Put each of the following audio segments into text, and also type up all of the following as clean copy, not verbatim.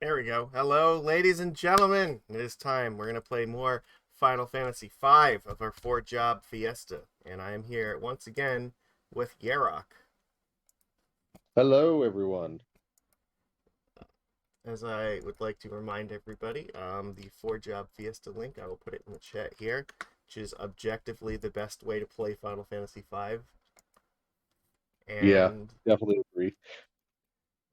There we go. Hello, ladies and gentlemen. It is time. We're going to play more Final Fantasy V of our four-job Fiesta. And I am here once again with Yarok. Hello, everyone. As I would like to remind everybody, the four-job Fiesta link, I will put it in the chat here, which is objectively the best way to play Final Fantasy V. Yeah, And definitely agree.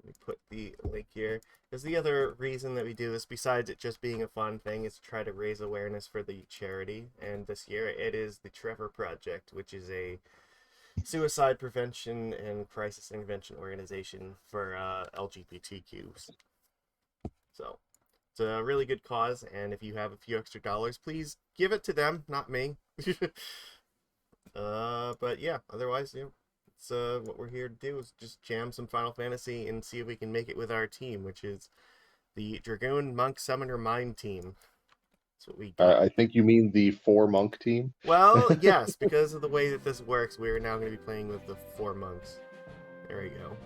let me put the link here. Because the other reason that we do this, besides it just being a fun thing, is to try to raise awareness for the charity. And this year it is the Trevor Project, which is a suicide prevention and crisis intervention organization for LGBTQs. So it's a really good cause, and if you have a few extra dollars, please give it to them, not me. But yeah, otherwise, it's what we're here to do is just jam some Final Fantasy and see if we can make it with our team, which is the Dragoon Monk Summoner Mime team. That's what we got. I think you mean the four monk team. Well, yes, because of the way that this works, we are now going to be playing with the four monks. There we go.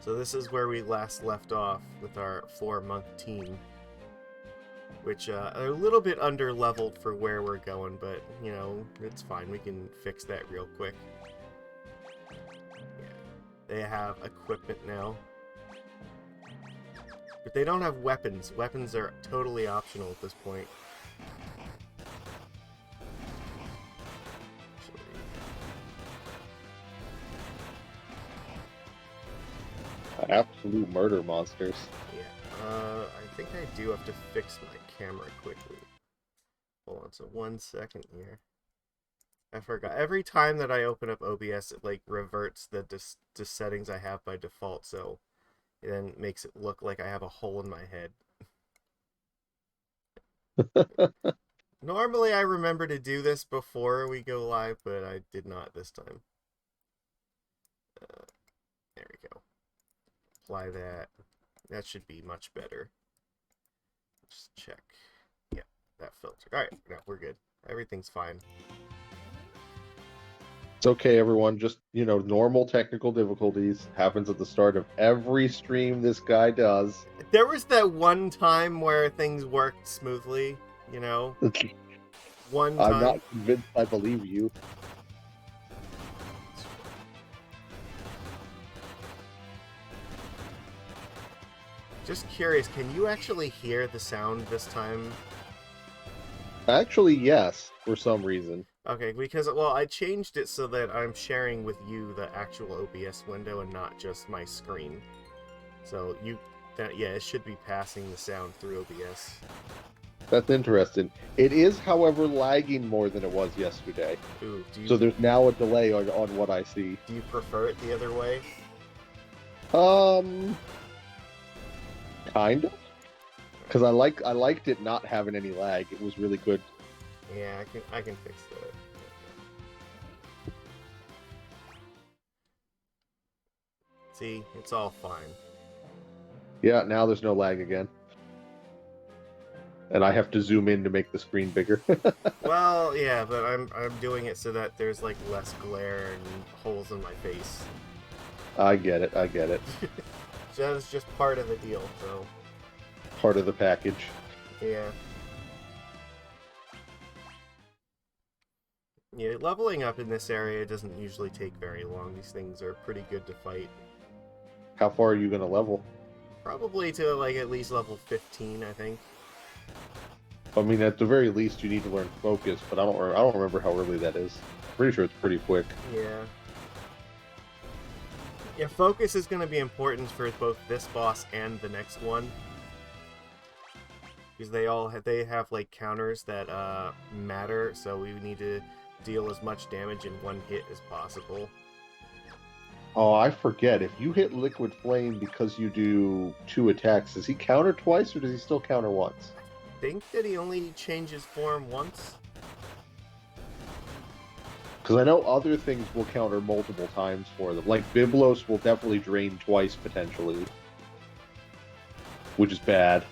So this is where we last left off with our four monk team, which are a little bit under leveled for where we're going, but it's fine. We can fix that real quick. Yeah. They have equipment now, but they don't have weapons. Weapons are totally optional at this point. Absolute murder monsters. Yeah, I think I do have to fix my camera quickly. Hold on, so 1 second here. I forgot. Every time that I open up OBS, it like reverts the settings I have by default, so it then makes it look like I have a hole in my head. Normally I remember to do this before we go live, but I did not this time. There we go. Apply that. That should be much better. Just check. Yeah, that filter. Alright, no, we're good. Everything's fine. It's okay, everyone. Just, normal technical difficulties. Happens at the start of every stream this guy does. There was that one time where things worked smoothly, One I'm time. not convinced I believe you. Just curious, can you actually hear the sound this time? Actually, yes, for some reason. Okay, because, well, I changed it so that I'm sharing with you the actual OBS window and not just my screen. So yeah, it should be passing the sound through OBS. That's interesting. It is, however, lagging more than it was yesterday. Ooh, So there's now a delay on what I see. Do you prefer it the other way? Kind of. Because I liked it not having any lag. It was really good. Yeah, I can fix that. See, it's all fine. Yeah, now there's no lag again. And I have to zoom in to make the screen bigger. Well, yeah, but I'm doing it so that there's like less glare and holes in my face. I get it. So that's just part of the deal, so. Part of the package. Yeah. Yeah, leveling up in this area doesn't usually take very long. These things are pretty good to fight. How far are you going to level? Probably to like at least level 15, I think. I mean, at the very least, you need to learn focus, but I don't remember how early that is. Pretty sure it's pretty quick. Yeah. Yeah, focus is going to be important for both this boss and the next one. Because they have like counters that matter, so we need to deal as much damage in one hit as possible. Oh, I forget. If you hit Liquid Flame because you do 2 attacks, does he counter twice or does he still counter once? I think that he only changes form once. Because I know other things will counter multiple times for them. Like Biblos will definitely drain twice potentially. Which is bad.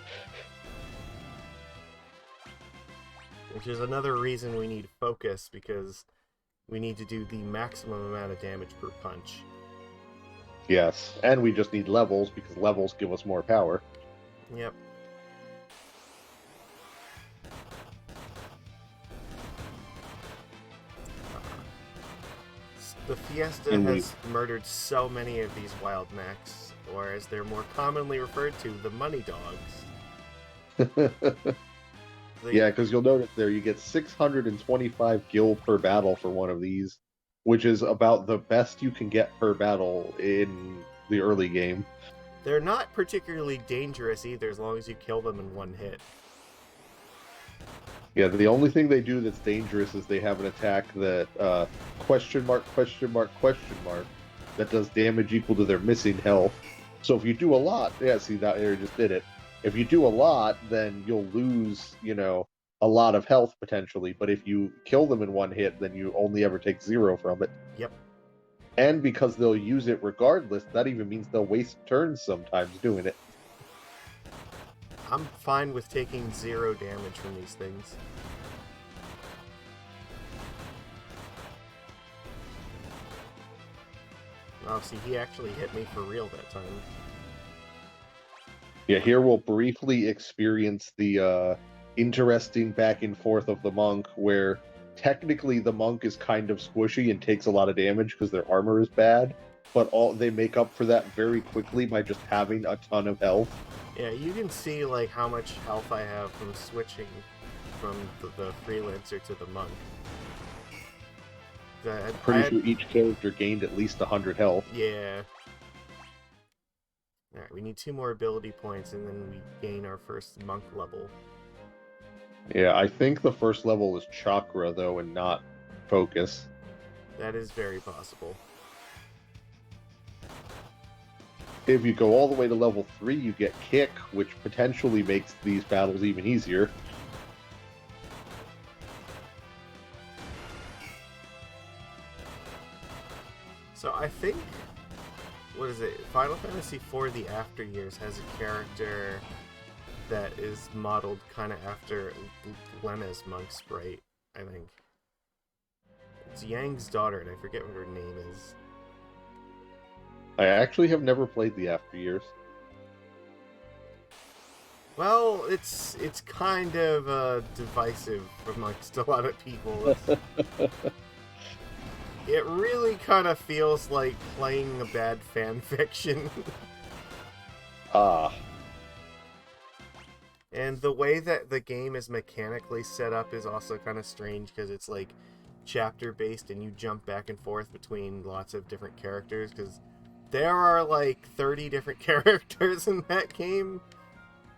Which is another reason we need focus, because we need to do the maximum amount of damage per punch. Yes, and we just need levels because levels give us more power. Yep. The Fiesta And we has murdered so many of these wild mechs, or as they're more commonly referred to, the money dogs. They, Yeah, because you'll notice there you get 625 gil per battle for one of these, which is about the best you can get per battle in the early game. they're not particularly dangerous either, as long as you kill them in one hit. Yeah, the only thing they do that's dangerous is they have an attack that question mark, question mark, question mark that does damage equal to their missing health. So if you do a lot, yeah, see that area just did it. If you do a lot, then you'll lose, a lot of health potentially. But if you kill them in one hit, then you only ever take 0 from it. Yep. And because they'll use it regardless, that even means they'll waste turns sometimes doing it. I'm fine with taking 0 damage from these things. Oh, see, he actually hit me for real that time. Yeah, here we'll briefly experience the interesting back and forth of the monk, where technically the monk is kind of squishy and takes a lot of damage because their armor is bad, but they make up for that very quickly by just having a ton of health. Yeah, you can see like how much health I have from switching from the freelancer to the monk. Pretty sure each character gained at least 100 health. Yeah. Alright, we need 2 more ability points and then we gain our first monk level. Yeah, I think the first level is chakra, though, and not focus. That is very possible. If you go all the way to level 3, you get kick, which potentially makes these battles even easier. So I think, what is it? Final Fantasy IV: The After Years has a character that is modeled kind of after Lena's monk sprite, I think. It's Yang's daughter, and I forget what her name is. I actually have never played the After Years. Well, it's kind of divisive amongst a lot of people. It really kind of feels like playing a bad fan fiction. Ah. And the way that the game is mechanically set up is also kind of strange because it's like chapter based and you jump back and forth between lots of different characters because there are like 30 different characters in that game.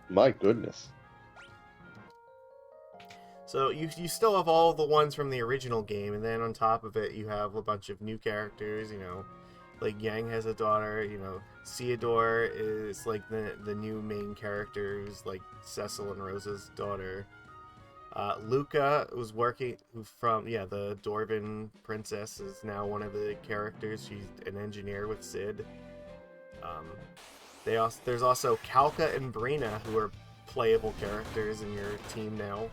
My goodness. So you still have all the ones from the original game, and then on top of it you have a bunch of new characters, like Yang has a daughter, Theodore is like the new main character who's like Cecil and Rosa's daughter. Luca was working from the Dwarven princess is now one of the characters. She's an engineer with Sid. There's also Kalka and Brina who are playable characters in your team now.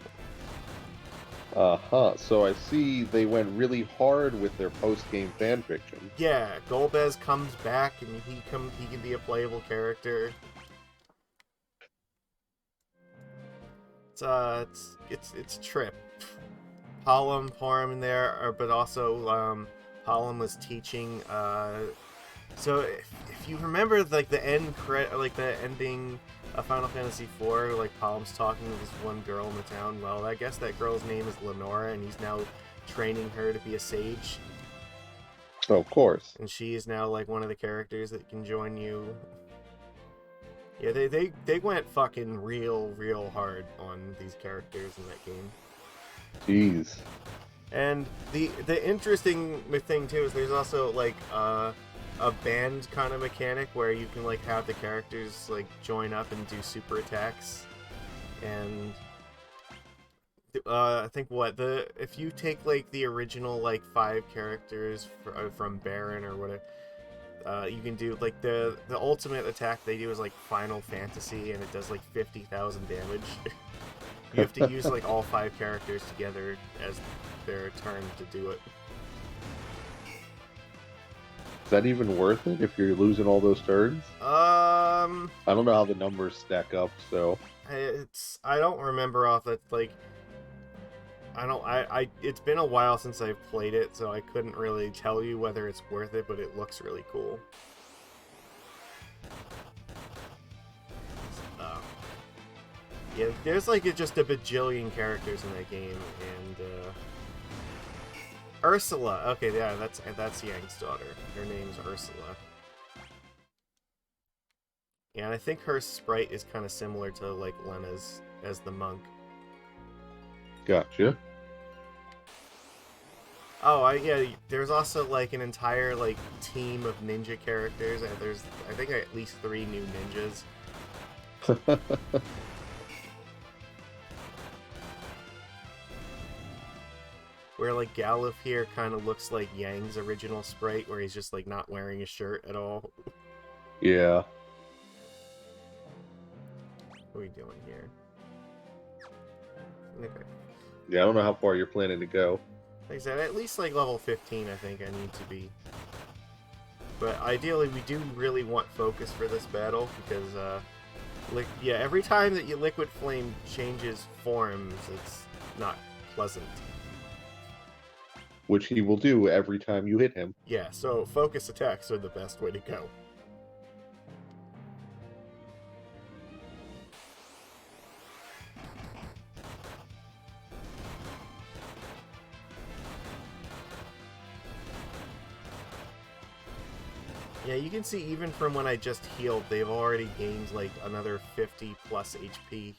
Uh-huh. So I see they went really hard with their post-game fanfiction. Yeah, Golbez comes back and he can be a playable character. It's Trip. Hollum in there, but also Hollum was teaching. So if you remember like the ending of Final Fantasy IV, like Hollum's talking to this one girl in the town. Well, I guess that girl's name is Lenora, and he's now training her to be a sage. Oh, of course. And she is now like one of the characters that can join you. Yeah, they went fucking real hard on these characters in that game. Jeez. And the interesting thing too is there's also like a band kind of mechanic where you can like have the characters like join up and do super attacks. And I think if you take like the original like 5 characters from Baron or whatever, you can do like the ultimate attack they do is like Final Fantasy, and it does like 50,000 damage. You have to use like all 5 characters together as their turn to do it. that even worth it if you're losing all those turns? I don't know how the numbers stack up, so I don't remember off that, like, it's been a while since I've played it, so I couldn't really tell you whether it's worth it, but it looks really cool. Yeah, there's like just a bajillion characters in that game, and Ursula. Okay, yeah, that's Yang's daughter. Her name's Ursula. Yeah, and I think her sprite is kind of similar to like Lena's as the monk. gotcha. Oh, yeah. There's also like an entire like team of ninja characters, and there's I think at least 3 new ninjas. Where like Galuf here kind of looks like Yang's original sprite, where he's just like not wearing a shirt at all. Yeah. What are we doing here? Okay. Yeah, I don't know how far you're planning to go. Like I said, at least like level 15 I think I need to be. But ideally we do really want focus for this battle, because yeah, every time that Liquid Flame changes forms, it's not pleasant. Which he will do every time you hit him. Yeah, so focus attacks are the best way to go. Yeah, you can see even from when I just healed, they've already gained like another 50 plus HP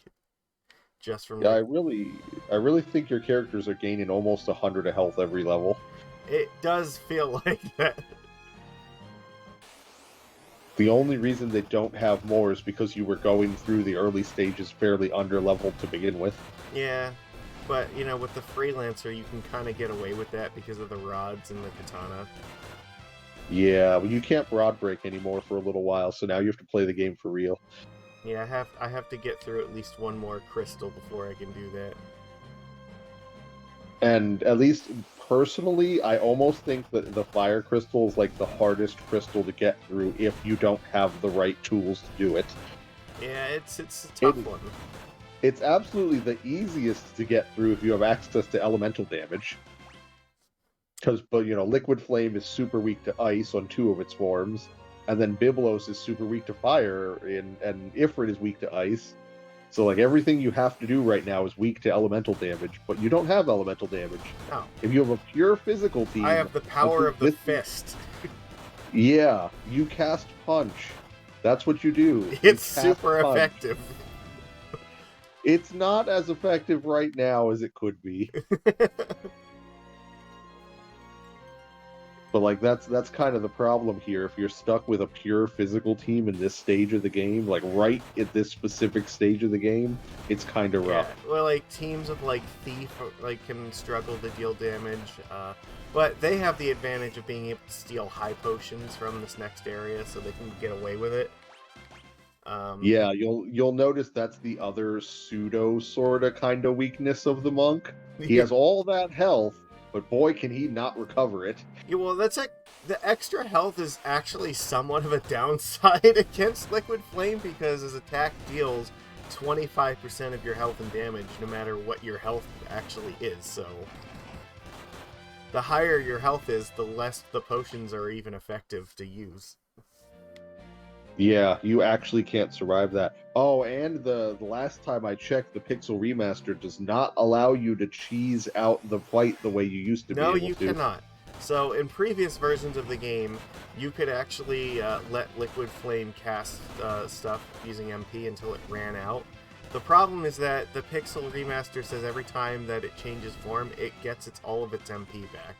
just from. Yeah, I really think your characters are gaining almost 100 of health every level. It does feel like that. The only reason they don't have more is because you were going through the early stages fairly under-leveled to begin with. Yeah, but you know, with the Freelancer, you can kind of get away with that because of the rods and the katana. Yeah, but you can't rod break anymore for a little while, so now you have to play the game for real. Yeah, I have to get through at least one more crystal before I can do that. And at least personally, I almost think that the fire crystal is like the hardest crystal to get through if you don't have the right tools to do it. Yeah, it's a tough one. It's absolutely the easiest to get through if you have access to elemental damage. But Liquid Flame is super weak to ice on 2 of its forms, and then Biblos is super weak to fire, and Ifrit is weak to ice. So like everything you have to do right now is weak to elemental damage, but you don't have elemental damage. Oh. If you have a pure physical team, I have the power of the fist. Yeah, you cast punch. That's what you do. It's super effective. It's not as effective right now as it could be. But like that's kind of the problem here. If you're stuck with a pure physical team in this stage of the game, like right at this specific stage of the game, it's kind of rough. Yeah, well, like teams of like Thief like can struggle to deal damage, but they have the advantage of being able to steal high potions from this next area, so they can get away with it. Yeah, you'll notice that's the other pseudo sorta kind of weakness of the monk. He has all that health, but boy, can he not recover it. Yeah, well, that's like the extra health is actually somewhat of a downside against Liquid Flame, because his attack deals 25% of your health and damage, no matter what your health actually is. So the higher your health is, the less the potions are even effective to use. Yeah, you actually can't survive that. Oh, and the last time I checked, the Pixel Remaster does not allow you to cheese out the fight the way you used to be able to. No, you cannot. So in previous versions of the game, you could actually let Liquid Flame cast stuff using MP until it ran out. The problem is that the Pixel Remaster says every time that it changes form, it gets all of its MP back.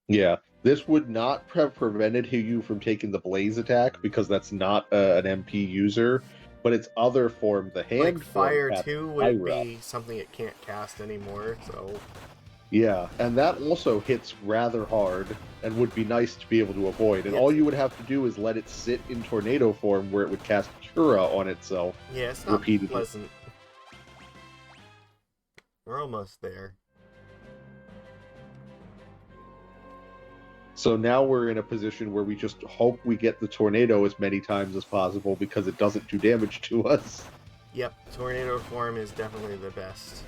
Yeah, this would not have prevented you from taking the Blaze attack, because that's not an MP user, but its other form, the hand like Fire form, 2 would be something it can't cast anymore, so... Yeah, and that also hits rather hard, and would be nice to be able to avoid, and all you would have to do is let it sit in tornado form, where it would cast Cura on itself. Yeah, it's not pleasant. We're almost there. So now we're in a position where we just hope we get the tornado as many times as possible because it doesn't do damage to us. Yep, tornado form is definitely the best.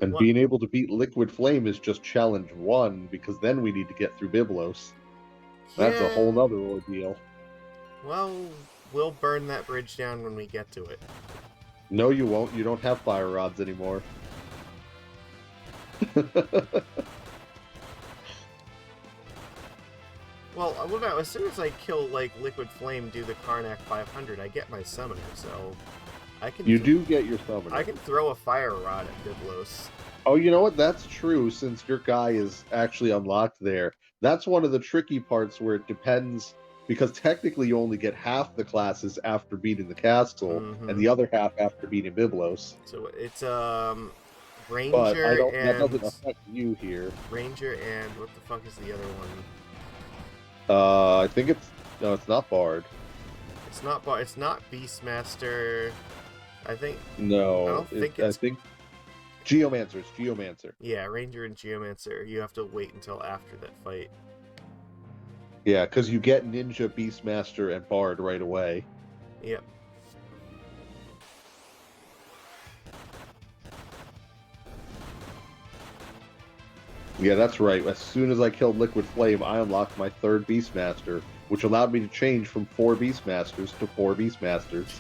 And being able to beat Liquid Flame is just challenge 1, because then we need to get through Byblos. That's a whole nother ordeal. Well, we'll burn that bridge down when we get to it. No, you won't. You don't have fire rods anymore. Well, what about as soon as I kill like Liquid Flame, do the Karnak 500, I get my summoner, so I can. You do get your summoner. I can throw a fire rod at Byblos. Oh, you know what? That's true. Since your guy is actually unlocked there, that's one of the tricky parts where it depends. Because technically, you only get half the classes after beating the castle, and the other half after beating Byblos. So it's Ranger but and that doesn't affect you here. Ranger and what the fuck is the other one? I think it's not Bard. It's not Bard. It's not Beastmaster. I think. No, I don't think it's. I think Geomancer. It's Geomancer. Yeah, Ranger and Geomancer. You have to wait until after that fight. Yeah, because you get Ninja, Beastmaster, and Bard right away. Yep. Yeah, that's right. As soon as I killed Liquid Flame, I unlocked my 3rd Beastmaster, which allowed me to change from 4 Beastmasters to 4 Beastmasters.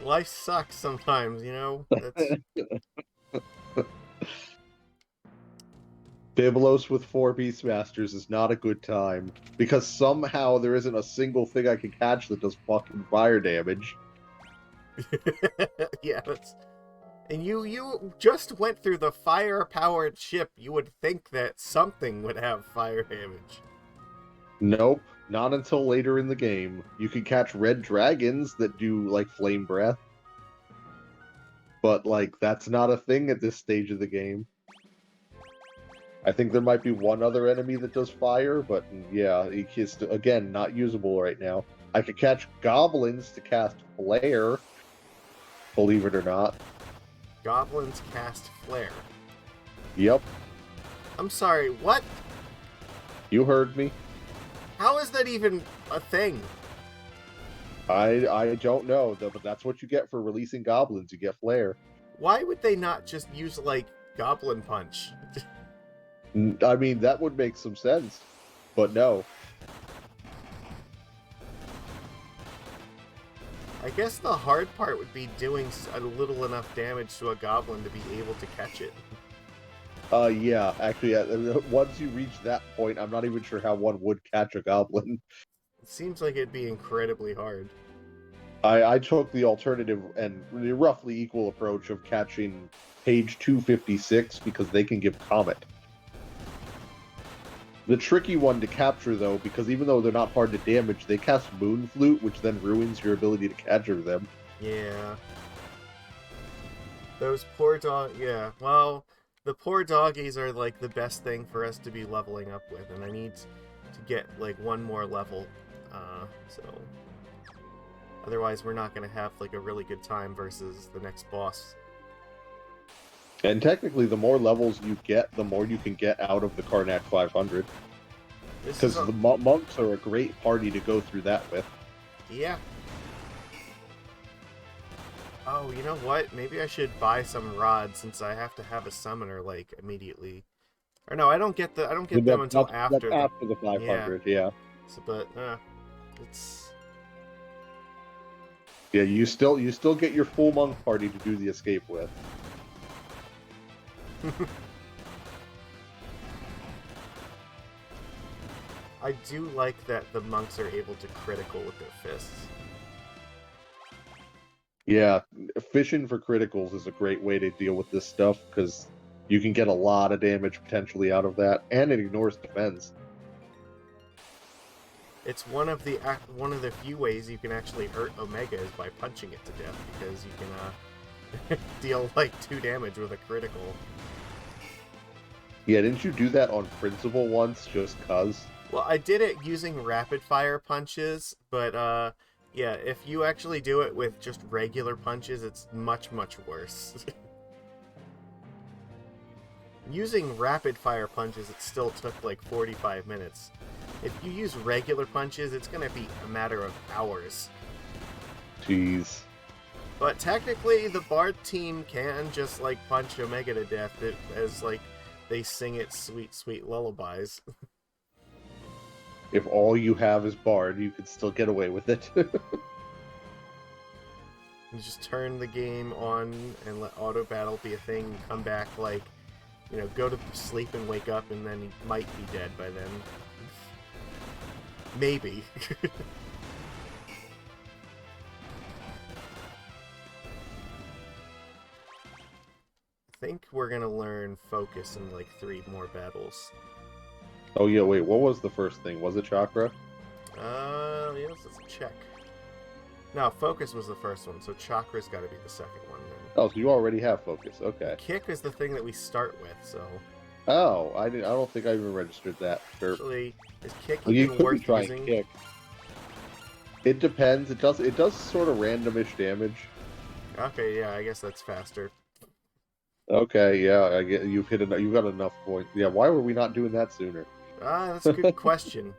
Life sucks sometimes, you know? That's... Byblos with 4 Beastmasters is not a good time, because somehow there isn't a single thing I can catch that does fucking fire damage. Yeah, that's... And you just went through the fire-powered ship. You would think that something would have fire damage. Nope, not until later in the game. You can catch red dragons that do, like, flame breath. But, like, that's not a thing at this stage of the game. I think there might be one other enemy that does fire, but yeah, he's, again, not usable right now. I could catch goblins to cast Flare, believe it or not. Goblins cast Flare. Yep. I'm sorry, what? You heard me. How is that even a thing? I don't know, but that's what you get for releasing goblins. You get Flare. Why would they not just use, like, Goblin Punch? I mean, that would make some sense, but no. I guess the hard part would be doing a little enough damage to a goblin to be able to catch it. Yeah, actually, once you reach that point, I'm not even sure how one would catch a goblin. It seems like it'd be incredibly hard. I took the alternative and roughly equal approach of catching page 256 because they can give Comet. The tricky one to capture, though, because even though they're not hard to damage, they cast Moon Flute, which then ruins your ability to capture them. Yeah. Those poor yeah, well, the poor doggies are, like, the best thing for us to be leveling up with, and I need to get, like, one more level, so... Otherwise, we're not going to have, like, a really good time versus the next boss. And technically, the more levels you get, the more you can get out of the Karnak 500. Because the monks are a great party to go through that with. Yeah. Oh, you know what? Maybe I should buy some rods since I have to have a summoner, like, immediately. Or no, I don't get them until after. That's after the 500, yeah. So, but it's. Yeah, you still get your full monk party to do the escape with. I do like that the monks are able to critical with their fists. Yeah, fishing for criticals is a great way to deal with this stuff, because you can get a lot of damage potentially out of that, and it ignores defense. It's one of the few ways you can actually hurt Omega is by punching it to death, because you can deal like 2 damage with a critical. Yeah, didn't you do that on principle once, just cuz? Well, I did it using rapid fire punches, but Yeah, if you actually do it with just regular punches, it's much, much worse. Using rapid fire punches, it still took like 45 minutes. If you use regular punches, it's gonna be a matter of hours. Jeez. But technically, the Bard team can just like punch Omega to death as like they sing its sweet, sweet lullabies. If all you have is Bard, you can still get away with it. You just turn the game on and let auto battle be a thing. And come back like, you know, go to sleep and wake up, and then he might be dead by then. Maybe. I think we're gonna learn focus in like 3 more battles. Oh yeah, wait, what was the first thing? Was it Chakra? Yes, let's check. No, focus was the first one, so chakra's got to be the second one then. Oh, so you already have Focus, okay. Kick is the thing that we start with, so... Oh, I don't think I even registered that. Sure. Actually, is kick Well, you even could be worth trying using? Kick. It depends. It does sort of randomish damage. Okay, yeah, I guess that's faster. Okay, yeah, I get you've got enough points. Yeah, why were we not doing that sooner? That's a good question.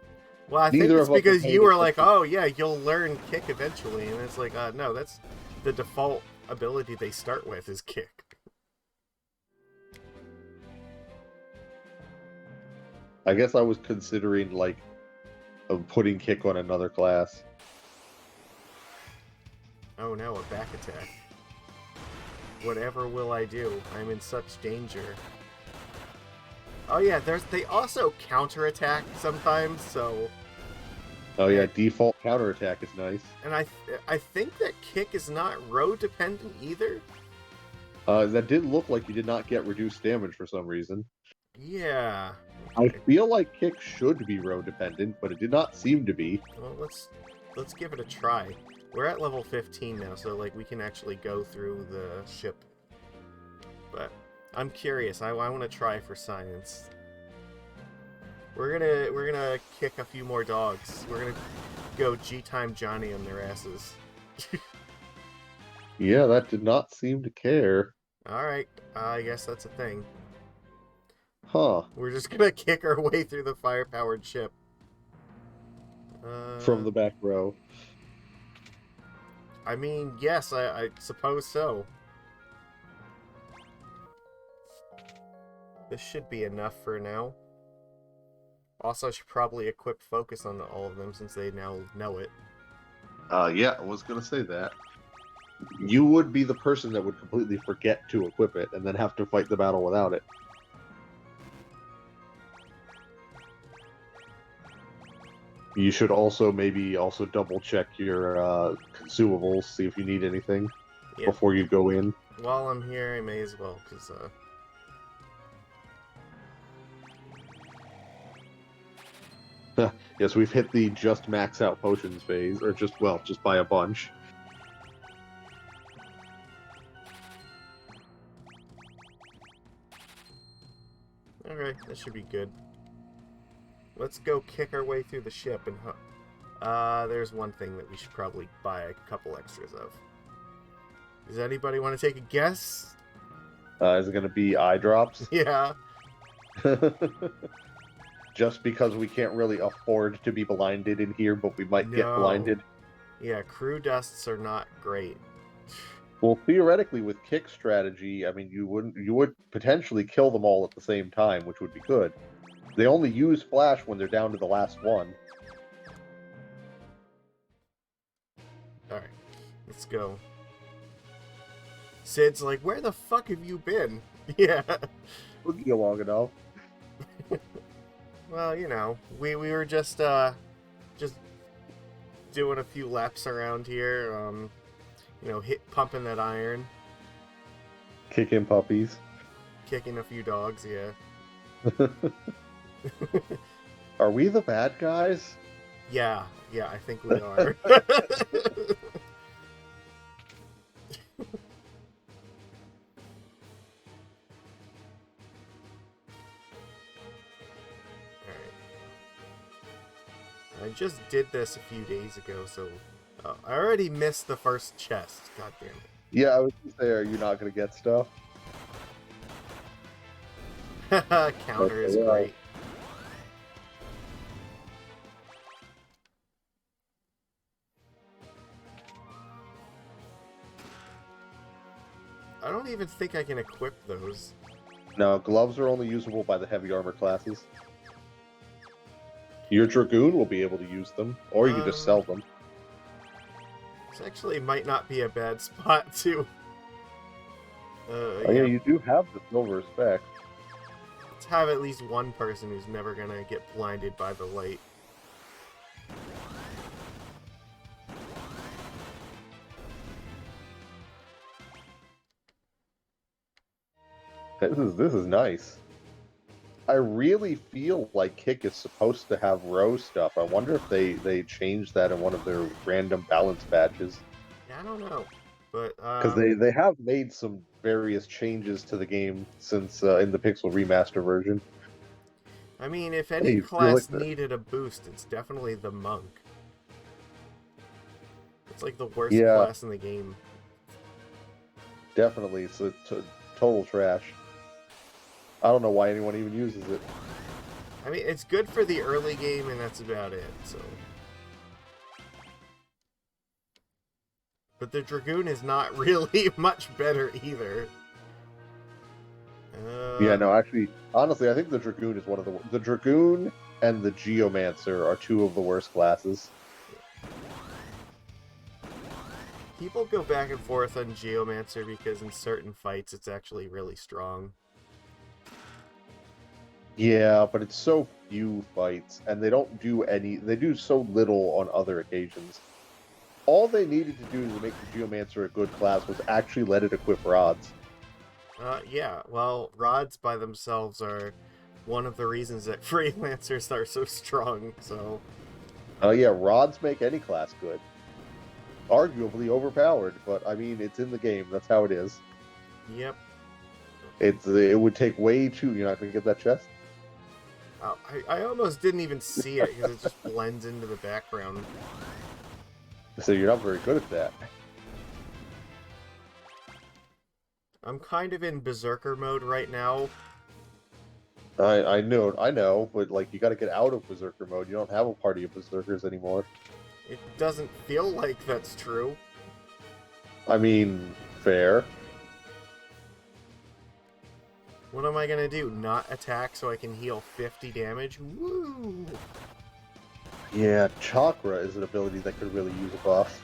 Well, I think Neither it's of us because are you were paying like, oh yeah, you'll learn kick eventually, and it's like, no, that's the default ability they start with is kick. I guess I was considering like putting Kick on another class. Oh no, a back attack. Whatever will I do? I'm in such danger. Oh yeah, they also counterattack sometimes, so... Oh yeah, default counterattack is nice. And I think that kick is not row dependent either. That did look like you did not get reduced damage for some reason. Yeah. I feel like Kick should be row dependent, but it did not seem to be. Well, let's give it a try. We're at level 15 now, so like we can actually go through the ship. But I'm curious. I want to try for science. We're gonna kick a few more dogs. We're gonna go G-Time Johnny on their asses. Yeah, that did not seem to care. Alright, I guess that's a thing. Huh. We're just gonna kick our way through the fire-powered ship. From the back row. I mean, yes, I suppose so. This should be enough for now. Also, I should probably equip focus on all of them since they now know it. Yeah, I was gonna say that. You would be the person that would completely forget to equip it and then have to fight the battle without it. You should also maybe double check your consumables, see if you need anything before you go in. While I'm here, I may as well, because Yes, we've hit the just max out potions phase, or just by a bunch. Alright, that should be good. Let's go kick our way through the ship and... there's one thing that we should probably buy a couple extras of. Does anybody want to take a guess? Is it going to be eye drops? Yeah. Just because we can't really afford to be blinded in here, but we might get blinded. Yeah, crew dusts are not great. Well, theoretically, with Kick strategy, I mean, you would potentially kill them all at the same time, which would be good. They only use Flash when they're down to the last one. Alright, let's go. Sid's like, where the fuck have you been? Yeah. Took you long enough. Well, you know, we were just doing a few laps around here, you know, pumping that iron. Kicking puppies. Kicking a few dogs, yeah. Are we the bad guys? Yeah, I think we are. I just did this a few days ago, so Oh, I already missed the first chest. God damn Yeah, I was gonna say, are you not gonna get stuff? it. Counter is Yeah. great. I don't even think I can equip those. No, gloves are only usable by the heavy armor classes. Your Dragoon will be able to use them, or you can just sell them. This actually might not be a bad spot to. Oh yeah, Yeah. you do have the silver spec. Let's have at least one person who's never gonna get blinded by the light. This is nice. I really feel like Kick is supposed to have row stuff. I wonder if they changed that in one of their random balance badges. Yeah, I don't know, but Because they have made some various changes to the game since in the Pixel Remaster version. I mean, if any Hey, you feel like class needed a boost, it's definitely the monk. It's like the worst Yeah, class in the game. definitely. It's total trash. I don't know why anyone even uses it. I mean, it's good for the early game, and that's about it. So, but the Dragoon is not really much better either. Yeah, no, actually, honestly, I think the Dragoon is one of the Dragoon and the Geomancer are two of the worst classes. People go back and forth on Geomancer because in certain fights it's actually really strong. Yeah, but it's so few fights, and they don't do any. They do so little on other occasions. All they needed to do to make the Geomancer a good class was actually let it equip rods. Yeah, well, rods by themselves are one of the reasons that freelancers are so strong, so... Yeah, rods make any class good. Arguably overpowered, but I mean, it's in the game. That's how it is. Yep. It would take way too. You're not gonna get that chest. I almost didn't even see it because it just blends into the background. So you're not very good at that. I'm kind of in Berserker mode right now. I know, but like you got to get out of Berserker mode. You don't have a party of Berserkers anymore. It doesn't feel like that's true. I mean, fair. What am I gonna do? Not attack so I can heal 50 damage? Woo! Yeah, Chakra is an ability that could really use a buff.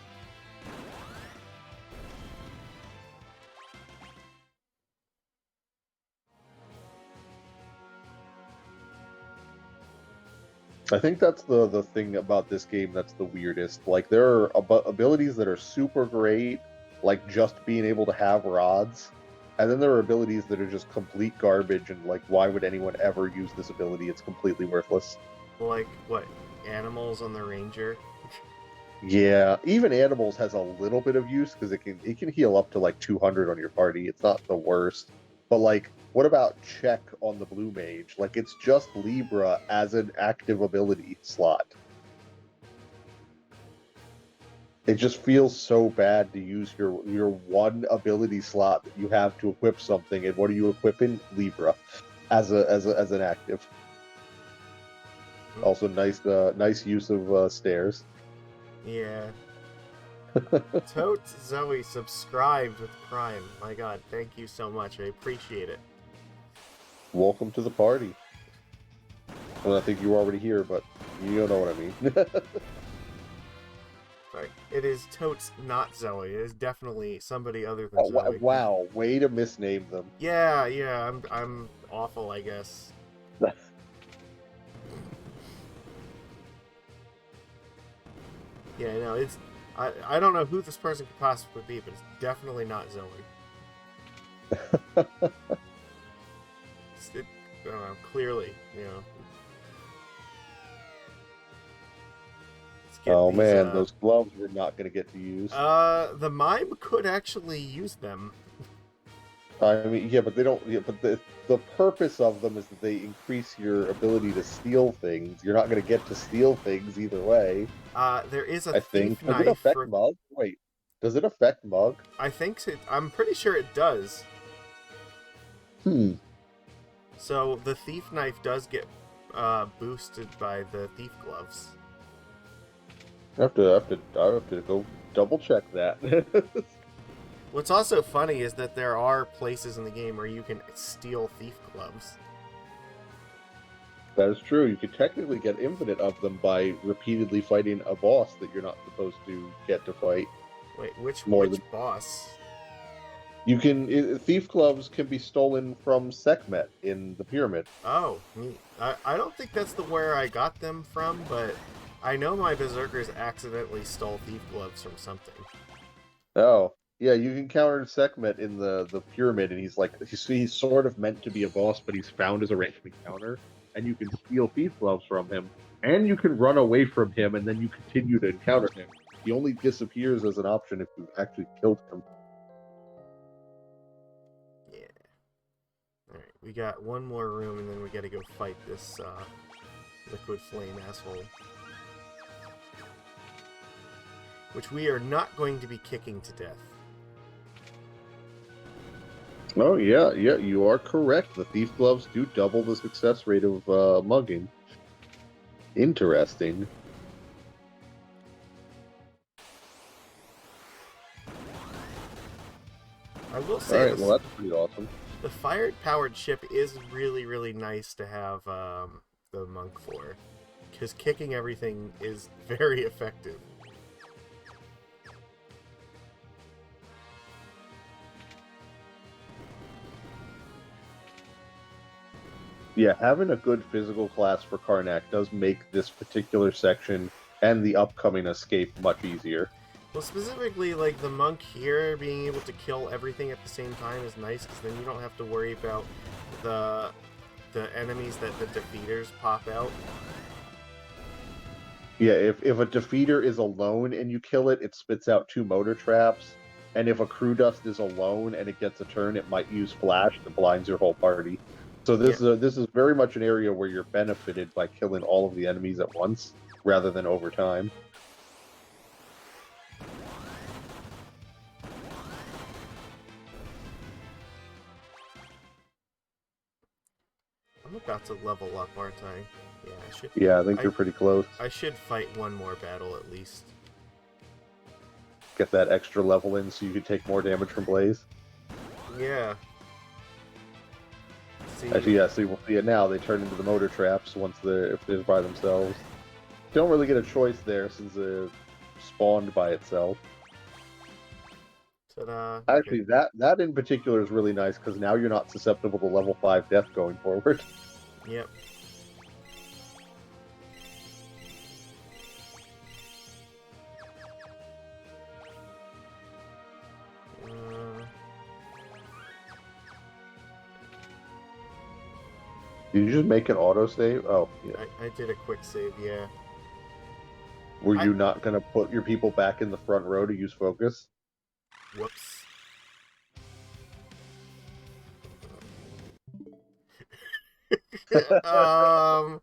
I think that's the thing about this game that's the weirdest. Like, there are abilities that are super great, like just being able to have rods, and then there are abilities that are just complete garbage, and like, why would anyone ever use this ability? It's completely worthless. Like, what? Animals on the Ranger? Yeah, even Animals has a little bit of use because it can heal up to like 200 on your party. It's not the worst. But like, what about Check on the Blue Mage? Like, it's just Libra as an active ability slot. It just feels so bad to use your one ability slot that you have to equip something. And what are you equipping? Libra as an active. Also, nice use of stairs. Yeah. Totes Zoe subscribed with Prime. My god, thank you so much. I appreciate it. Welcome to the party. Well, I think you were already here, but you know what I mean. Sorry. It is Totes, not Zoe. It is definitely somebody other than Oh, Zoe. wow, way to misname them. Yeah, I'm awful, I guess. Yeah, no, it's... I don't know who this person could possibly be, but it's definitely not Zoe. I don't know, clearly, you know. Let's get Oh these, man, those gloves we're not going to get to use. The Mime could actually use them. I mean, yeah, but they don't. Yeah, but the purpose of them is that they increase your ability to steal things. You're not going to get to steal things either way. There is a I thief think. Does it knife affect for. Mug? Wait, does it affect Mug? I think I'm pretty sure it does. Hmm. So the thief knife does get boosted by the thief gloves. I have to go double check that. What's also funny is that there are places in the game where you can steal thief gloves. That is true. You could technically get infinite of them by repeatedly fighting a boss that you're not supposed to get to fight. Wait, which More which than boss? you can. Thief gloves can be stolen from Sekhmet in the pyramid. Oh, neat. I don't think that's the where I got them from, but I know my berserkers accidentally stole thief gloves from something. Oh, yeah, you can counter Sekhmet in the pyramid, and he's sort of meant to be a boss, but he's found as a random encounter, and you can steal thief gloves from him, and you can run away from him, and then you continue to encounter him. He only disappears as an option if you've actually killed him. Yeah. Alright, we got one more room, and then we gotta go fight this liquid flame asshole. Which we are not going to be kicking to death. Oh yeah, you are correct. The thief gloves do double the success rate of mugging. Interesting. I will All say right, well that's pretty awesome. the fire-powered ship is really, really nice to have the monk for. Because kicking everything is very effective. Yeah, having a good physical class for Karnak does make this particular section and the upcoming escape much easier. Well, specifically, like, the monk here being able to kill everything at the same time is nice, because then you don't have to worry about the enemies that the defeaters pop out. Yeah, if a defeater is alone and you kill it, it spits out 2 motor traps. And if a crew dust is alone and it gets a turn, it might use flash that blinds your whole party. So Yeah. this is very much an area where you're benefited by killing all of the enemies at once rather than over time. I'm about to level up, aren't I? Yeah, I should. Yeah, I think you're pretty close. I should fight one more battle at least. Get that extra level in so you can take more damage from Blaze. Yeah. See, Actually, yeah, see, we'll see it now. They turn into the motor traps if they're by themselves. You don't really get a choice there since they're spawned by itself. ta-da. Actually, Okay. that in particular is really nice because now you're not susceptible to level 5 death going forward. Yep. Did you just make an autosave? Oh, yeah. I did a quick save, yeah. Were you not going to put your people back in the front row to use focus? Whoops. um.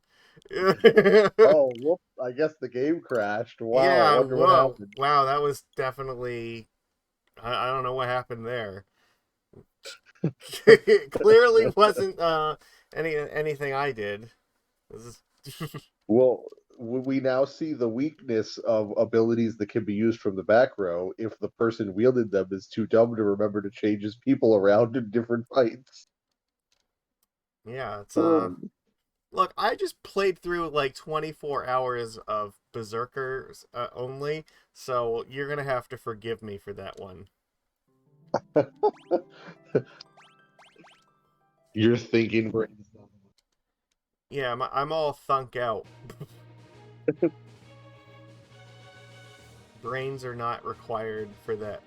Oh, whoops. I guess the game crashed. Wow, I Yeah. wonder what Whoa. happened. Wow. That was definitely. I don't know what happened there. It clearly wasn't anything I did. This is Well, we now see the weakness of abilities that can be used from the back row if the person wielding them is too dumb to remember to change his people around in different fights. yeah. It's Um, Look, I just played through like 24 hours of Berserkers only, so you're gonna have to forgive me for that one. You're thinking brains. Yeah, I'm all thunk out. Brains are not required for that.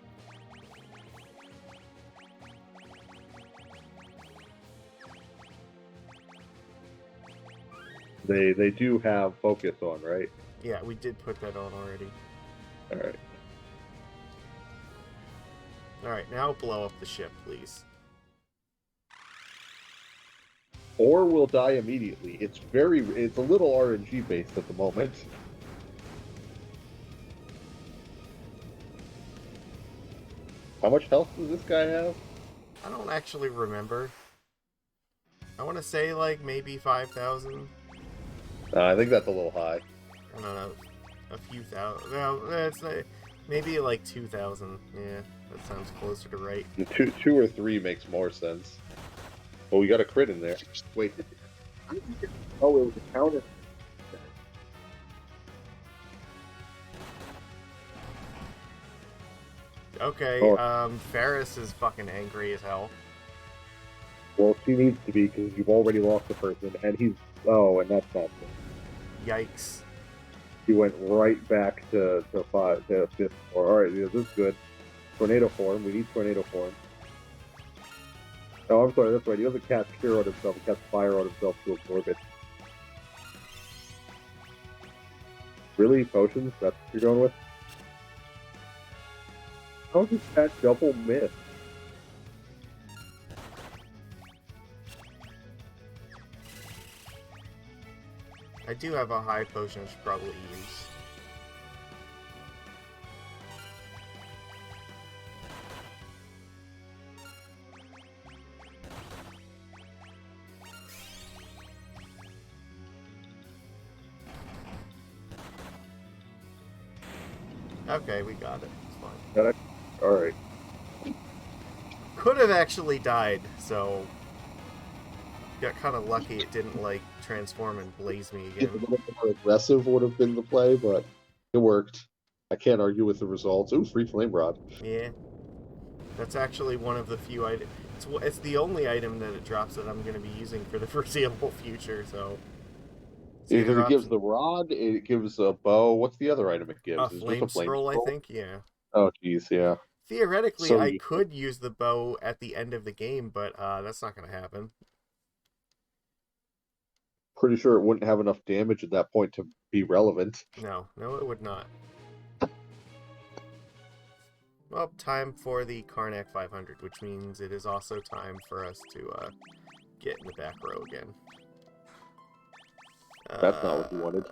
They do have focus on, right? Yeah, we did put that on already. All right. Alright, now blow up the ship, please. or will die immediately. It's a little RNG based at the moment. How much health does this guy have? I don't actually remember. I want to say like maybe 5,000. I think that's a little high. I don't know, a few thousand. Well, it's maybe like 2,000. Yeah, that sounds closer to right. Two or three makes more sense. Oh, we got a crit in there. Wait. Oh, it was a counter. Okay, Oh. Ferris is fucking angry as hell. Well, she needs to be because you've already lost the person, and he's. Oh, and that's not good. Yikes. He went right back to fifth floor. All right, yeah, this is good. Tornado form. We need tornado form. Oh, I'm sorry. That's right. He doesn't cast cure on himself. He casts fire on himself to absorb it. Really, potions? That's what you're going with? How did that double miss? I do have a high potion I should probably use. Okay, we got it. It's fine. Alright. Could have actually died, so got kind of lucky it didn't like transform and blaze me A again. little more aggressive would have been the play, but it worked. I can't argue with the results. Ooh, free flame rod. Yeah, that's actually one of the few items. It's the only item that it drops that I'm going to be using for the foreseeable future. So it's Because either it gives the rod, it gives a bow. What's the other item it a gives? Is it just a flame flame scroll, I scroll? think. Yeah. Oh, geez, yeah. Theoretically, So I you could use the bow at the end of the game, but that's not going to happen. pretty sure it wouldn't have enough damage at that point to be relevant. No, no, it would not. Well, time for the Karnak 500, which means it is also time for us to get in the back row again. That's not what you wanted.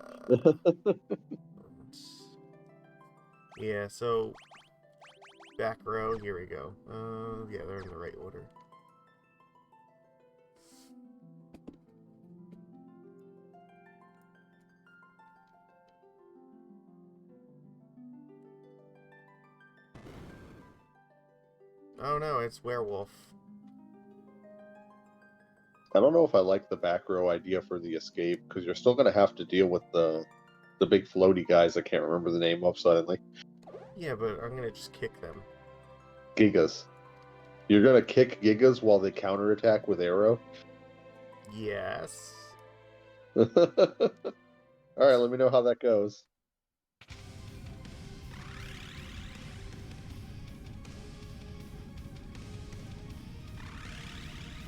Yeah, so back row, here we go. Yeah, they're in the right order. Oh no, it's werewolf. I don't know if I like the back row idea for the escape because you're still going to have to deal with the big floaty guys. I can't remember the name of suddenly. Yeah, but I'm gonna just kick them. Gigas. You're going to kick Gigas while they counterattack with arrow? Yes. All right, let me know how that goes.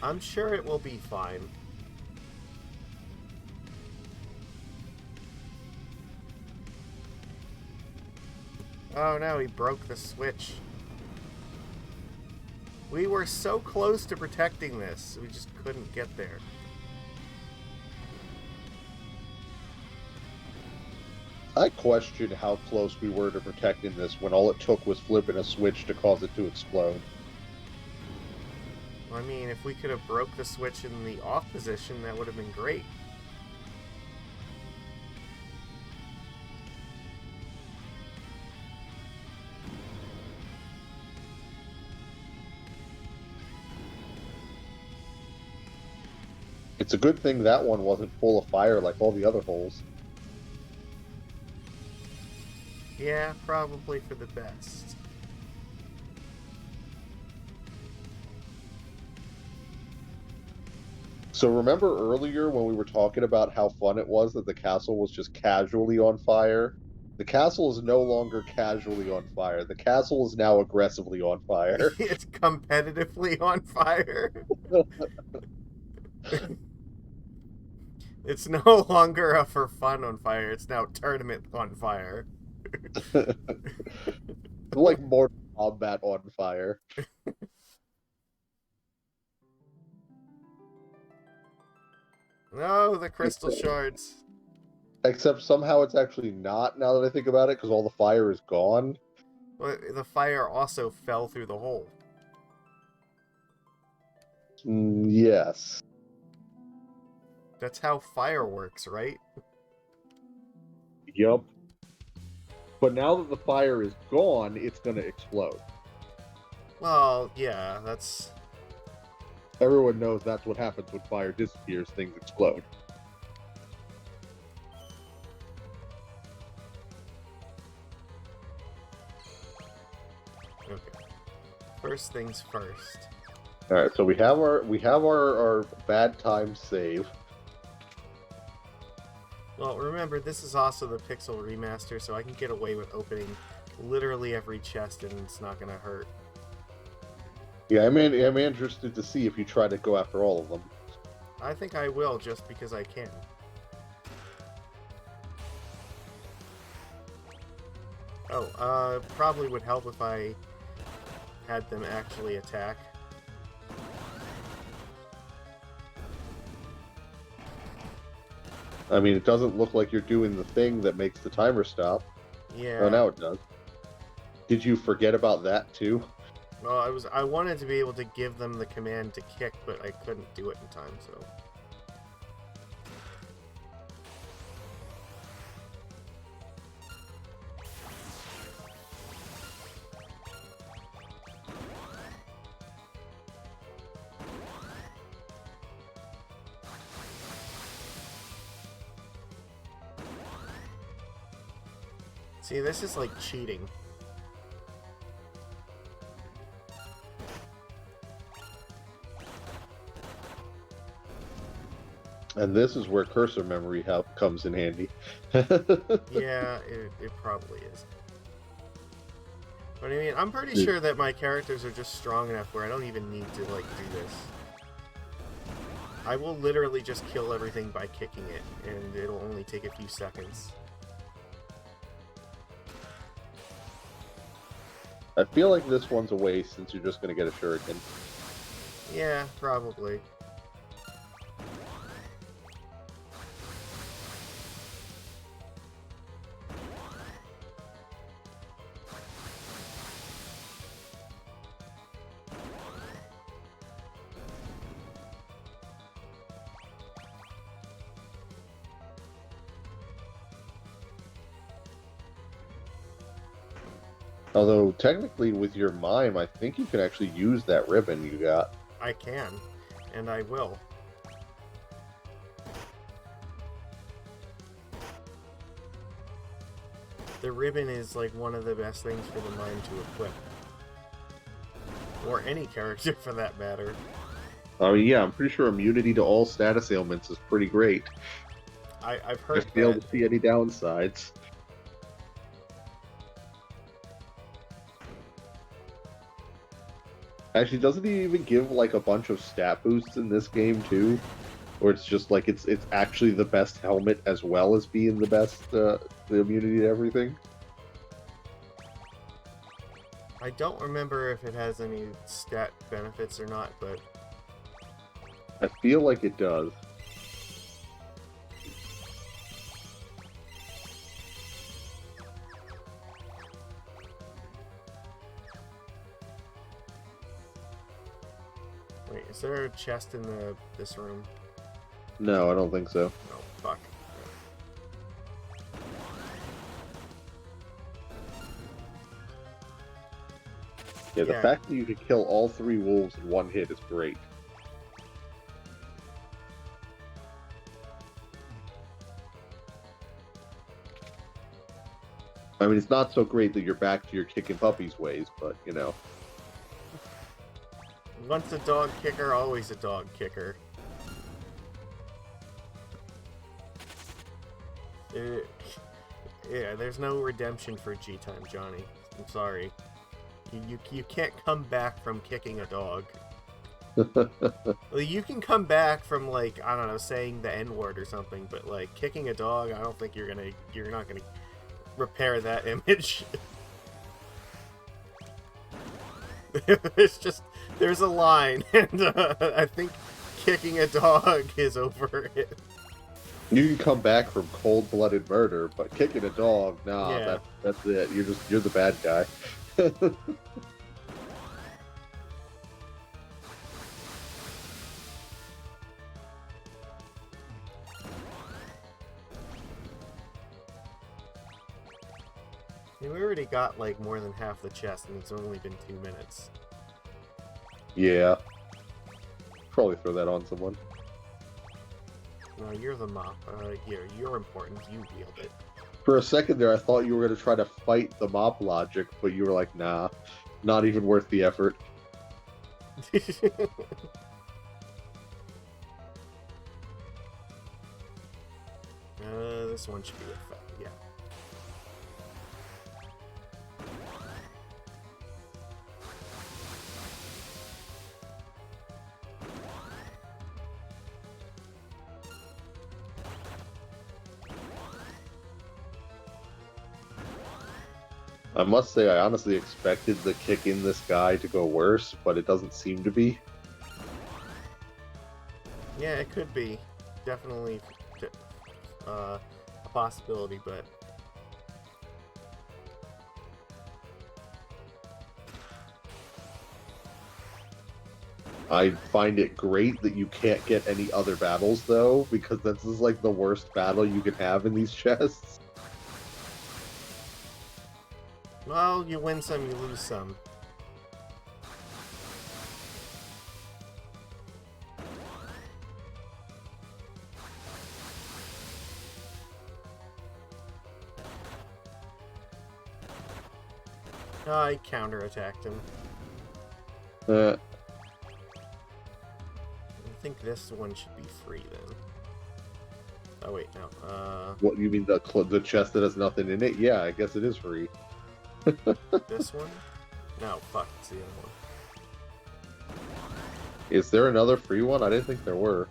I'm sure it will be fine. Oh no, he broke the switch. We were so close to protecting this, we just couldn't get there. I question how close we were to protecting this when all it took was flipping a switch to cause it to explode. I mean, if we could have broke the switch in the off position, that would have been great. It's a good thing that one wasn't full of fire like all the other holes. Yeah, probably for the best. So remember earlier when we were talking about how fun it was that the castle was just casually on fire? The castle is no longer casually on fire. The castle is now aggressively on fire. It's competitively on fire. It's no longer a for fun on fire, it's now tournament on fire. Like Mortal Kombat on fire. No, the crystal shards. Except somehow it's actually not, now that I think about it, because all the fire is gone. Well, the fire also fell through the hole. Yes. That's how fire works, right? Yup. But now that the fire is gone, it's going to explode. Well, yeah, that's... Everyone knows that's what happens when fire disappears, things explode. Okay. First things first. Alright, so we have our bad time save. Well, remember, this is also the Pixel remaster, so I can get away with opening literally every chest and it's not gonna hurt. Yeah, I'm interested to see if you try to go after all of them. I think I will, just because I can. Oh, probably would help if I had them actually attack. I mean, it doesn't look like you're doing the thing that makes the timer stop. Yeah. Oh, now it does. Did you forget about that, too? Well, I wanted to be able to give them the command to kick, but I couldn't do it in time, so... See, this is like cheating. And this is where cursor memory help comes in handy. Yeah, it probably is. But I mean, I'm pretty sure that my characters are just strong enough where I don't even need to, like, do this. I will literally just kill everything by kicking it, and it'll only take a few seconds. I feel like this one's a waste since you're just going to get a shuriken. Yeah, probably. Although, technically, with your Mime, I think you can actually use that ribbon you got. I can, and I will. The ribbon is like one of the best things for the Mime to equip. Or any character for that matter. Oh yeah, I'm pretty sure immunity to all status ailments is pretty great. I've heard Just be able to see any downsides. Actually, doesn't he even give like a bunch of stat boosts in this game too? Or it's just like it's actually the best helmet as well as being the best the immunity to everything? I don't remember if it has any stat benefits or not, but I feel like it does. wait, is there a chest in this room? No, I don't think so. No, fuck. Yeah, the fact that you could kill all 3 wolves in one hit is great. I mean, it's not so great that you're back to your kicking puppies ways, but, you know. Once a dog kicker, always a dog kicker. Yeah, there's no redemption for G-Time, Johnny. I'm sorry. You can't come back from kicking a dog. Well, you can come back from, like, I don't know, saying the N-word or something, but, like, kicking a dog, I don't think you're not gonna repair that image. There's a line, and I think kicking a dog is over it. You can come back from cold-blooded murder, but kicking a dog, nah, Yeah. that's it. You're the bad guy. We already got like more than half the chest, and it's only been 2 minutes. Yeah. Probably throw that on someone. No, you're the mop. Here, you're important. You wield it. For a second there, I thought you were going to try to fight the mop logic, but you were like, nah, not even worth the effort. This one should be a yeah. I must say, I honestly expected the kick in this guy to go worse, but it doesn't seem to be. Yeah, it could be. Definitely a possibility, but... I find it great that you can't get any other battles, though, because this is like the worst battle you can have in these chests. Well, you win some, you lose some. I counterattacked him. I think this one should be free then. Oh wait, no. What, you mean the chest that has nothing in it? Yeah, I guess it is free. This one? No, fuck, it's the other one. Is there another free one? I didn't think there were.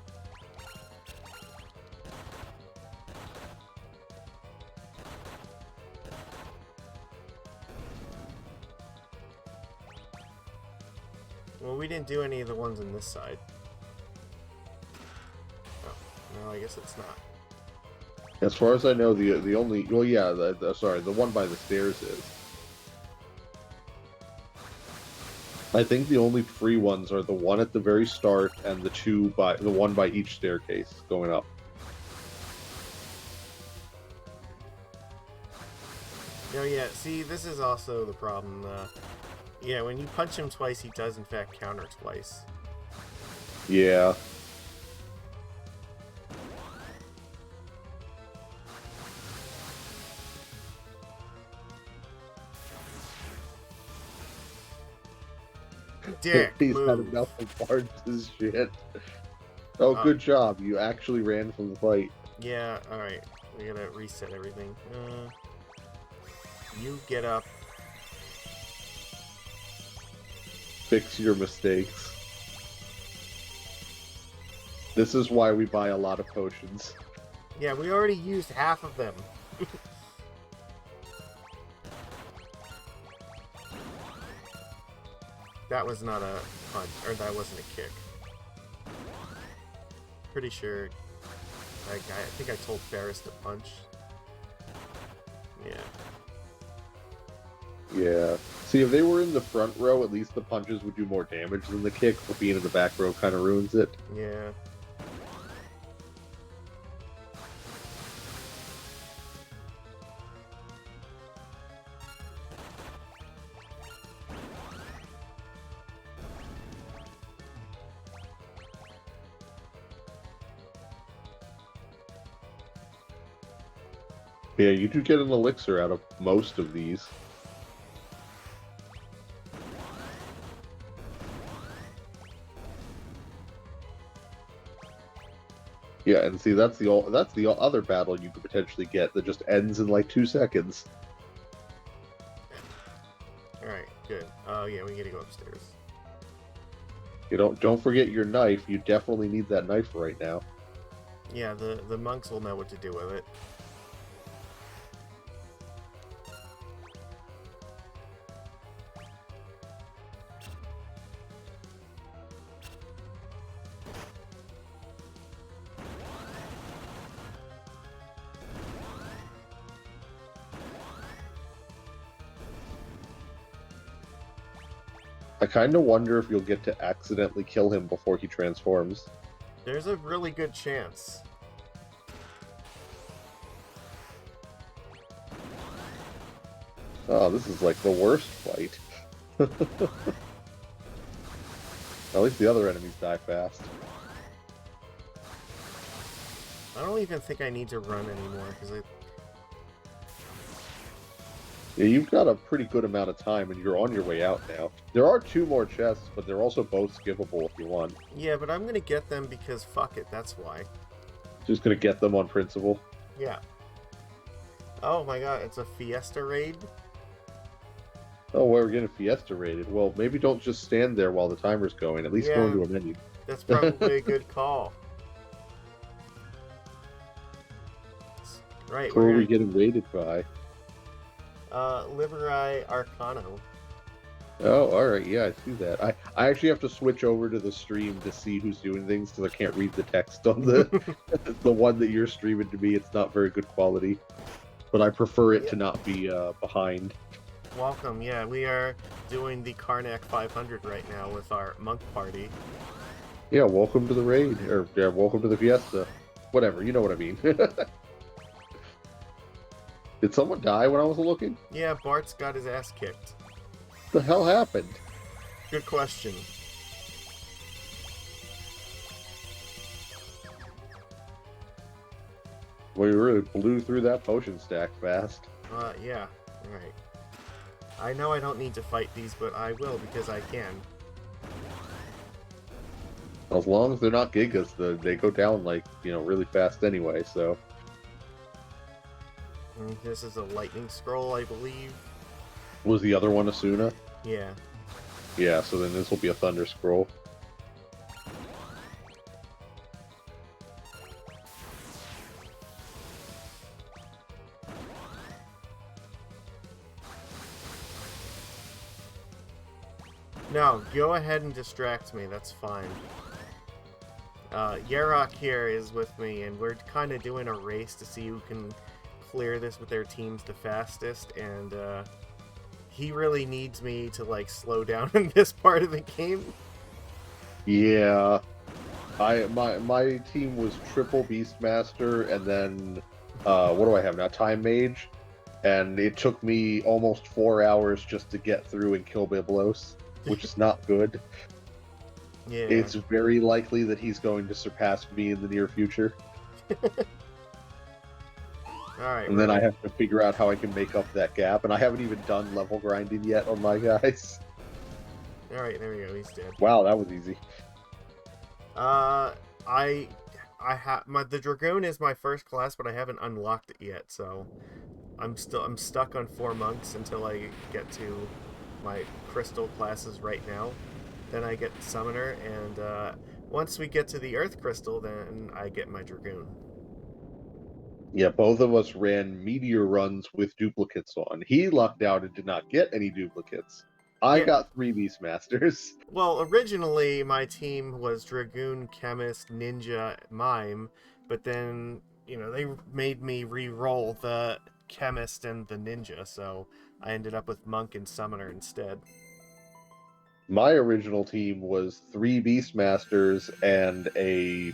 Well, we didn't do any of the ones on this side. Oh, no, I guess it's not. As far as I know, the only... Well, yeah, sorry, the one by the stairs is. I think the only free ones are the one at the very start and the one by each staircase going up. Oh yeah, see, this is also the problem. Yeah, when you punch him twice, he does in fact counter twice. Yeah. Dick, He's move. had enough of Barnes' shit. Oh, good job. You actually ran from the fight. Yeah, alright. We gotta reset everything. You get up. Fix your mistakes. This is why we buy a lot of potions. Yeah, we already used half of them. That was not a punch, or that wasn't a kick. Pretty sure. I think I told Ferris to punch. Yeah. Yeah. See, if they were in the front row, at least the punches would do more damage than the kick, but being in the back row kind of ruins it. Yeah. Yeah, you do get an elixir out of most of these. Yeah, and see, that's the other battle you could potentially get that just ends in like 2 seconds. Alright, good. Oh yeah, we gotta go upstairs. You don't forget your knife. You definitely need that knife right now. Yeah, the monks will know what to do with it. I kind of wonder if you'll get to accidentally kill him before he transforms. There's a really good chance. Oh, this is like the worst fight. At least the other enemies die fast. I don't even think I need to run anymore, because Yeah, you've got a pretty good amount of time, and you're on your way out now. There are 2 more chests, but they're also both skippable if you want. yeah, but I'm going to get them because fuck it, that's why. Just gonna get them on principle. Yeah. Oh my god, it's a Fiesta raid? Oh, well, we're getting Fiesta rated. Well, maybe don't just stand there while the timer's going. At least go Yeah. into a menu. That's probably a good call. Right, Who are we we're getting rated by? Liberi Arcano. Oh, alright, yeah, I see that. I actually have to switch over to the stream to see who's doing things because I can't read the text on the the one that you're streaming to me. It's not very good quality. But I prefer it to not be behind. Welcome, yeah, we are doing the Karnak 500 right now with our monk party. Yeah, welcome to the raid. Or, yeah, welcome to the Fiesta. Whatever, you know what I mean. Did someone die when I was looking? Yeah, Bart's got his ass kicked. What the hell happened? Good question. We really blew through that potion stack fast. Yeah, alright. I know I don't need to fight these, but I will because I can. As long as they're not Gigas, they go down, like, really fast anyway, so... This is a lightning scroll, I believe. Was the other one Asuna? Yeah. Yeah, so then this will be a Thunder Scroll. No, go ahead and distract me, that's fine. Yarok here is with me, and we're kind of doing a race to see who can clear this with their teams the fastest, and he really needs me to, like, slow down in this part of the game. Yeah. My team was triple Beastmaster, and then, what do I have now? Time Mage. And it took me almost 4 hours just to get through and kill Biblos, which is not good. Yeah. It's very likely that he's going to surpass me in the near future. Alright. And then I have to figure out how I can make up that gap, and I haven't even done level grinding yet on my guys. Alright, there we go, he's dead. Wow, that was easy. The Dragoon is my first class, but I haven't unlocked it yet, so I'm stuck on 4 monks until I get to my crystal classes right now. Then I get Summoner, and once we get to the Earth Crystal, then I get my Dragoon. Yeah, both of us ran meteor runs with duplicates on. He lucked out and did not get any duplicates. I got 3 Beastmasters. Well, originally my team was Dragoon, Chemist, Ninja, Mime, but then, they made me re-roll the Chemist and the Ninja, so I ended up with Monk and Summoner instead. My original team was 3 Beastmasters and a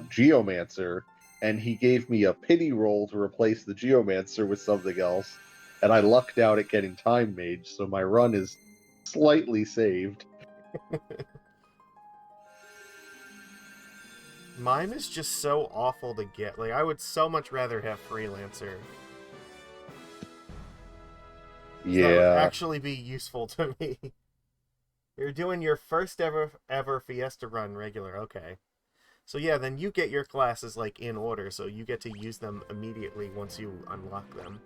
Geomancer, and he gave me a pity roll to replace the Geomancer with something else, and I lucked out at getting Time Mage, so my run is slightly saved. Mime is just so awful to get. Like, I would so much rather have Freelancer. Yeah. That would actually be useful to me. You're doing your first ever Fiesta run regular, okay. So yeah, then you get your classes, like, in order, so you get to use them immediately once you unlock them.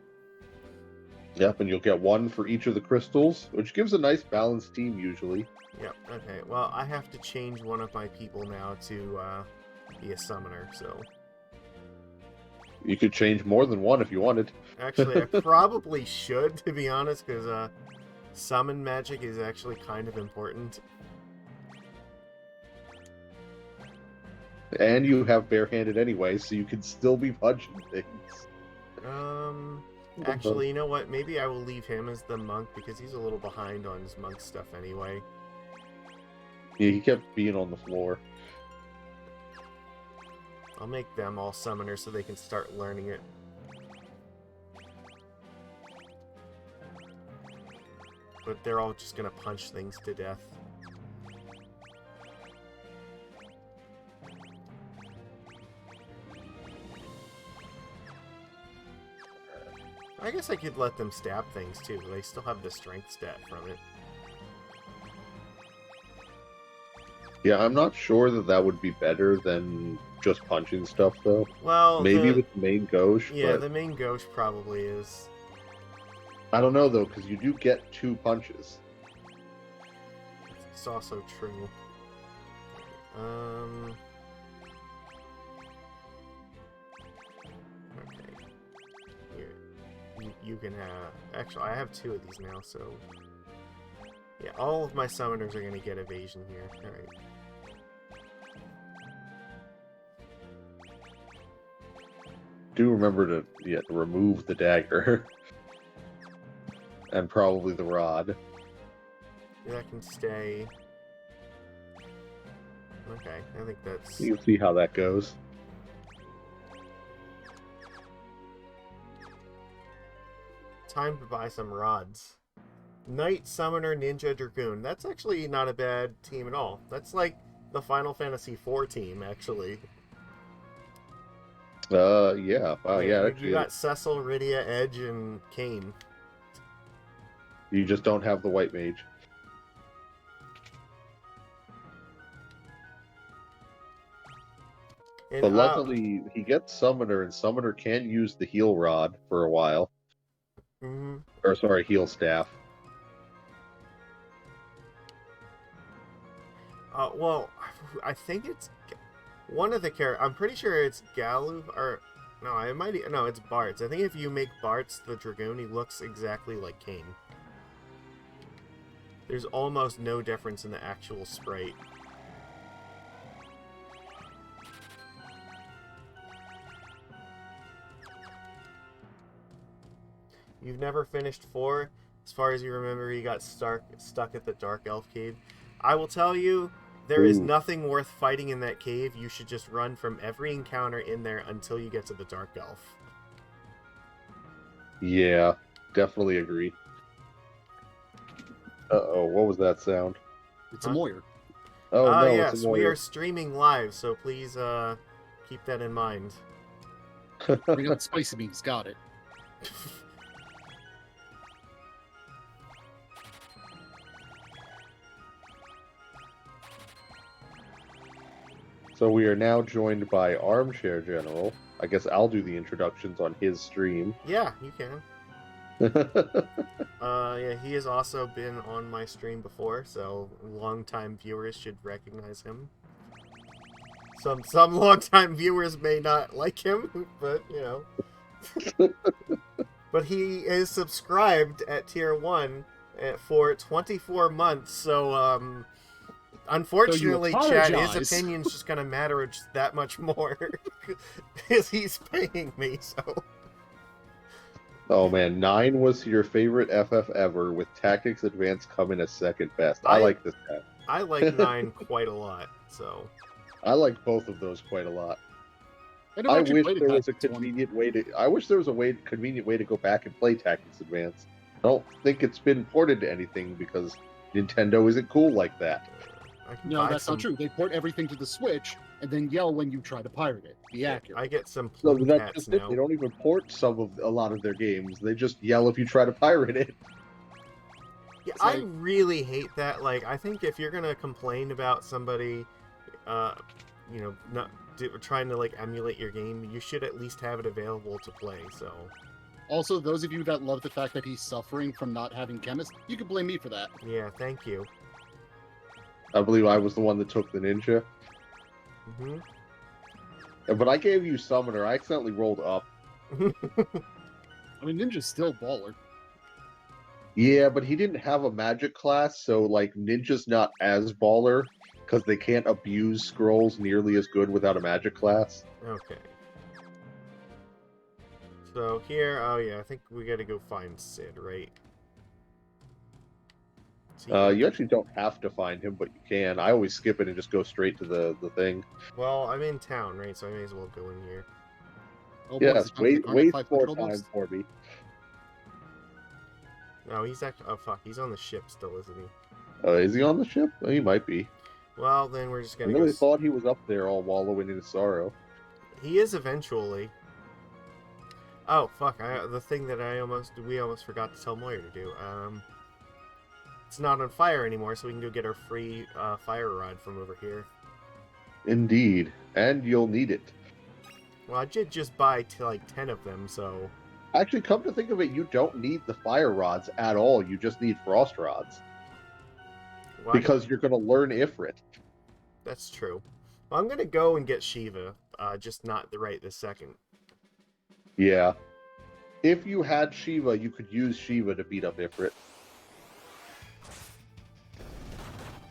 Yep, and you'll get 1 for each of the crystals, which gives a nice balanced team usually. Yep, okay. Well, I have to change one of my people now to be a summoner, so... You could change more than 1 if you wanted. Actually, I probably should, to be honest, because summon magic is actually kind of important. And you have barehanded anyway, so you can still be punching things. Actually, you know what? Maybe I will leave him as the monk, because he's a little behind on his monk stuff anyway. Yeah, he kept being on the floor. I'll make them all summoners so they can start learning it. But they're all just gonna punch things to death. I guess I could let them stab things too. They still have the strength stat from it. Yeah, I'm not sure that would be better than just punching stuff, though. Well, Maybe with the main gauche, yeah, but the main gauche probably is. I don't know, though, because you do get 2 punches. It's also true. Okay. Here. You can have... Actually, I have 2 of these now, so... Yeah, all of my summoners are going to get evasion here. Alright. Do remember to remove the dagger. And probably the rod. That can stay. Okay, I think that's... You can see how that goes. Time to buy some rods. Knight, Summoner, Ninja, Dragoon. That's actually not a bad team at all. That's like the Final Fantasy IV team, actually. Yeah. Wow, yeah, You actually. got Cecil, Rydia, Edge, and Kane. You just don't have the white mage. And, But luckily, he gets Summoner, and Summoner can use the heal rod for a while. mhm. Or, sorry, heal staff. Well, I think it's one of the characters. I'm pretty sure it's Galu, or no, it might. No, it's Bartz. I think if you make Bartz the Dragoon, he looks exactly like Kane. There's almost no difference in the actual sprite. You've never finished 4? As far as you remember, he got stuck at the Dark Elf Cave. I will tell you, there is nothing worth fighting in that cave. You should just run from every encounter in there until you get to the Dark Elf. Yeah, definitely agree. Uh-oh, what was that sound? It's a Moyer. Oh, no, yes, it's a we Moyer. are streaming live, so please keep that in mind. We got spicy beans, got it. So we are now joined by Armchair General. I guess I'll do the introductions on his stream. Yeah, you can. Yeah, he has also been on my stream before, so longtime viewers should recognize him. Some longtime viewers may not like him, but you know. But he is subscribed at tier 1 for 24 months, so unfortunately, So Chad, his apologize. opinion's just gonna matter just that much more because he's paying me. So. Oh man, 9 was your favorite FF ever, with Tactics Advance coming as second best. I like this guy. I like 9 quite a lot, so. I like both of those quite a lot. I wish there was a Tactics 1. convenient way to. I wish there was a convenient way to go back and play Tactics Advance. I don't think it's been ported to anything because Nintendo isn't cool like that. No, that's not true. They port everything to the Switch and then yell when you try to pirate it. Be accurate. I get some So plume that's cats just it. now. They don't even port a lot of their games. They just yell if you try to pirate it. Yeah, I really hate that. Like, I think if you're gonna complain about somebody, you know, not trying to like emulate your game, you should at least have it available to play. So. Also, those of you that love the fact that he's suffering from not having Chemist, you can blame me for that. Yeah, thank you. I believe I was the one that took the ninja. Mm-hmm. But I gave you Summoner. I accidentally rolled up. I mean, Ninja's still baller. Yeah, but he didn't have a magic class, so like Ninja's not as baller because they can't abuse scrolls nearly as good without a magic class. Okay. So here, oh yeah, I think we gotta go find Sid, right? You actually don't have to find him, but you can. I always skip it and just go straight to the thing. Well, I'm in town, right? So I may as well go in here. Oh, boy, is Yes, it time for the Garnet wait 500 more almost? time for me. No, he's actually. Oh fuck, he's on the ship still, isn't he? Is he on the ship? Oh, he might be. Well, then we're just I gonna go. really thought he was up there all wallowing in his sorrow. He is eventually. Oh fuck! The thing that we almost forgot to tell Moyer to do. It's not on fire anymore, so we can go get our free fire rod from over here. Indeed, and you'll need it. Well, I did just buy like 10 of them, so. Actually, come to think of it, you don't need the fire rods at all. You just need frost rods. Well, Because you're going to learn Ifrit. That's true. Well, I'm gonna go and get Shiva, just not right this second. Yeah. If you had Shiva, you could use Shiva to beat up Ifrit.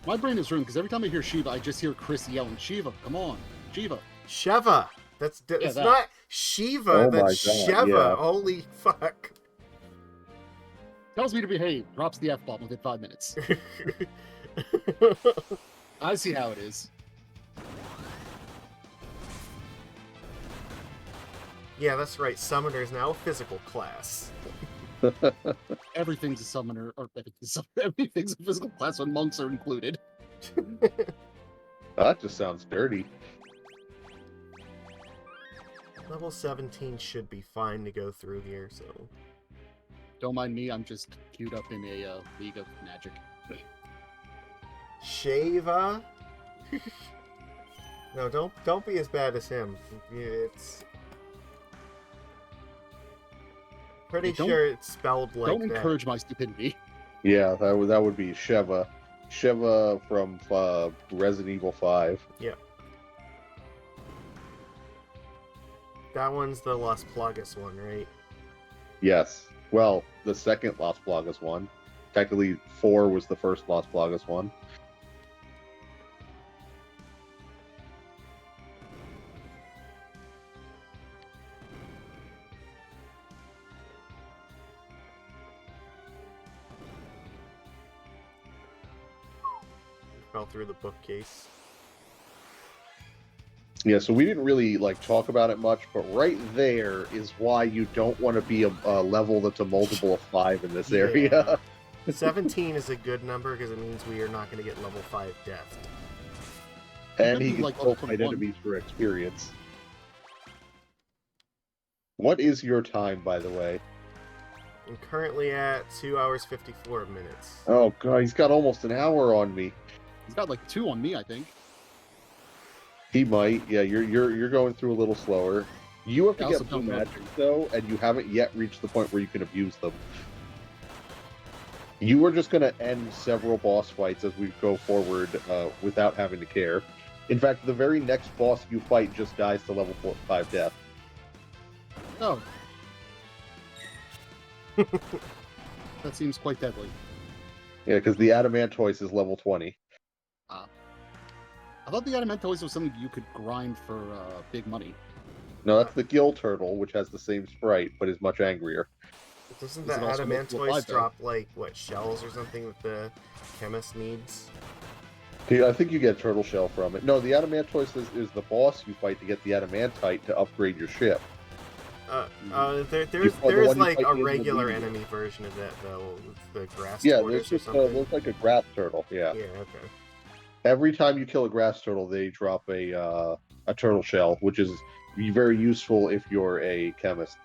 My brain is ruined because every time I hear Shiva, I just hear Chris yelling, Shiva, come on, Shiva. Sheva! It's that. not Shiva, Oh that's my God, Sheva! yeah. Holy fuck. Tells me to behave, drops the F-bomb within 5 minutes. I see how it is. Yeah, that's right. Summoner is now a physical class. Everything's a summoner, or everything's a physical class when monks are included. That just sounds dirty. Level 17 should be fine to go through here, so. Don't mind me, I'm just queued up in a League of Magic. Sheva? No, don't be as bad as him. It's pretty Don't- sure it's spelled like Don't that. encourage my stupidity. Yeah, that would be Sheva. Sheva from Resident Evil 5. That one's the Las Plagas one, right? Yes. Well, the second Las Plagas one. Technically, 4 was the first Las Plagas one. Fell through the bookcase. Yeah, so we didn't really talk about it much, but right there is why you don't want to be a level that's a multiple of 5 in this area. Yeah. 17 is a good number because it means we are not going to get level 5 death. And he Maybe can like still level fight 21. enemies for experience. What is your time, by the way? I'm currently at 2 hours 54 minutes. Oh god, he's got almost an hour on me. He's got like 2 on me, I think. He might. Yeah, you're going through a little slower. You have to I also get blue don't know. magic though, and you haven't yet reached the point where you can abuse them. You are just going to end several boss fights as we go forward without having to care. In fact, the very next boss you fight just dies to level 5 death. Oh. That seems quite deadly. Yeah, because the Adamantoise is level 20. I thought the Adamantoise was something you could grind for big money. No, that's the Gill Turtle, which has the same sprite, but is much angrier. Doesn't Is the it also multiple Adamantoise 5 though? drop, like, what, shells or something that the chemist needs? I think you get Turtle Shell from it. No, the Adamantoise is the boss you fight to get the Adamantite to upgrade your ship. There's the one you like fight a in the regular league. enemy version of that, though. The grass Yeah, tortoise there's or just something. looks like a grass turtle. Yeah. Yeah, okay. Every time you kill a grass turtle, they drop a turtle shell, which is very useful if you're a chemist.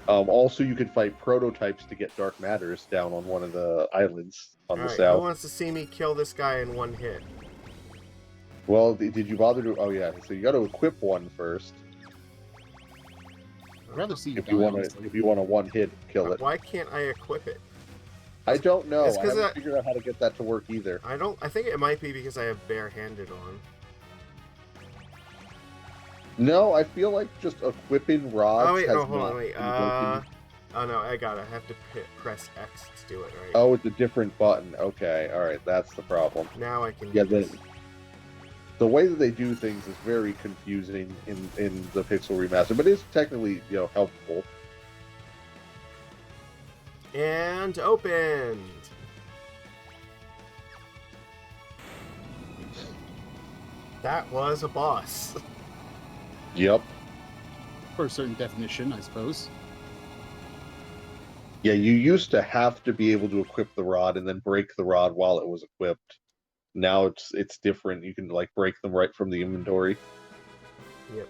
Also, you can fight prototypes to get dark matters down on one of the islands on the Alright, south. who wants to see me kill this guy in one hit? Well, did you bother to? Oh yeah, so you got to equip one first I'd rather see you if die, you want honestly. to. If you want to one hit kill it. Why can't I equip it? I don't know. It's I 'cause haven't figured out how to get that to work either. I think it might be because I have barehanded on. No, I feel like just equipping rods. Oh wait, has no, hold not on, wait. been working. Oh no, I got it. I have to press X to do it, right? Oh, it's a different button. Okay, all right, that's the problem. Now I can Yeah, do this. the way that they do things is very confusing in the Pixel remaster, but it's technically helpful. And opened! that was a boss. Yep. For a certain definition, I suppose. Yeah, you used to have to be able to equip the rod and then break the rod while it was equipped. Now it's different. You can like break them right from the inventory. Yep.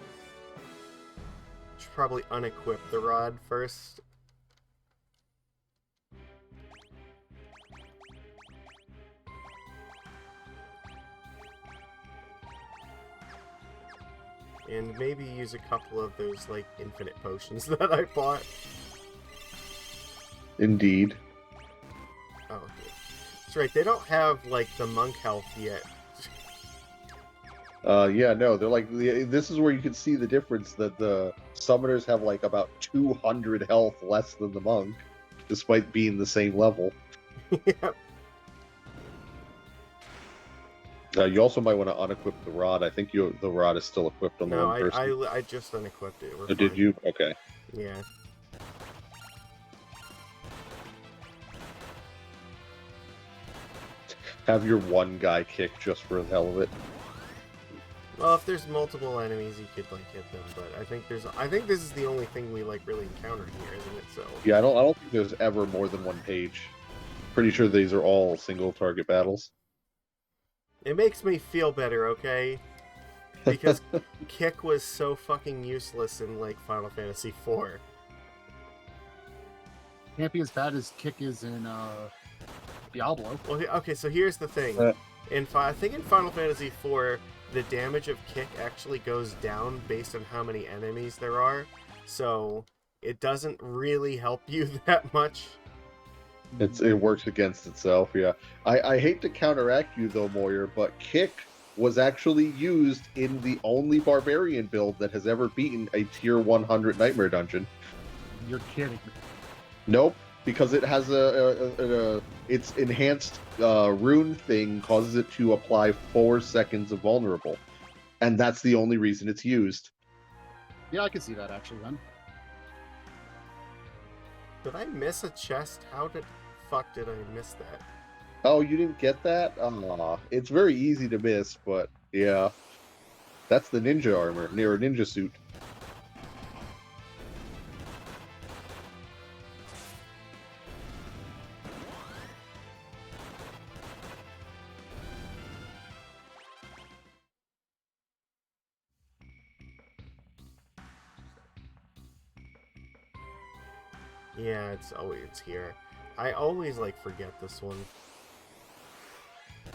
Should probably unequip the rod first. And maybe use a couple of those, like, infinite potions that I bought. Indeed. Oh, okay. That's right, they don't have, like, the monk health yet. Yeah, no, they're like this is where you can see the difference that the summoners have like about 200 health less than the monk, despite being the same level. Yep. You also might want to unequip the rod. I think the rod is still equipped on the No, one person. I just unequipped it. We're Oh, did fine. you? Okay. Yeah. Have your one guy kick just for the hell of it. Well, if there's multiple enemies, you could, like, hit them, but I think this is the only thing we, like, really encountered here, isn't it? So... Yeah, I don't think there's ever more than one page. Pretty sure these are all single target battles. It makes me feel better, okay? Because kick was so fucking useless in, like, Final Fantasy IV. Can't be as bad as kick is in Diablo. Well, okay, so here's the thing. I think in Final Fantasy IV, the damage of kick actually goes down based on how many enemies there are. So it doesn't really help you that much. It works against itself, yeah. I hate to counteract you though, Moyer, but kick was actually used in the only barbarian build that has ever beaten a tier 100 nightmare dungeon. You're kidding me. Nope, because it has its enhanced rune thing causes it to apply 4 seconds of vulnerable, and that's the only reason it's used. Yeah, I can see that actually then. Did I miss a chest? How the fuck did I miss that? Oh, you didn't get that? It's very easy to miss, but yeah. That's the ninja armor, near a ninja suit. Yeah, it's here. I always, like, forget this one.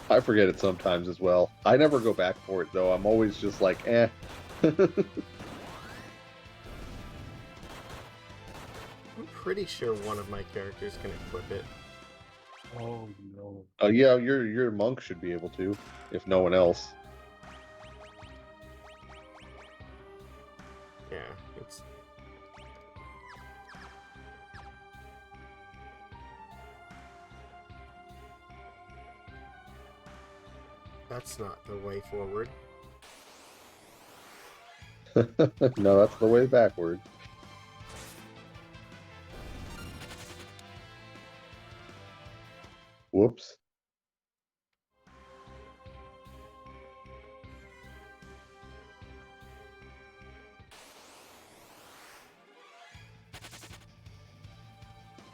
I forget it sometimes as well. I never go back for it, though. I'm always just like, eh. I'm pretty sure one of my characters can equip it. Oh no. Yeah, your monk should be able to, if no one else. Yeah, it's... That's not the way forward. No, that's the way backward. Whoops.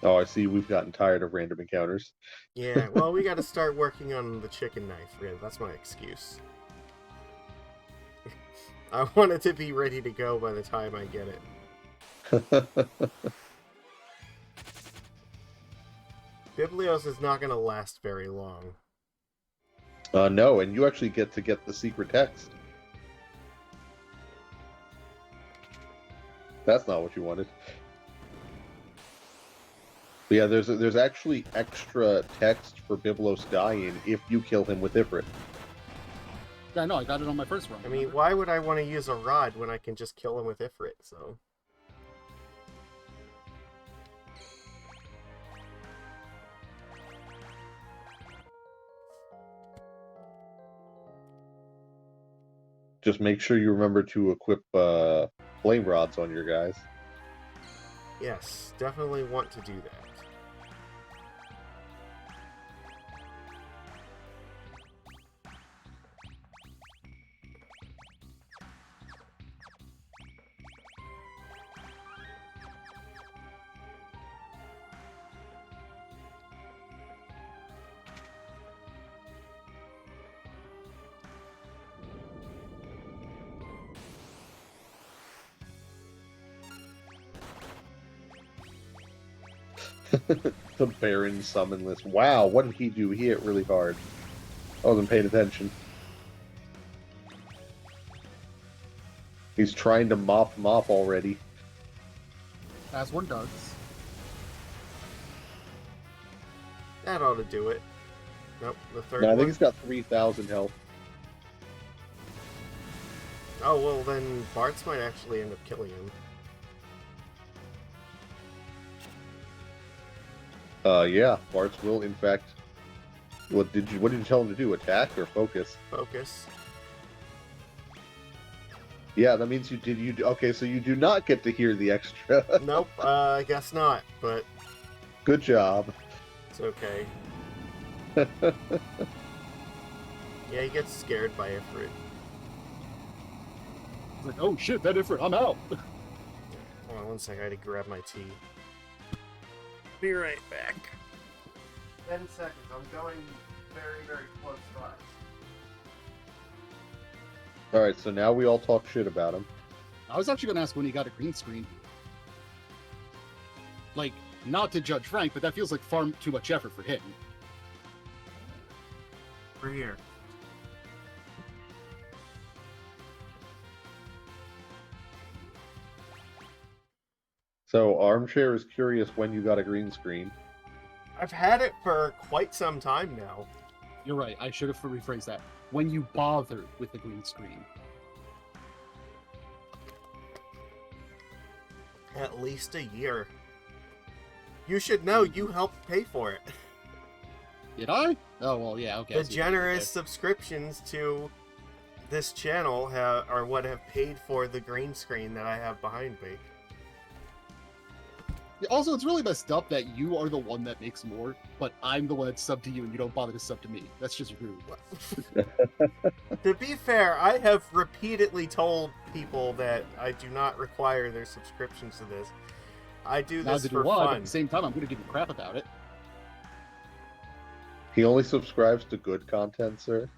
Oh, I see we've gotten tired of random encounters. Yeah, well, we gotta start working on the chicken knife, really. That's my excuse. I want it to be ready to go by the time I get it. Biblios is not gonna last very long. No, and you actually get to get the secret text. That's not what you wanted. But yeah, there's actually extra text for Biblos dying if you kill him with Ifrit. Yeah, I know, I got it on my first run. I mean, why would I want to use a rod when I can just kill him with Ifrit, so... Just make sure you remember to equip flame rods on your guys. Yes, definitely want to do that. The Baron summon list. Wow, what did he do? He hit really hard. I wasn't paying attention. He's trying to mop already. As one does. That ought to do it. Nope, the third No, I one. think he's got 3,000 health. Oh, well, then Bart's might actually end up killing him. Yeah, Bart's will, in fact. What did you tell him to do? Attack or focus? Focus. Yeah, that means okay, so you do not get to hear the extra. Nope, I guess not, but Good job. it's okay. Yeah, he gets scared by Ifrit. It's like, oh shit, that different. I'm out. Hold on one second, I had to grab my tea. Be right back. 10 seconds, I'm going very, very close by. Alright, so now we all talk shit about him. I was actually going to ask when he got a green screen. Like, not to judge Frank, but that feels like far too much effort for him. We're here. So Armchair is curious when you got a green screen. I've had it for quite some time now. You're right. I should have rephrased that. When you bothered with the green screen. At least a year. You should know you helped pay for it. Did I? Oh, well, yeah, okay. I The see. generous Okay. subscriptions to this channel are what have paid for the green screen that I have behind me. Also, it's really messed up that you are the one that makes more, but I'm the one that sub to you and you don't bother to sub to me. That's just rude. To be fair, I have repeatedly told people that I do not require their subscriptions to this. I do this Neither for do I, but fun. at the same time, I'm going to give you crap about it. He only subscribes to good content, sir.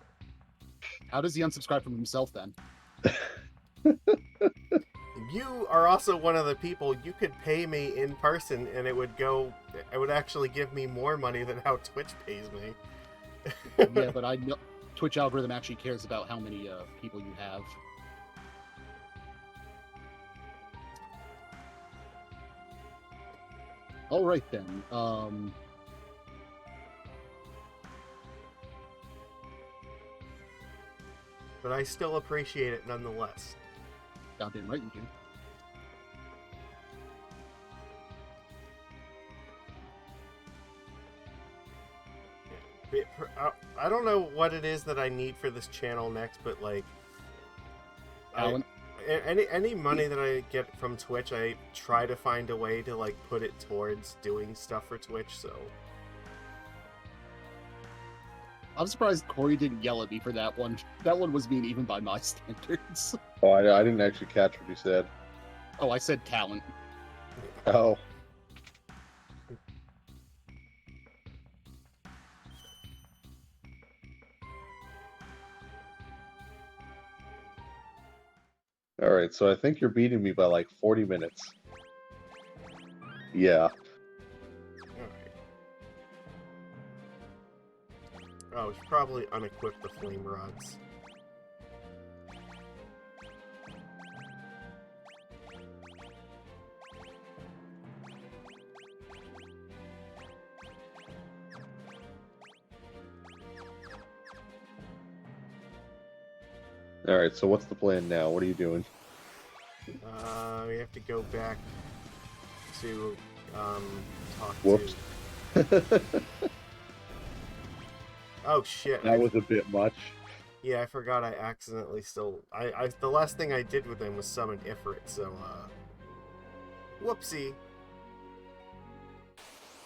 How does he unsubscribe from himself then? You are also one of the people you could pay me in person and it would actually give me more money than how Twitch pays me. Yeah, but I know Twitch algorithm actually cares about how many people you have. All right then. But I still appreciate it nonetheless. Goddamn right you do. I don't know what it is that I need for this channel next, but like, Alan, any money that I get from Twitch, I try to find a way to like put it towards doing stuff for Twitch. So I'm surprised Corey didn't yell at me for that one. That one was mean even by my standards. Oh, I didn't actually catch what you said. Oh, I said talent. Oh. Alright, so I think you're beating me by like 40 minutes. Yeah. alright. Oh, we should probably unequip the flame rods. Alright, so what's the plan now? What are you doing? We have to go back to talk Whoops. to. Oh shit! That was a bit much. Yeah, I forgot. I accidentally still. The last thing I did with him was summon Ifrit. So whoopsie.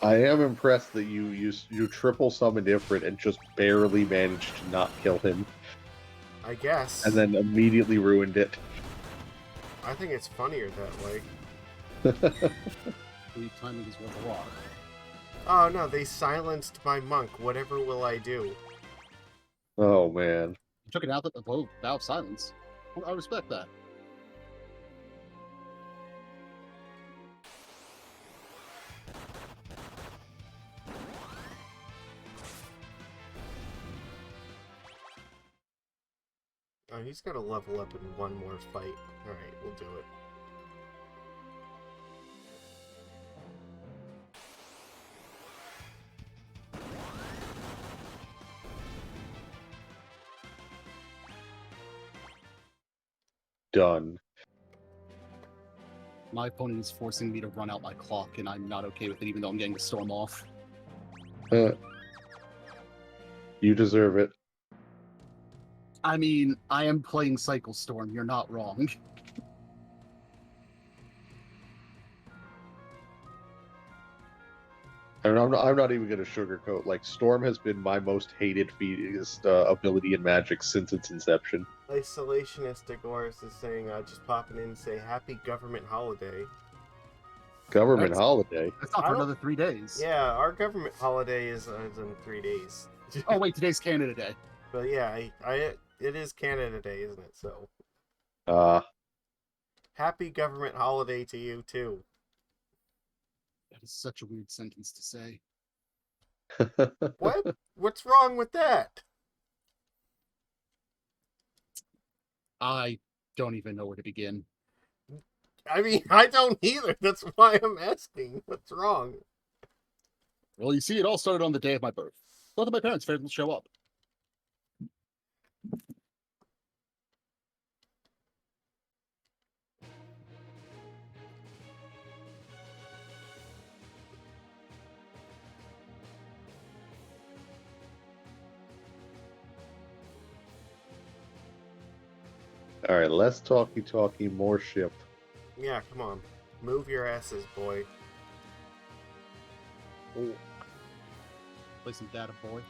I am impressed that you triple summoned Ifrit and just barely managed to not kill him, I guess. and then immediately ruined it. I think it's funnier that way. Believe timing is worth a lot. Oh no, they silenced my monk. Whatever will I do? Oh man. You took it out of the vow of silence. I respect that. Oh, he's got to level up in one more fight. Alright, we'll do it. Done. My opponent is forcing me to run out my clock, and I'm not okay with it, even though I'm getting the storm off. You deserve it. I mean, I am playing Cycle Storm. You're not wrong. And I'm not even going to sugarcoat. Like, Storm has been my most hated ability in Magic since its inception. Isolationist Agoras is saying, just popping in and say, happy government holiday. Government holiday? That's not for another 3 days. Yeah, our government holiday is in 3 days. Oh, wait, today's Canada Day. But yeah, it is Canada Day, isn't it? So, happy government holiday to you, too. That is such a weird sentence to say. What? What's wrong with that? I don't even know where to begin. I mean, I don't either. That's why I'm asking. What's wrong? Well, you see, it all started on the day of my birth. Both of my parents failed to show up. Alright, less talky, more ship. Yeah, come on. Move your asses, boy. Oh. Play some data, boy.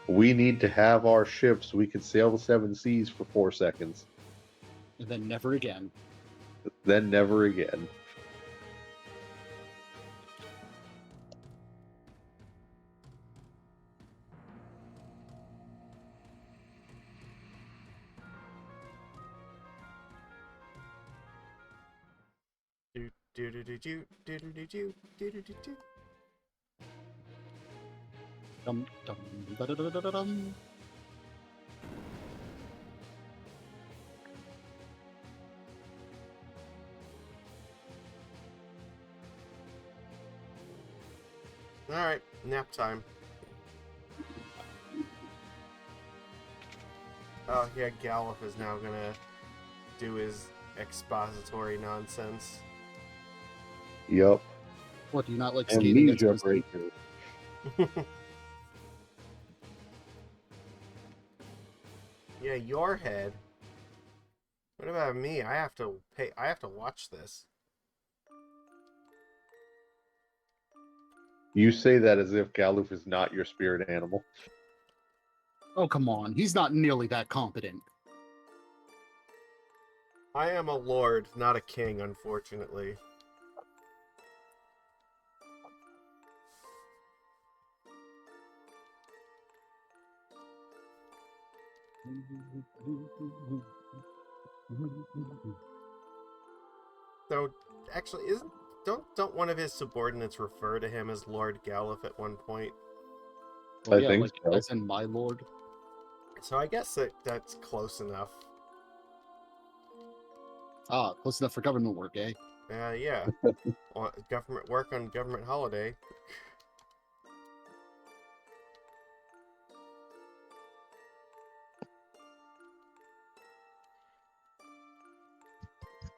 We need to have our ships so we can sail the 7 seas for 4 seconds. And then never again. Then never again. Dum dum da da da da da dum. Alright, nap time. Oh, yeah, Gallup is now gonna do his expository nonsense. Yup. What, do you not like skating? Amnesia breaker. Yeah, your head. What about me? I have to watch this. You say that as if Galoof is not your spirit animal. Oh, come on. He's not nearly that competent. I am a lord, not a king, unfortunately. So, actually, don't one of his subordinates refer to him as Lord Gallup at one point? Well, I think so. As in my lord. So I guess that's close enough. Ah, close enough for government work, eh? Yeah. Well, government work on government holiday.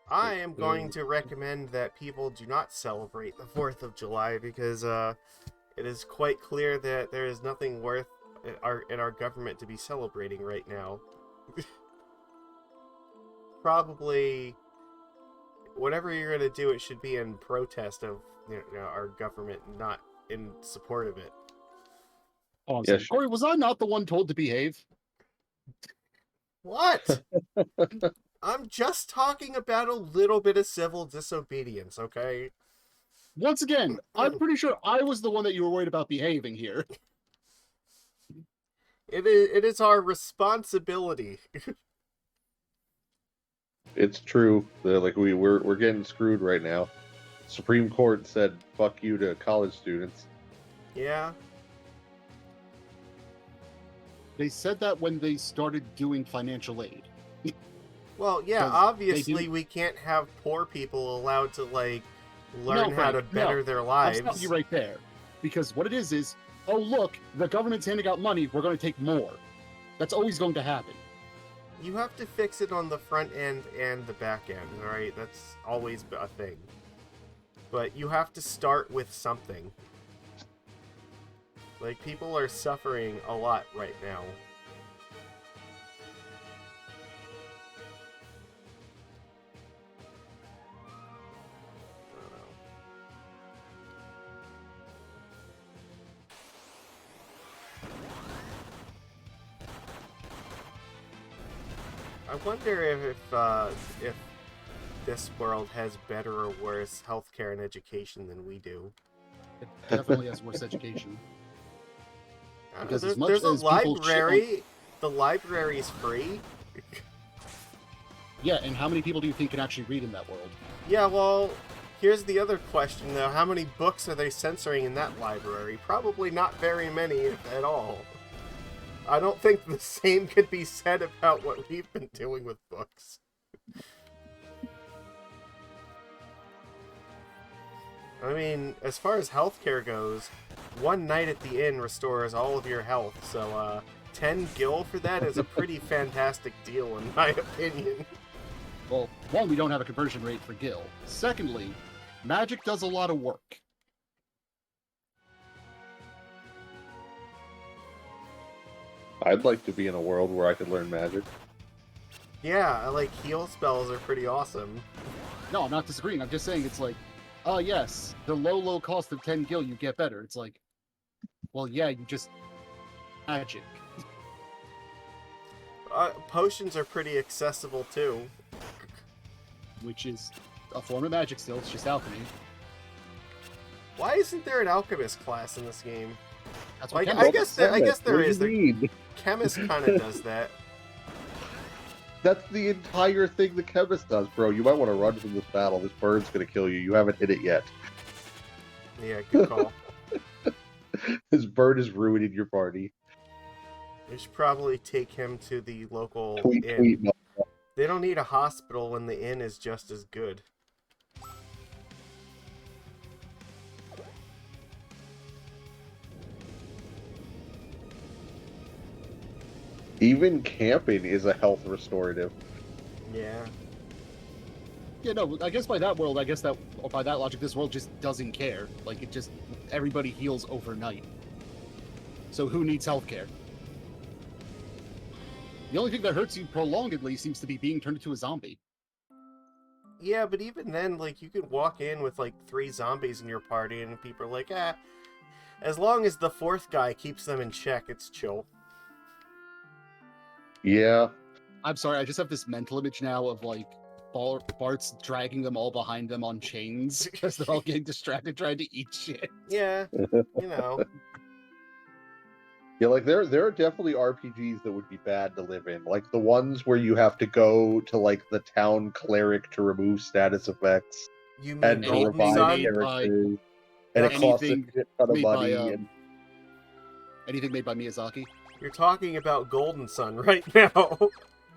I am going to recommend that people do not celebrate the 4th of July because it is quite clear that there is nothing worth in our government to be celebrating right now. Probably, whatever you're going to do, it should be in protest of our government, not in support of it. Oh, Yeah, Corey, was I not the one told to behave? What? I'm just talking about a little bit of civil disobedience, okay? Once again, I'm pretty sure I was the one that you were worried about behaving here. It is our responsibility. It's true. We're getting screwed right now. Supreme Court said "fuck you" to college students. Yeah. They said that when they started doing financial aid. Well, yeah, 'Cause they obviously didn't- we can't have poor people allowed to, like, learn No, how to right, better no. their I'll lives. stop you right there. Because what it is, oh look, the government's handing out money, we're going to take more. That's always going to happen. You have to fix it on the front end and the back end, alright? That's always a thing. But you have to start with something. Like, people are suffering a lot right now. I don't know. I wonder if this world has better or worse healthcare and education than we do. It definitely has worse education. I don't know, Because as much there's a as people shit on- library. The library's free. Yeah, and how many people do you think can actually read in that world? Yeah, well, here's the other question though: how many books are they censoring in that library? Probably not very many, if at all. I don't think the same could be said about what we've been doing with books. I mean, as far as healthcare goes, one night at the inn restores all of your health, so 10 gil for that is a pretty fantastic deal in my opinion. Well, one, we don't have a conversion rate for Gil. Secondly, magic does a lot of work. I'd like to be in a world where I could learn magic. Yeah, like heal spells are pretty awesome. No, I'm not disagreeing. I'm just saying it's like, oh yes, the low cost of 10 gil, you get better. It's like, well, yeah, you just magic. Potions are pretty accessible too. Which is a form of magic still. It's just alchemy. Why isn't there an alchemist class in this game? That's Like, what I chemists- guess there What do is. you The mean? chemist kind of does that. That's the entire thing the chemist does, bro. You might want to run from this battle. This bird's gonna kill you. You haven't hit it yet. Yeah, good call. This bird is ruining your party. We should probably take him to the local Tweet, inn. tweet. No. They don't need a hospital when the inn is just as good. Even camping is a health restorative. Yeah. Yeah, no, I guess by that world, or by that logic, this world just doesn't care. Like, it just, everybody heals overnight. So who needs healthcare? The only thing that hurts you prolongedly seems to be being turned into a zombie. Yeah, but even then, like, you could walk in with, like, 3 zombies in your party, and people are like, as long as the 4th guy keeps them in check, it's chill. Yeah. I'm sorry, I just have this mental image now of, like, Bart's dragging them all behind them on chains because they're all getting distracted trying to eat shit. Yeah, you know. Yeah, like there are definitely RPGs that would be bad to live in. Like the ones where you have to go to like the town cleric to remove status effects You mean and to Anything Golden revive Sun? made by- characters. And it costs a anything shit ton of made by, money. And Anything made by Miyazaki? You're talking about Golden Sun right now.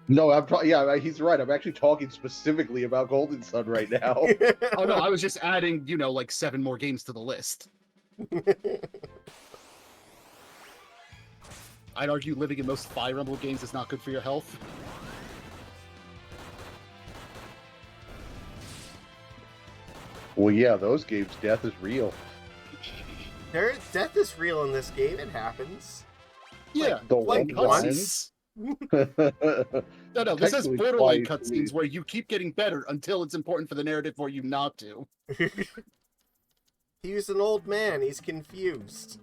no, yeah, he's right. I'm actually talking specifically about Golden Sun right now. Oh no, I was just adding, like 7 more games to the list. I'd argue living in most Fire Emblem games is not good for your health. Well, yeah, those games, death is real. Death is real in this game. It happens. Yeah, The like one once. No, this has Technically borderline twice, cutscenes where you keep getting better until it's important for the narrative for you not to. He's an old man. He's confused.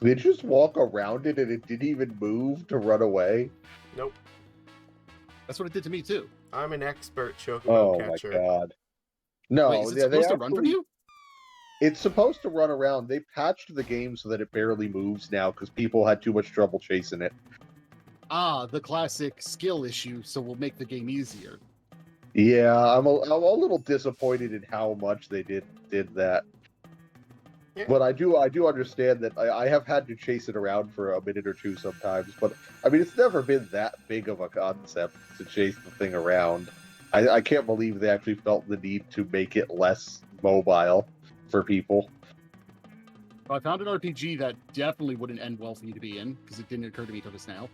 They just walk around it and it didn't even move to run away. Nope. That's what it did to me too. I'm an expert chocobo Oh catcher. my god. No, Wait, is it yeah, they supposed to run from actually- you? It's supposed to run around. They patched the game so that it barely moves now because people had too much trouble chasing it. Ah, the classic skill issue, so we'll make the game easier. Yeah, I'm a little disappointed in how much they did that. Yeah. But I do understand that I have had to chase it around for a minute or two sometimes. But I mean, it's never been that big of a concept to chase the thing around. I can't believe they actually felt the need to make it less mobile for people. I found an RPG that definitely wouldn't end well for you to be in, because it didn't occur to me till just now.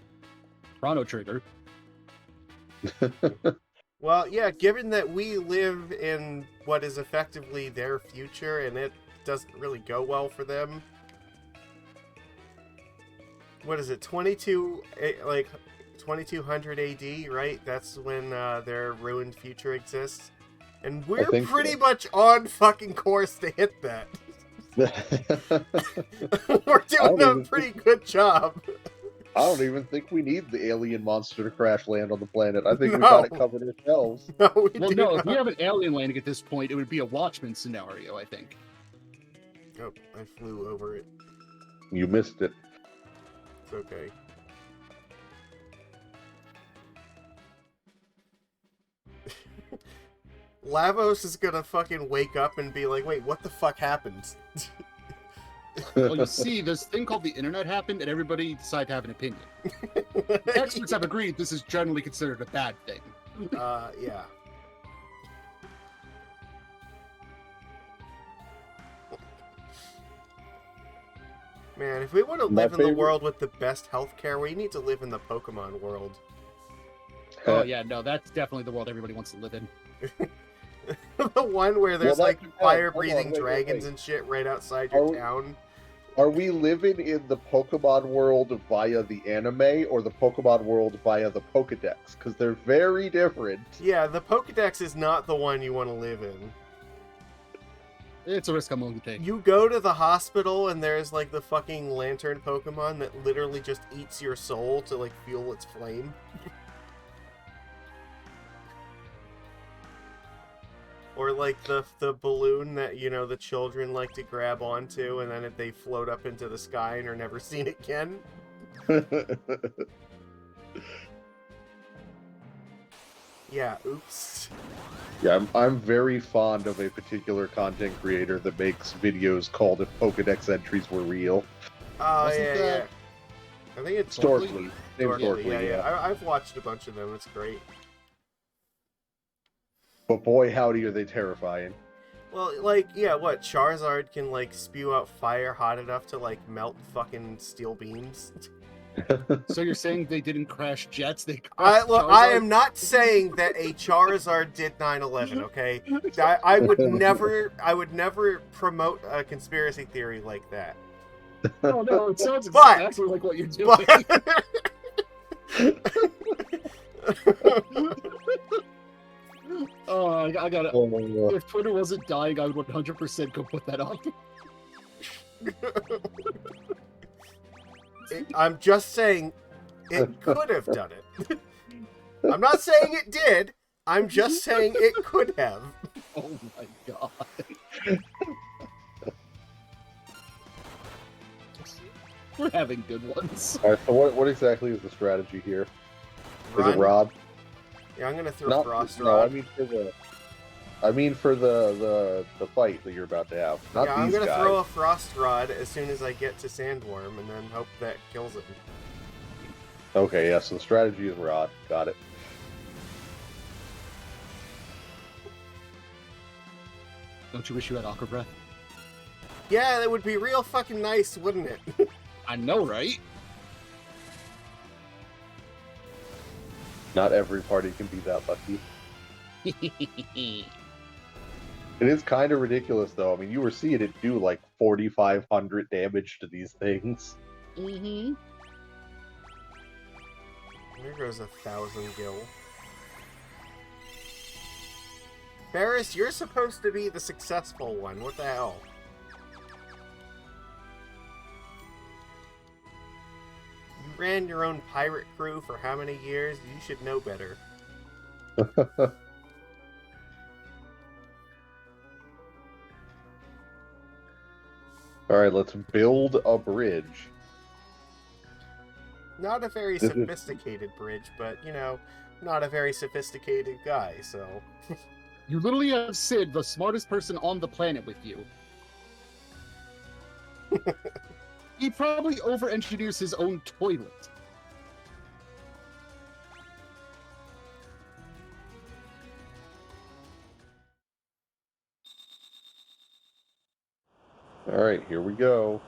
Chrono Trigger. Well, yeah, given that we live in what is effectively their future and it doesn't really go well for them. What is it? 2200 AD, right? That's when their ruined future exists. And I we're think pretty so. much on fucking course to hit that. We're doing a pretty good job. I don't even think we need the alien monster to crash land on the planet. I think we got No. it covered ourselves. No, we Well, do no, not. if we have an alien landing at this point, it would be a Watchmen scenario, I think. Oh, I flew over it. You missed it. It's okay. Lavos is gonna fucking wake up and be like, wait, what the fuck happened? Well, you see, this thing called the internet happened, and everybody decided to have an opinion. Experts have agreed this is generally considered a bad thing. Yeah. Man, if we want to My live in the favorite- world with the best healthcare, we need to live in the Pokemon world. Oh, yeah, no, that's definitely the world everybody wants to live in. The one where there's Well, like that depends. fire-breathing Hold on, wait, dragons wait. and shit right outside your Are we- town. Are we living in the Pokemon world via the anime or the Pokemon world via the Pokedex? Because they're very different. Yeah, the Pokedex is not the one you want to live in. It's a risk I'm willing to take. You go to the hospital and there's like the fucking lantern Pokemon that literally just eats your soul to like fuel its flame. Or like the balloon that, you know, the children like to grab onto and then they float up into the sky and are never seen again. Yeah, oops. Yeah, I'm very fond of a particular content creator that makes videos called "If Pokedex Entries Were Real." Oh, Wasn't yeah, that- yeah. I think it's Storkley. Named Dorkly, Storkley, yeah. I've watched a bunch of them. It's great. But boy, howdy, are they terrifying. Well, like, yeah, what? Charizard can, like, spew out fire hot enough to, like, melt fucking steel beams? So you're saying they didn't crash jets? They I Charizard? am not saying that a Charizard did 9/11, okay? I would never promote a conspiracy theory like that. Oh no, it sounds But- exactly like what you're doing. Oh, I got it. Oh, If Twitter wasn't dying, I would 100% go put that up. I'm just saying it could have done it. I'm not saying it did. I'm just saying it could have. Oh my god. We're having good ones. All right, so what exactly is the strategy here? Is Run. it Rod? Yeah, I'm gonna throw Not Frost no, Rod. I mean for the fight that you're about to have. Not Yeah, I'm these gonna guys. throw a Frost Rod as soon as I get to Sandworm, and then hope that kills it. Okay, yeah. So the strategy is Rod. Got it. Don't you wish you had Aqua Breath? Yeah, that would be real fucking nice, wouldn't it? I know, right? Not every party can be that lucky. It is kind of ridiculous, though. I mean, you were seeing it do like 4,500 damage to these things. Mm-hmm. There goes 1,000 gil. Ferris, you're supposed to be the successful one. What the hell? You ran your own pirate crew for how many years? You should know better. All right, let's build a bridge. Not a very This is- sophisticated bridge, but, not a very sophisticated guy, so... You literally have Sid, the smartest person on the planet, with you. He probably over-engineers his own toilet. All right, here we go.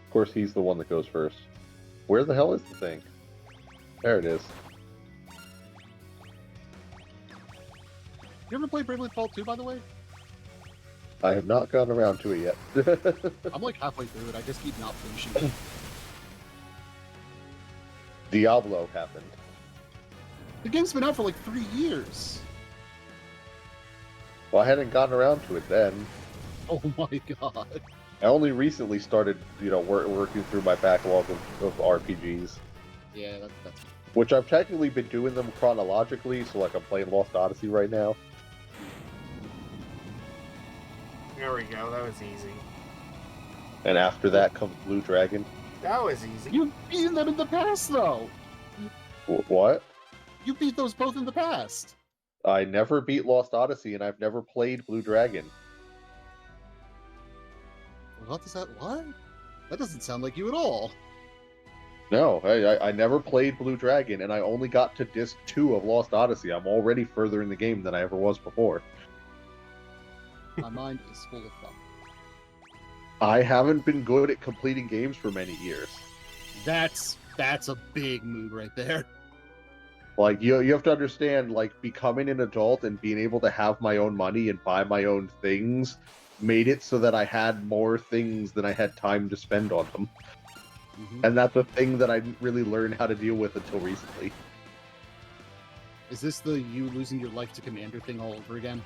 Of course, he's the one that goes first. Where the hell is the thing? There it is. You ever play Bravely Default 2, by the way? I have not gotten around to it yet. I'm like halfway through it. I just keep not finishing it. Diablo happened. The game's been out for like 3 years. Well, I hadn't gotten around to it then. Oh my god. I only recently started, working through my backlog of RPGs. Yeah, that's... Which I've technically been doing them chronologically, so like I'm playing Lost Odyssey right now. There we go, that was easy. And after that comes Blue Dragon. That was easy. You've beaten them in the past, though! What? You beat those both in the past! I never beat Lost Odyssey, and I've never played Blue Dragon. What is that? What? That doesn't sound like you at all. No, I never played Blue Dragon, and I only got to Disc 2 of Lost Odyssey. I'm already further in the game than I ever was before. My mind is full of fun. I haven't been good at completing games for many years. That's a big mood right there. Like, you have to understand, like, becoming an adult and being able to have my own money and buy my own things made it so that I had more things than I had time to spend on them. Mm-hmm. And that's a thing that I didn't really learn how to deal with until recently. Is this the you losing your life to Commander thing all over again?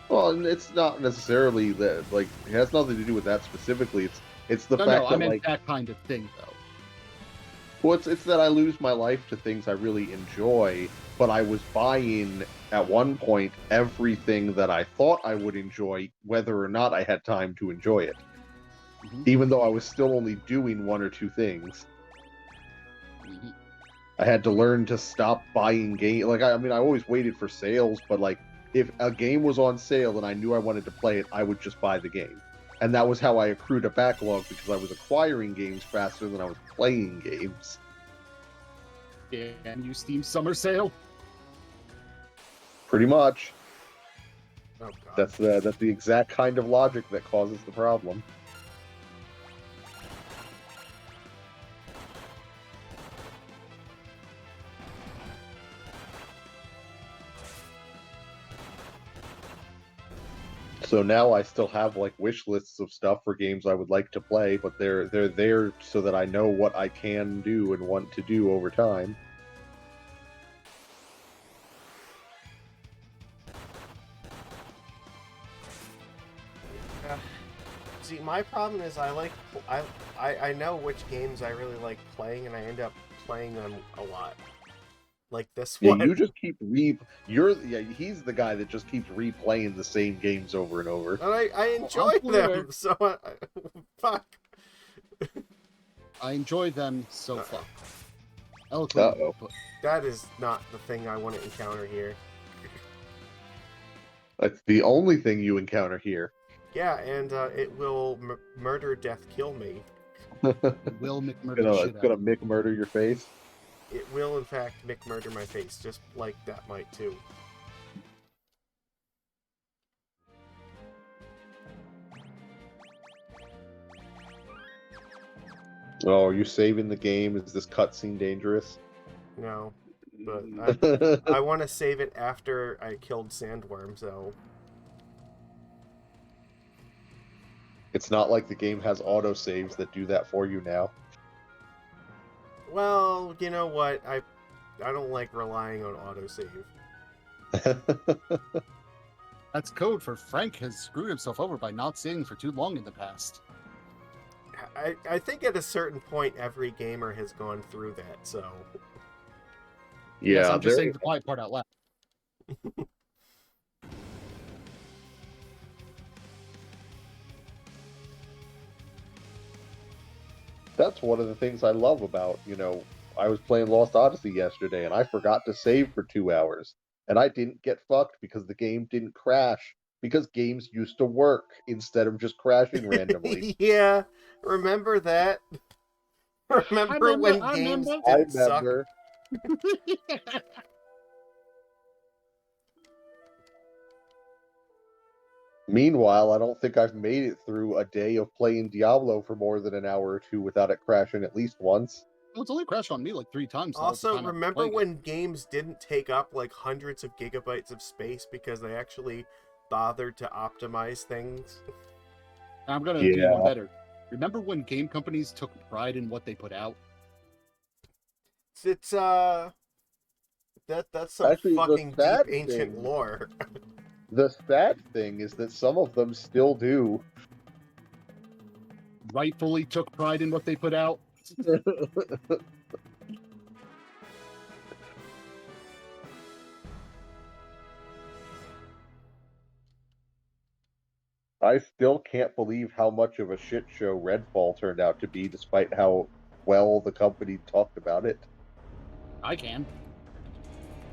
Well, and it's not necessarily that, like, it has nothing to do with that specifically. It's the No, fact I that, meant like, that kind of thing, though. well, it's that I lose my life to things I really enjoy, but I was buying, at one point, everything that I thought I would enjoy, whether or not I had time to enjoy it. Mm-hmm. Even though I was still only doing one or two things. Mm-hmm. I had to learn to stop buying games. Like, I mean, I always waited for sales, but, like, if a game was on sale and I knew I wanted to play it, I would just buy the game. And that was how I accrued a backlog, because I was acquiring games faster than I was playing games. Yeah, and you Steam Summer Sale? Pretty much. Oh, God. That's the exact kind of logic that causes the problem. So now I still have like wish lists of stuff for games I would like to play, but they're there so that I know what I can do and want to do over time. See, my problem is I know which games I really like playing, and I end up playing them a lot. Like this Yeah, one. you just keep he's the guy that just keeps replaying the same games over and over. And I enjoy them, so fuck. I enjoy them so far. Eloquently Uh-oh. put. That is not the thing I want to encounter here. That's the only thing you encounter here. Yeah, and it will murder, death, kill me. Will McMurder the shit It's out gonna of you. Mick murder your face. It will, in fact, murder my face, just like that might too. Oh, are you saving the game? Is this cutscene dangerous? No, but I want to save it after I killed Sandworm, so... It's not like the game has autosaves that do that for you now. Well, you know what? I don't like relying on autosave. That's code for Frank has screwed himself over by not saving for too long in the past. I think at a certain point every gamer has gone through that, so... Yes, Yeah, I'm just saying the quiet part out loud. that's one of the things I love about, I was playing Lost Odyssey yesterday and I forgot to save for 2 hours. And I didn't get fucked because the game didn't crash. Because games used to work instead of just crashing randomly. Yeah, remember that? Remember when I games remember. I didn't suck? remember. Meanwhile, I don't think I've made it through a day of playing Diablo for more than an hour or two without it crashing at least once. Well, it's only crashed on me like 3 times the whole Also, time I've been remember playing it. when games didn't take up like hundreds of gigabytes of space because they actually bothered to optimize things? I'm gonna do you one Yeah. better. Remember when game companies took pride in what they put out? It's that's some Actually, fucking deep ancient lore. the sad thing is that some of them still do. Rightfully took pride in what they put out. I still can't believe how much of a shit show Redfall turned out to be, despite how well the company talked about it. I can.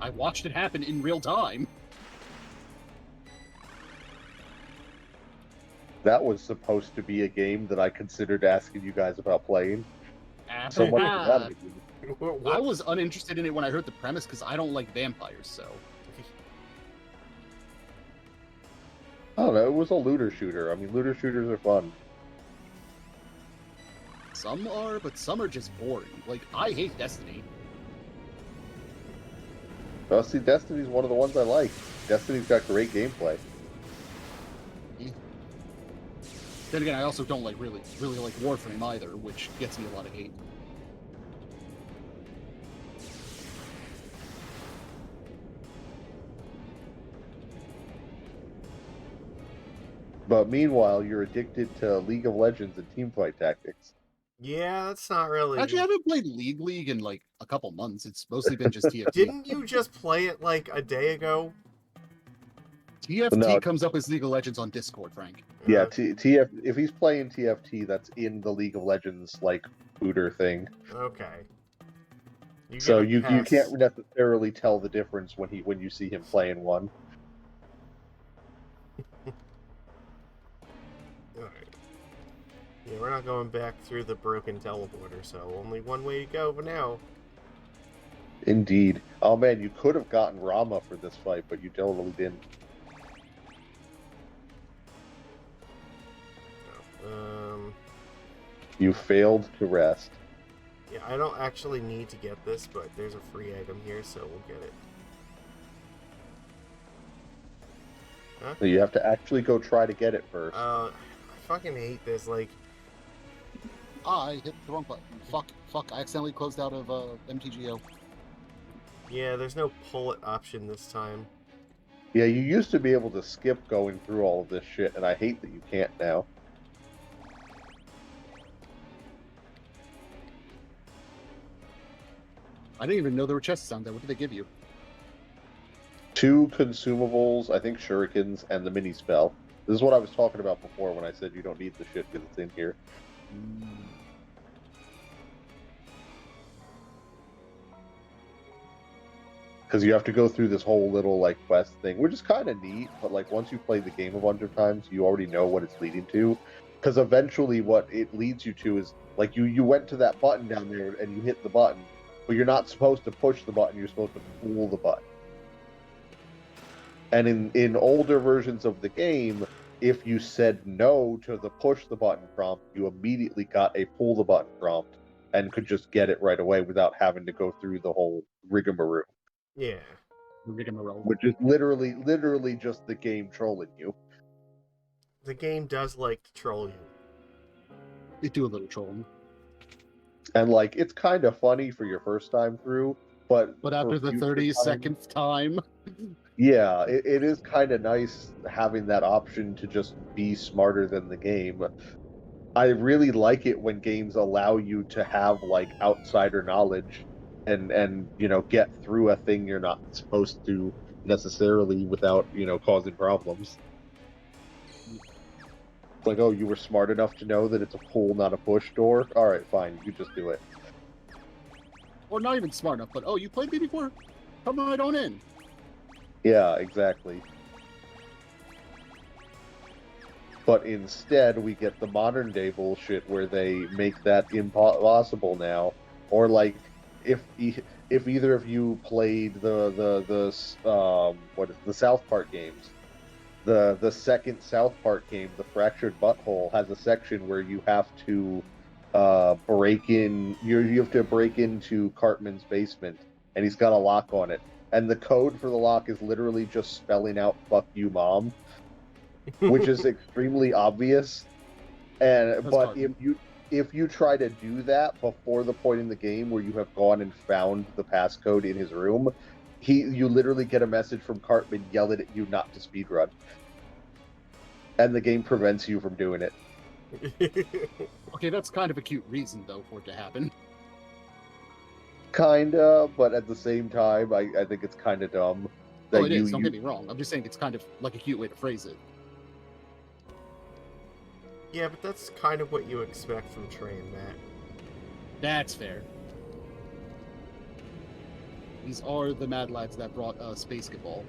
I watched it happen in real time. That was supposed to be a game that I considered asking you guys about playing. So much for that. I was uninterested in it when I heard the premise because I don't like vampires, so. I don't know, it was a looter shooter. I mean, looter shooters are fun. Some are, but some are just boring. Like, I hate Destiny. Well, see, Destiny's one of the ones I like. Destiny's got great gameplay. Then again, I also don't like really like Warframe either, which gets me a lot of hate. But meanwhile, you're addicted to League of Legends and teamfight tactics. Yeah, that's not really. Actually, I haven't played League in like a couple months. It's mostly been just TFT. Didn't you just play it like a day ago? TFT No. comes up as League of Legends on Discord, Frank. Yeah, TF. If he's playing TFT, that's in the League of Legends like booter thing. Okay. So you can't necessarily tell the difference when you see him playing one. Alright. Yeah, we're not going back through the broken teleporter, so only one way to go for now. Indeed. Oh man, you could have gotten Rama for this fight, but you totally didn't. You failed to rest. Yeah, I don't actually need to get this, but there's a free item here, so we'll get it. Huh? So you have to actually go try to get it first. I fucking hate this, like... I hit the wrong button. Fuck, I accidentally closed out of MTGO. Yeah, there's no pull it option this time. Yeah, you used to be able to skip going through all of this shit, and I hate that you can't now. I didn't even know there were chests down there. What did they give you? 2 consumables, I think shurikens, and the mini spell. This is what I was talking about before when I said you don't need the shit because it's in here. Because you have to go through this whole little like quest thing, which is kind of neat. But like once you play the game a bunch of times, you already know what it's leading to. Because eventually, what it leads you to is like you went to that button down there and you hit the button, but you're not supposed to push the button. You're supposed to pull the button. And in older versions of the game, if you said no to the push the button prompt, you immediately got a pull the button prompt and could just get it right away without having to go through the whole rigmarole. Yeah. Rigmarole. Which is literally just the game trolling you. The game does like to troll you. They do a little trolling. And like it's kind of funny for your first time through, but after the 32nd time, yeah, it is kind of nice having that option to just be smarter than the game. I really like it when games allow you to have like outsider knowledge and get through a thing you're not supposed to necessarily without causing problems. It's like, oh, you were smart enough to know that it's a pull, not a push door. All right, fine, you just do it. Or not even smart enough, but oh, you played me before? Come right on in. Yeah, exactly. But instead, we get the modern day bullshit where they make that impossible now. Or like, if either of you played the South Park games, the second South Park game, the Fractured Butthole, has a section where you have to break in. You have to break into Cartman's basement, and he's got a lock on it. And the code for the lock is literally just spelling out "fuck you, mom," which is extremely obvious. And but Cartman. if you try to do that before the point in the game where you have gone and found the passcode in his room, you literally get a message from Cartman yelling at you not to speedrun. And the game prevents you from doing it. Okay, that's kind of a cute reason, though, for it to happen. Kinda, but at the same time, I think it's kind of dumb. That Oh, it is. Don't get me wrong. I'm just saying it's kind of like a cute way to phrase it. Yeah, but that's kind of what you expect from Trey and Matt. That's fair. These are the mad lads that brought Space Ball.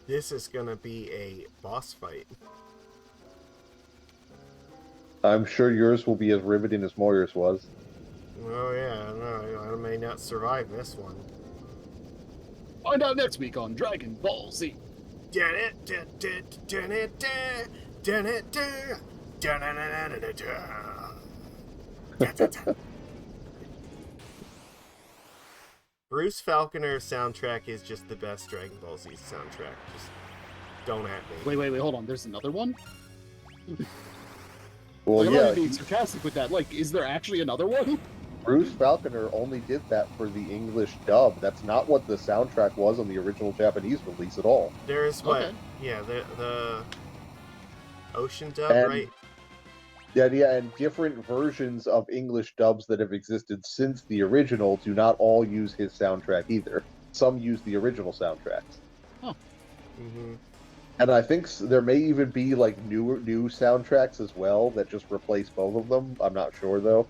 This is gonna be a boss fight. I'm sure yours will be as riveting as Moyer's was. Oh yeah, no, I may not survive this one. Find out next week on Dragon Ball Z. Bruce Falconer's soundtrack is just the best Dragon Ball Z soundtrack. Just don't at me. Wait, hold on. There's another one? Well, I'm yeah, not being sarcastic with that. Like, is there actually another one? Bruce Falconer only did that for the English dub. That's not what the soundtrack was on the original Japanese release at all. There's what? Okay. Yeah, the Ocean dub, And- right? Yeah, and different versions of English dubs that have existed since the original do not all use his soundtrack either. Some use the original soundtracks. Mm-hmm. And I think there may even be like new soundtracks as well that just replace both of them. I'm not sure though.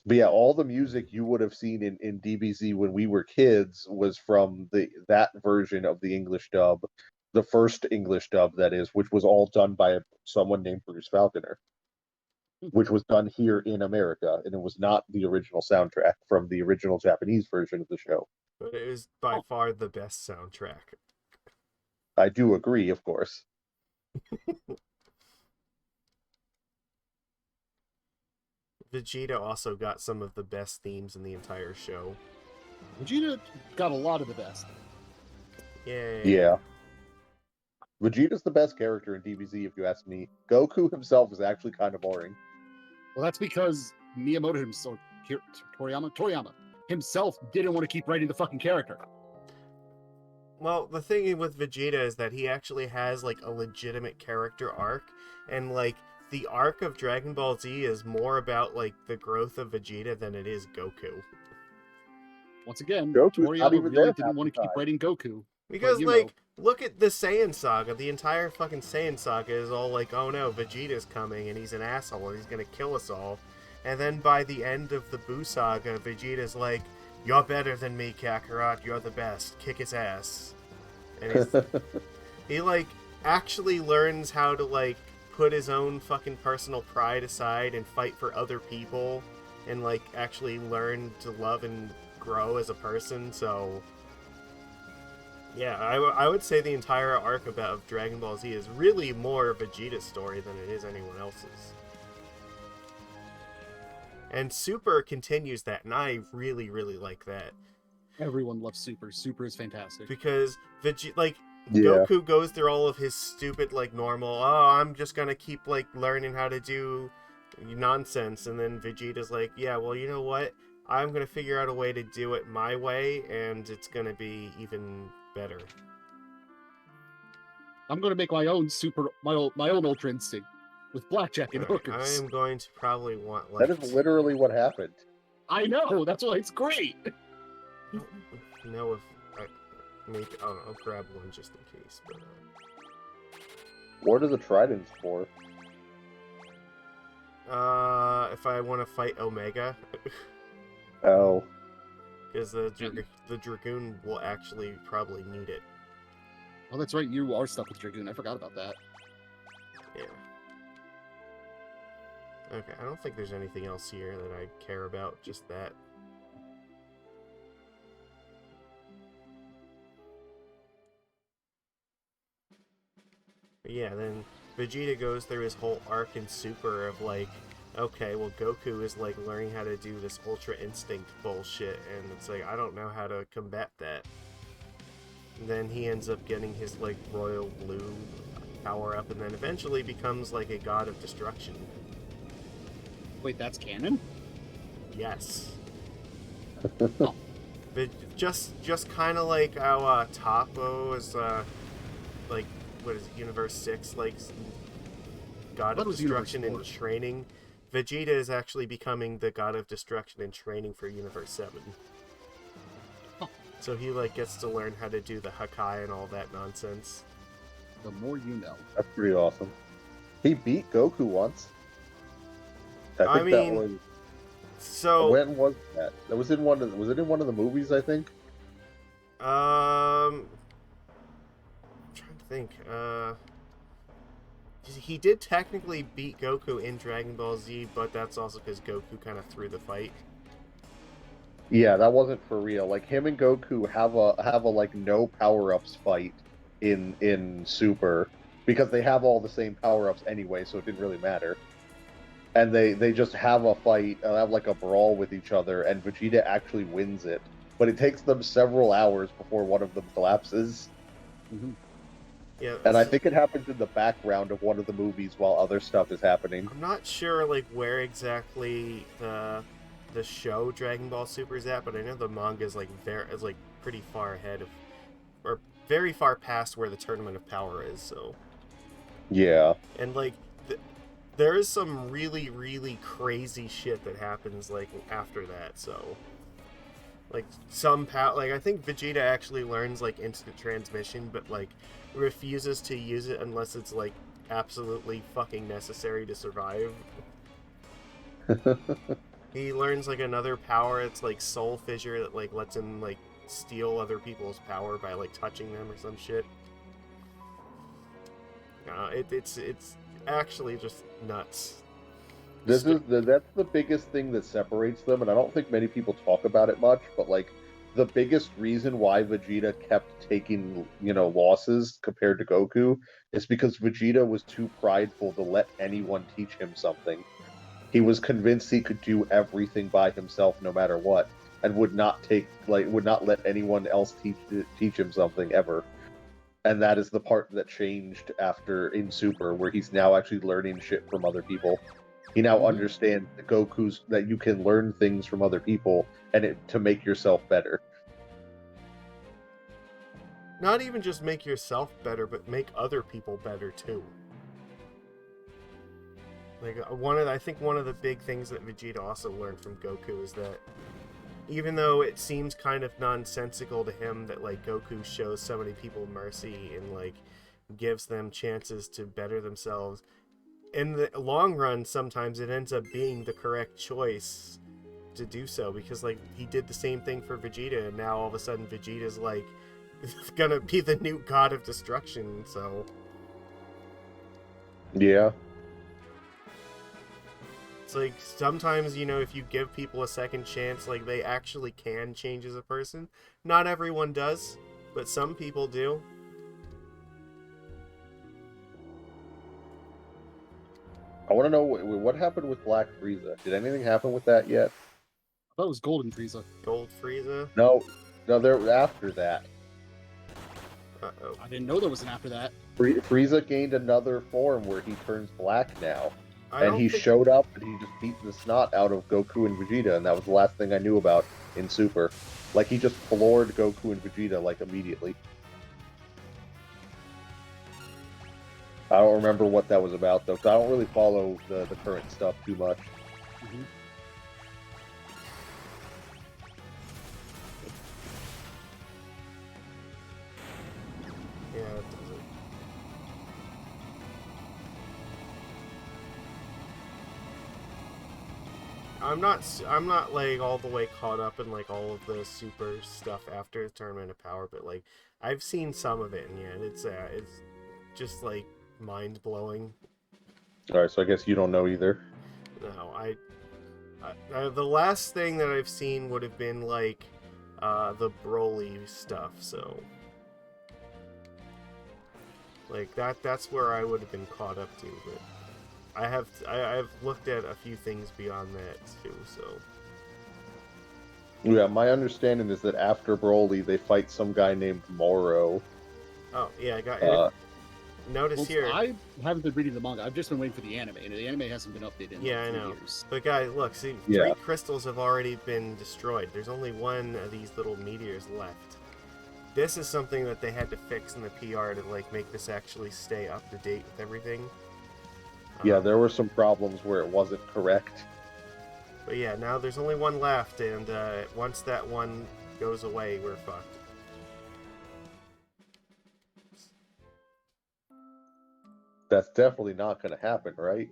But yeah, all the music you would have seen in DBZ when we were kids was from that version of the English dub, the first English dub that is, which was all done by someone named Bruce Falconer, which was done here in America, and it was not the original soundtrack from the original Japanese version of the show. But it is by far the best soundtrack. I do agree, of course. Vegeta also got some of the best themes in the entire show. Vegeta got a lot of the best. Yay. Yeah. Vegeta's the best character in DBZ, if you ask me. Goku himself is actually kind of boring. Well, that's because Miyamoto himself, Toriyama himself didn't want to keep writing the fucking character. Well, the thing with Vegeta is that he actually has, like, a legitimate character arc, and, like, the arc of Dragon Ball Z is more about, like, the growth of Vegeta than it is Goku. Once again, Goku's not Toriyama even really there didn't half want the to keep time. writing Goku. Because, you like, know. look at the Saiyan saga. The entire fucking Saiyan saga is all like, oh no, Vegeta's coming, and he's an asshole, and he's gonna kill us all. And then by the end of the Buu saga, Vegeta's like, you're better than me, Kakarot, you're the best, kick his ass. And he, like, actually learns how to, like, put his own fucking personal pride aside and fight for other people, and, like, actually learn to love and grow as a person, so... Yeah, I would say the entire arc of Dragon Ball Z is really more Vegeta's story than it is anyone else's. And Super continues that, and I really, really like that. Everyone loves Super. Super is fantastic. Because Yeah. Goku goes through all of his stupid, like, normal, oh, I'm just gonna keep, like, learning how to do nonsense, and then Vegeta's like, yeah, well, you know what? I'm gonna figure out a way to do it my way, and it's gonna be even better. I'm gonna make my own my own Ultra Instinct with blackjack and Alright, I hookers. am going to probably want That like is literally what happened. I know, that's why it's great. I don't know if I make. Oh, I'll grab one just in case. But What are the tridents for? if I want to fight Omega, Oh, because the Dragoon will actually probably need it. Oh, that's right, you are stuck with Dragoon. I forgot about that. Yeah. Okay, I don't think there's anything else here that I care about. Just that. But yeah, then Vegeta goes through his whole arc in Super of like, okay, well Goku is like learning how to do this Ultra Instinct bullshit, and it's like, I don't know how to combat that. And then he ends up getting his like Royal Blue power up, and then eventually becomes like a god of destruction. Wait, that's canon? Yes. Oh. But just kind of like how Tapo is like, what is it, Universe 6, like god That of was Universe destruction in 4. training. Vegeta is actually becoming the god of destruction in training for Universe 7. Oh. So he like gets to learn how to do the Hakai and all that nonsense. The more you know. that's pretty awesome. He beat Goku once. I think mean, that was. So When was that? That was in one of. Was it in one of the movies? I think. I'm trying to think. He did technically beat Goku in Dragon Ball Z, but that's also because Goku kind of threw the fight. Yeah, that wasn't for real. Like him and Goku have a like no power ups fight in Super because they have all the same power ups anyway, so it didn't really matter. And they just have a fight, have like a brawl with each other, and Vegeta actually wins it. But it takes them several hours before one of them collapses. Mm-hmm. Yeah, And I think it happens in the background of one of the movies while other stuff is happening. I'm not sure like where exactly the show Dragon Ball Super is at, but I know the manga is like pretty far ahead of, or very far past where the Tournament of Power is. So Yeah. and like there is some really really crazy shit that happens like after that. So like like I think Vegeta actually learns like instant transmission, but like refuses to use it unless it's like absolutely fucking necessary to survive. He learns like another power. It's like Soul Fissure that like lets him like steal other people's power by like touching them or some shit. It's actually just nuts. That's the biggest thing that separates them, and I don't think many people talk about it much, but like the biggest reason why Vegeta kept taking, losses compared to Goku is because Vegeta was too prideful to let anyone teach him something. He was convinced he could do everything by himself no matter what, and would not let anyone else teach him something ever. And that is the part that changed after in Super, where he's now actually learning shit from other people. He now understands that you can learn things from other people to make yourself better. Not even just make yourself better, but make other people better too. Like I think one of the big things that Vegeta also learned from Goku is that even though it seems kind of nonsensical to him that like Goku shows so many people mercy and like gives them chances to better themselves, in the long run sometimes it ends up being the correct choice to do so, because like he did the same thing for Vegeta, and now all of a sudden Vegeta's like gonna be the new god of destruction. So Yeah. it's like sometimes, if you give people a second chance, like they actually can change as a person. Not everyone does, but some people do. I want to know what happened with Black Frieza. Did anything happen with that yet? That was Golden Frieza. Gold Frieza? No, they're after that. Uh-oh. I didn't know there was an after that. Frieza gained another form where he turns black now. I And don't he think showed up and he just beat the snot out of Goku and Vegeta, and that was the last thing I knew about in Super. Like, he just floored Goku and Vegeta, like, immediately. I don't remember what that was about, though, because I don't really follow the current stuff too much. Mhm. yeah, it doesn't. I'm not like all the way caught up in like all of the super stuff after the Tournament of Power, but like I've seen some of it, and yeah, it's just like mind blowing. Alright, so I guess you don't know either. No, the last thing that I've seen would have been like the Broly stuff, so like that's where I would have been caught up to, but I've looked at a few things beyond that too, so Yeah, my understanding is that after Broly, they fight some guy named Moro. oh yeah, I got Uh, notice Well, here. I haven't been reading the manga. I've just been waiting for the anime, and the anime hasn't been updated in Yeah, like I 3 know. years. But guys, look, see, Yeah. 3 crystals have already been destroyed. There's only one of these little meteors left. This is something that they had to fix in the PR to like make this actually stay up to date with everything. Yeah, there were some problems where it wasn't correct. But yeah, now there's only one left, and once that one goes away, we're fucked. That's definitely not going to happen, right?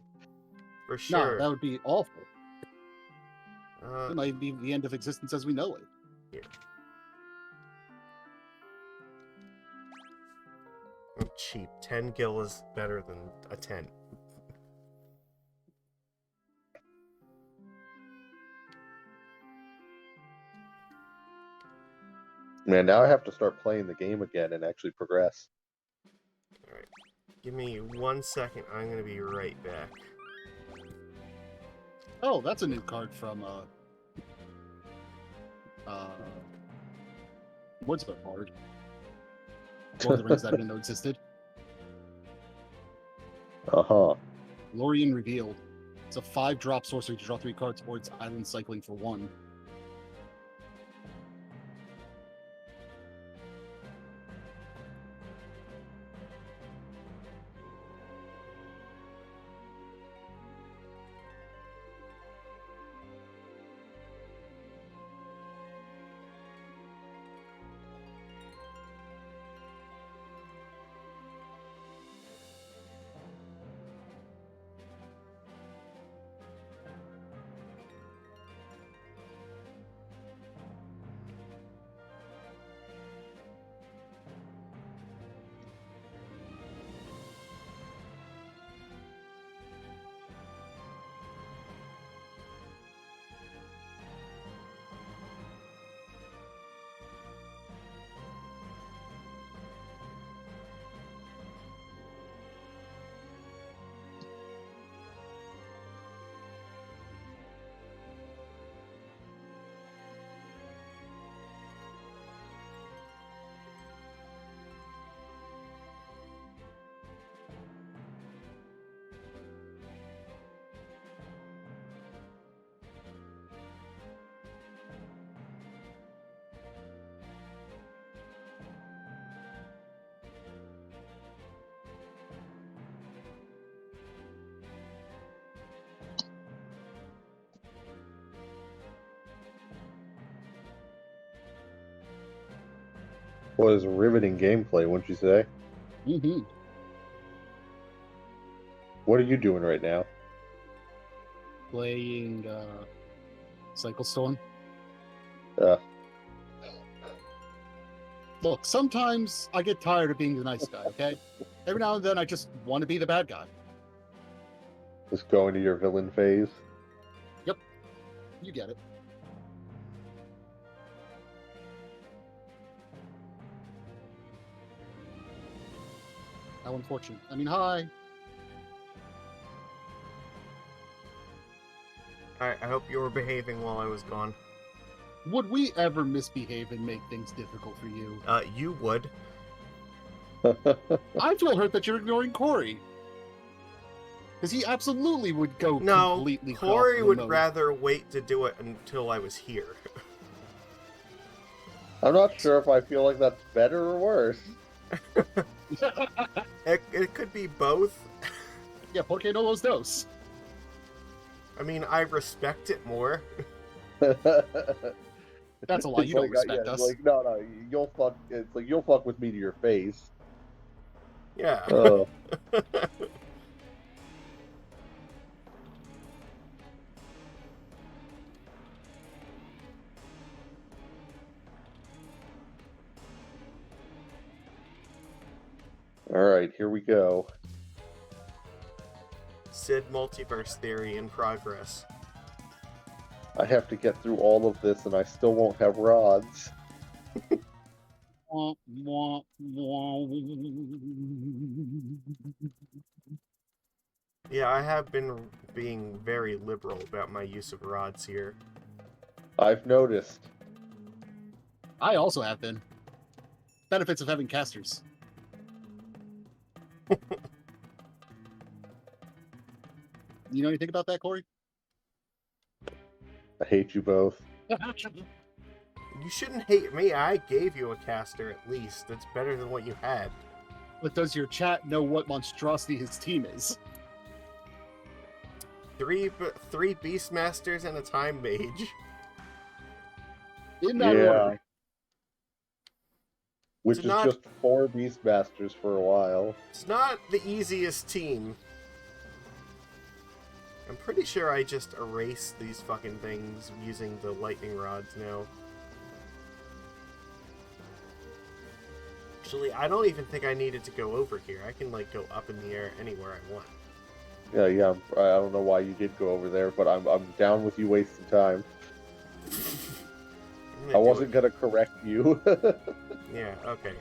For No, sure. that would be awful. Uh, It might be the end of existence as we know it. here. I'm cheap. 10 gil is better than a 10. Man, now I have to start playing the game again and actually progress. Alright. Give me 1 second. I'm going to be right back. Oh, that's a new card from what's the card? Lord of the Rings that I didn't know existed. Uh-huh. Lorien Revealed. It's a 5-drop sorcery to draw 3 cards, or it's island cycling for 1. Was riveting gameplay, wouldn't you say? Mm-hmm. What are you doing right now? Playing Cycle Storm. Uh, Look, sometimes I get tired of being the nice guy, okay? Every now and then I just want to be the bad guy. just going to your villain phase. You get it. How unfortunate. I mean, hi. Alright, I hope you were behaving while I was gone. Would we ever misbehave and make things difficult for you? You would. I feel hurt that you're ignoring Corey. Because he absolutely would go No, completely Corey off would mode. rather wait to do it until I was here. I'm not sure if I feel like that's better or worse. It could be both. Yeah, porque no los dos. I mean, I respect it more. That's a lie. It's You don't like, respect yeah, us. like no, you'll fuck. It's like you'll fuck with me to your face. Yeah. Uh, all right, here we go. Sid multiverse theory in progress. I have to get through all of this, and I still won't have rods. Wah, wah, wah. Yeah, I have been being very liberal about my use of rods here. I've noticed. I also have been. Benefits of having casters. You know anything about that, Corey? I hate you both. You shouldn't hate me. I gave you a caster at least. That's better than what you had. But does your chat know what monstrosity his team is? Three Beastmasters and a Time Mage. In that Yeah. order. Which It's is not- just 4 Beastmasters for a while. It's not the easiest team. I'm pretty sure I just erased these fucking things using the lightning rods now. Actually, I don't even think I needed to go over here. I can, like, go up in the air anywhere I want. Yeah. I don't know why you did go over there, but I'm down with you wasting time. I wasn't gonna correct you. Yeah, okay.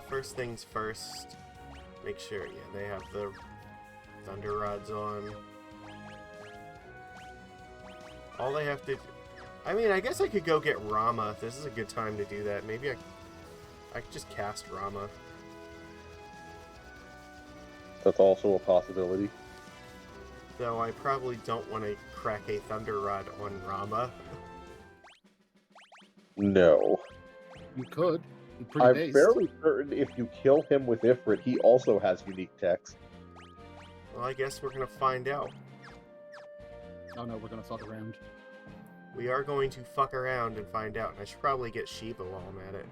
First things first. Make sure, yeah, they have the thunder rods on. All they have to... I mean, I guess I could go get Rama. This is a good time to do that. Maybe I could just cast Rama. That's also a possibility. Though I probably don't want to crack a thunder rod on Rama. No. You could. You're pretty I'm based. fairly certain if you kill him with Ifrit, he also has unique text. Well, I guess we're gonna find out. Oh no, we're gonna fuck around. We are going to fuck around and find out, and I should probably get Shiva while I'm at it.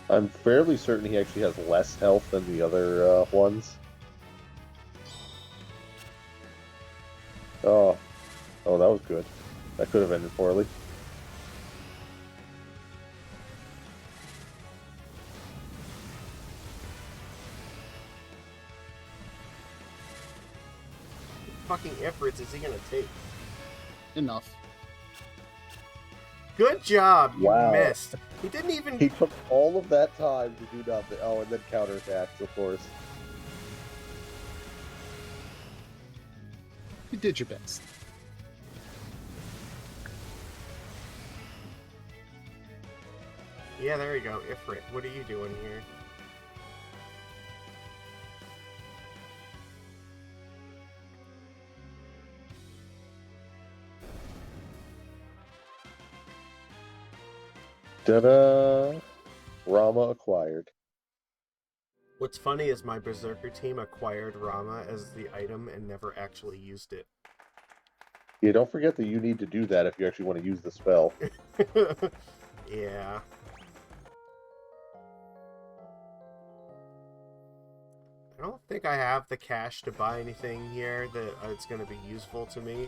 I'm fairly certain he actually has less health than the other ones. Oh, that was good. That could have ended poorly. Fucking Ifrits is he gonna take? Enough. Good job! You Wow. missed. He didn't even... He took all of that time to do nothing. Oh, and then counterattacks, of course. You did your best. Yeah, there you go. Ifrit, what are you doing here? Ta-da! Rama acquired. What's funny is my Berserker team acquired Rama as the item and never actually used it. Yeah, don't forget that you need to do that if you actually want to use the spell. Yeah. I don't think I have the cash to buy anything here that it's going to be useful to me.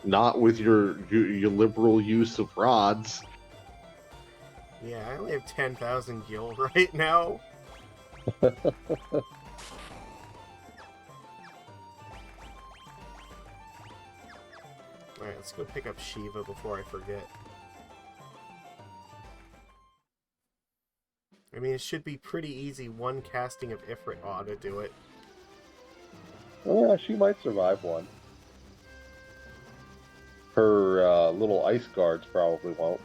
Not with your liberal use of rods. Yeah, I only have 10,000 gil right now. Alright, let's go pick up Shiva before I forget. mean, it should be pretty easy. One casting of Ifrit ought to do it. Oh, yeah, she might survive one. Her little ice guards probably won't.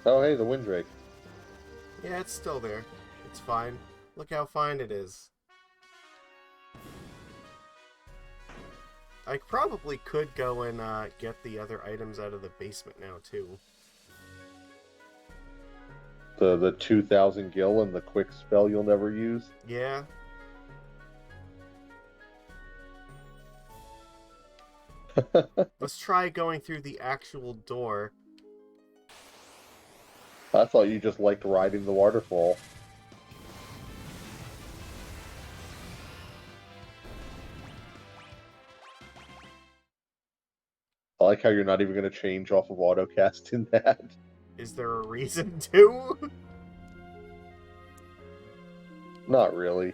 Oh, hey, the Windrake. Yeah, it's still there. It's fine. Look how fine it is. I probably could go and get the other items out of the basement now, too. The 2,000 gil and the quick spell you'll never use. Yeah. Let's try going through the actual door. I thought you just liked riding the waterfall. I like how you're not even going to change off of autocast in that. Is there a reason to? Not really.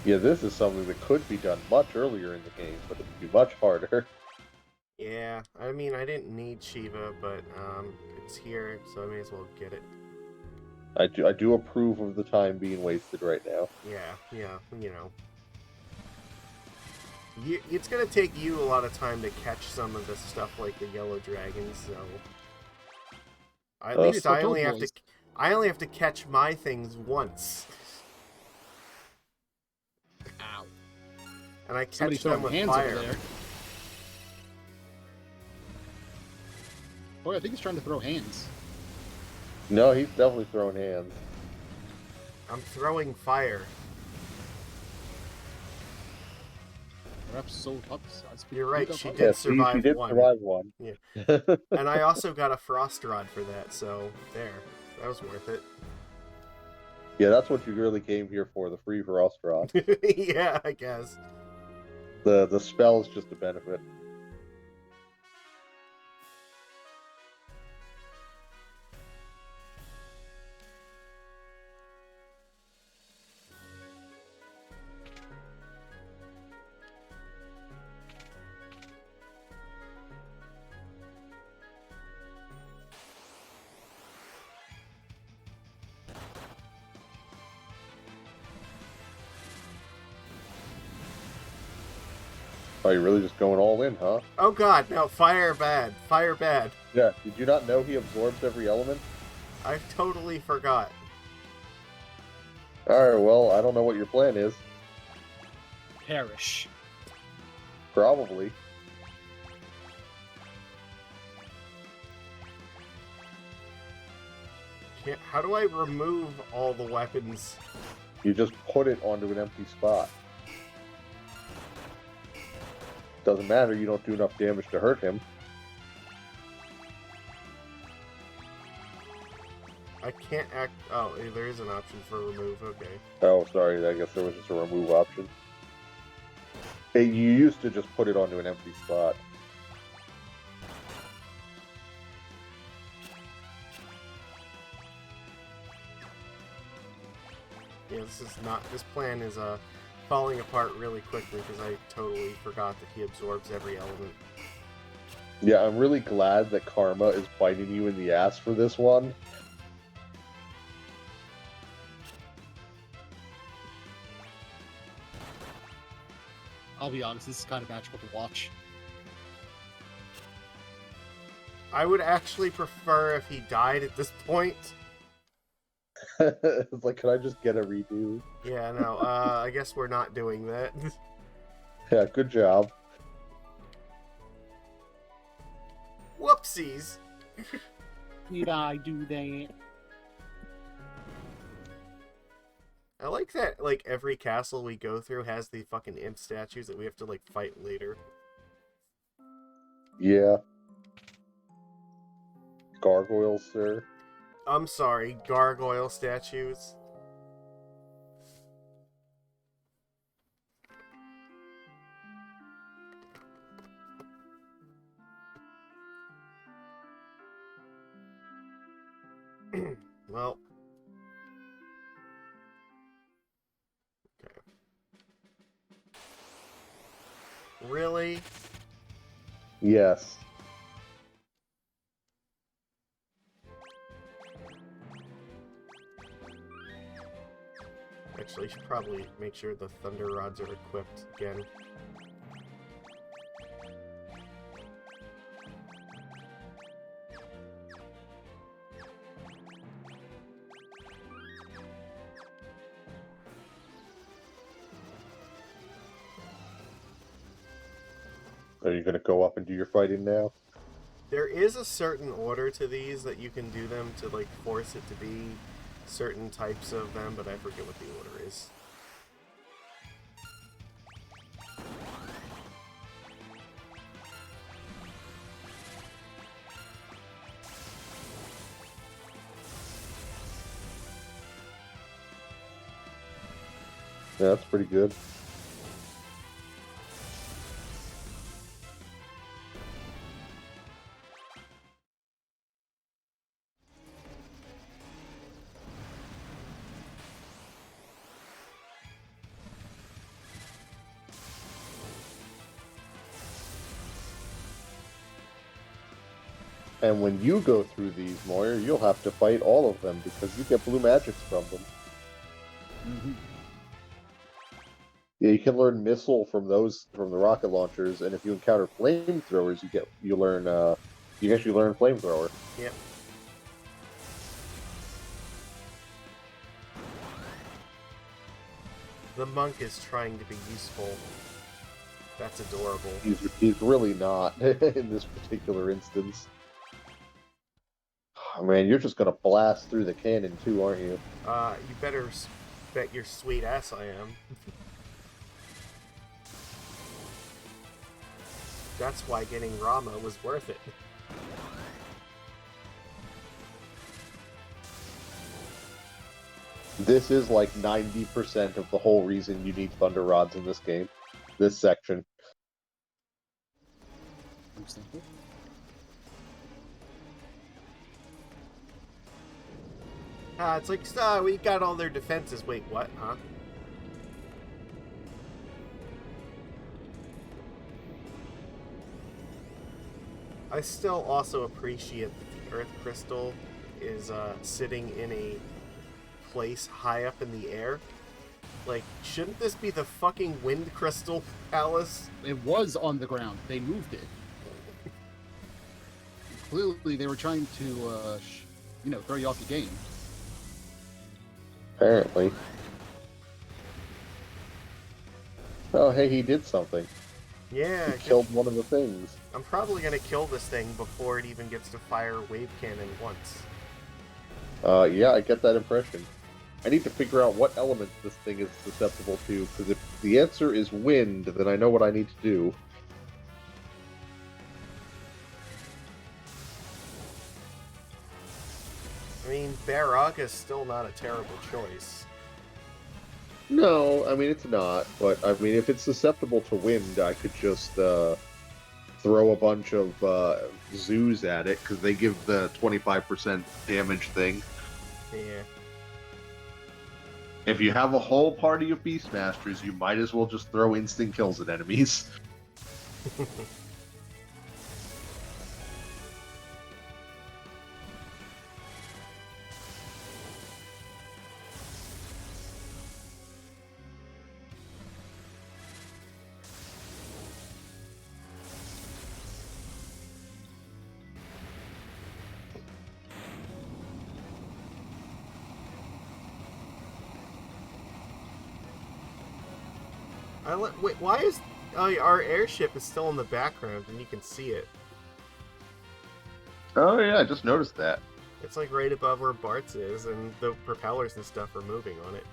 Yeah, this is something that could be done much earlier in the game, but it'd be much harder. Yeah, I mean, I didn't need Shiva, but it's here, so I may as well get it. I do approve of the time being wasted right now. Yeah, you know. It's gonna take you a lot of time to catch some of this stuff like the yellow dragons, so at least I only have to catch my things once. Ow. And I catch Somebody's them throwing with hands fire. over there. Boy, I think he's trying to throw hands. No, he's definitely throwing hands. I'm throwing fire. Perhaps so up. You're right, she did Yeah, survive she did one. survive one. Yeah. And I also got a frost rod for that, so there. That was worth it. Yeah, that's what you really came here for, the free frost rod. Yeah, I guess. The spell is just a benefit. Oh, you're really just going all in, huh? Oh god, no, fire bad. Fire bad. Yeah, did you not know he absorbs every element? I totally forgot. Alright, well, I don't know what your plan is. Perish. Probably. How do I remove all the weapons? You just put it onto an empty spot. Doesn't matter, you don't do enough damage to hurt him. I can't act... Oh, there is an option for remove, okay. Oh, sorry, I guess there was just a remove option. Hey, you used to just put it onto an empty spot. Yeah, this plan is falling apart really quickly because I totally forgot that he absorbs every element. Yeah, I'm really glad that Karma is biting you in the ass for this one. I'll be honest, this is kind of magical to watch. I would actually prefer if he died at this point. It's like, can I just get a redo? Yeah, no, I guess we're not doing that. Yeah, good job. Whoopsies! Did I do that? I like that, like, every castle we go through has the fucking imp statues that we have to, like, fight later. Yeah. Gargoyles, sir. I'm sorry, gargoyle statues. Well, Really? Yes. Actually, you should probably make sure the thunder rods are equipped again. Are you going to go up and do your fighting now? There is a certain order to these that you can do them to, like, force it to be certain types of them, but I forget what the order is. Yeah, that's pretty good. And when you go through these, Moyer, you'll have to fight all of them because you get blue magics from them. Mm-hmm. Yeah, you can learn missile from the rocket launchers, and if you encounter flamethrowers, you actually learn flamethrower. Yep. The monk is trying to be useful. That's adorable. He's really not in this particular instance. Oh, man, you're just gonna blast through the cannon too, aren't you? You better bet your sweet ass I am. That's why getting Rama was worth it. This is like 90% of the whole reason you need thunder rods in this game. This section. Understandable. It's like, we got all their defenses. Wait, what? Huh? I still also appreciate that the Earth Crystal is sitting in a place high up in the air. Like, shouldn't this be the fucking Wind Crystal Palace? It was on the ground. They moved it. Clearly, they were trying to, throw you off your game. Apparently. Oh, hey, he did something. Yeah, He killed one of the things. I'm probably gonna kill this thing before it even gets to fire wave cannon once. Yeah, I get that impression. I need to figure out what element this thing is susceptible to, because if the answer is wind, then I know what I need to do. I mean, Barraga is still not a terrible choice. No, I mean, it's not, but I mean, if it's susceptible to wind, I could just throw a bunch of zoos at it, because they give the 25% damage thing. Yeah. If you have a whole party of Beastmasters, you might as well just throw instant kills at enemies. Wait, why is our airship is still in the background and you can see it? Oh yeah, I just noticed that. It's like right above where Bart's is, and the propellers and stuff are moving on it.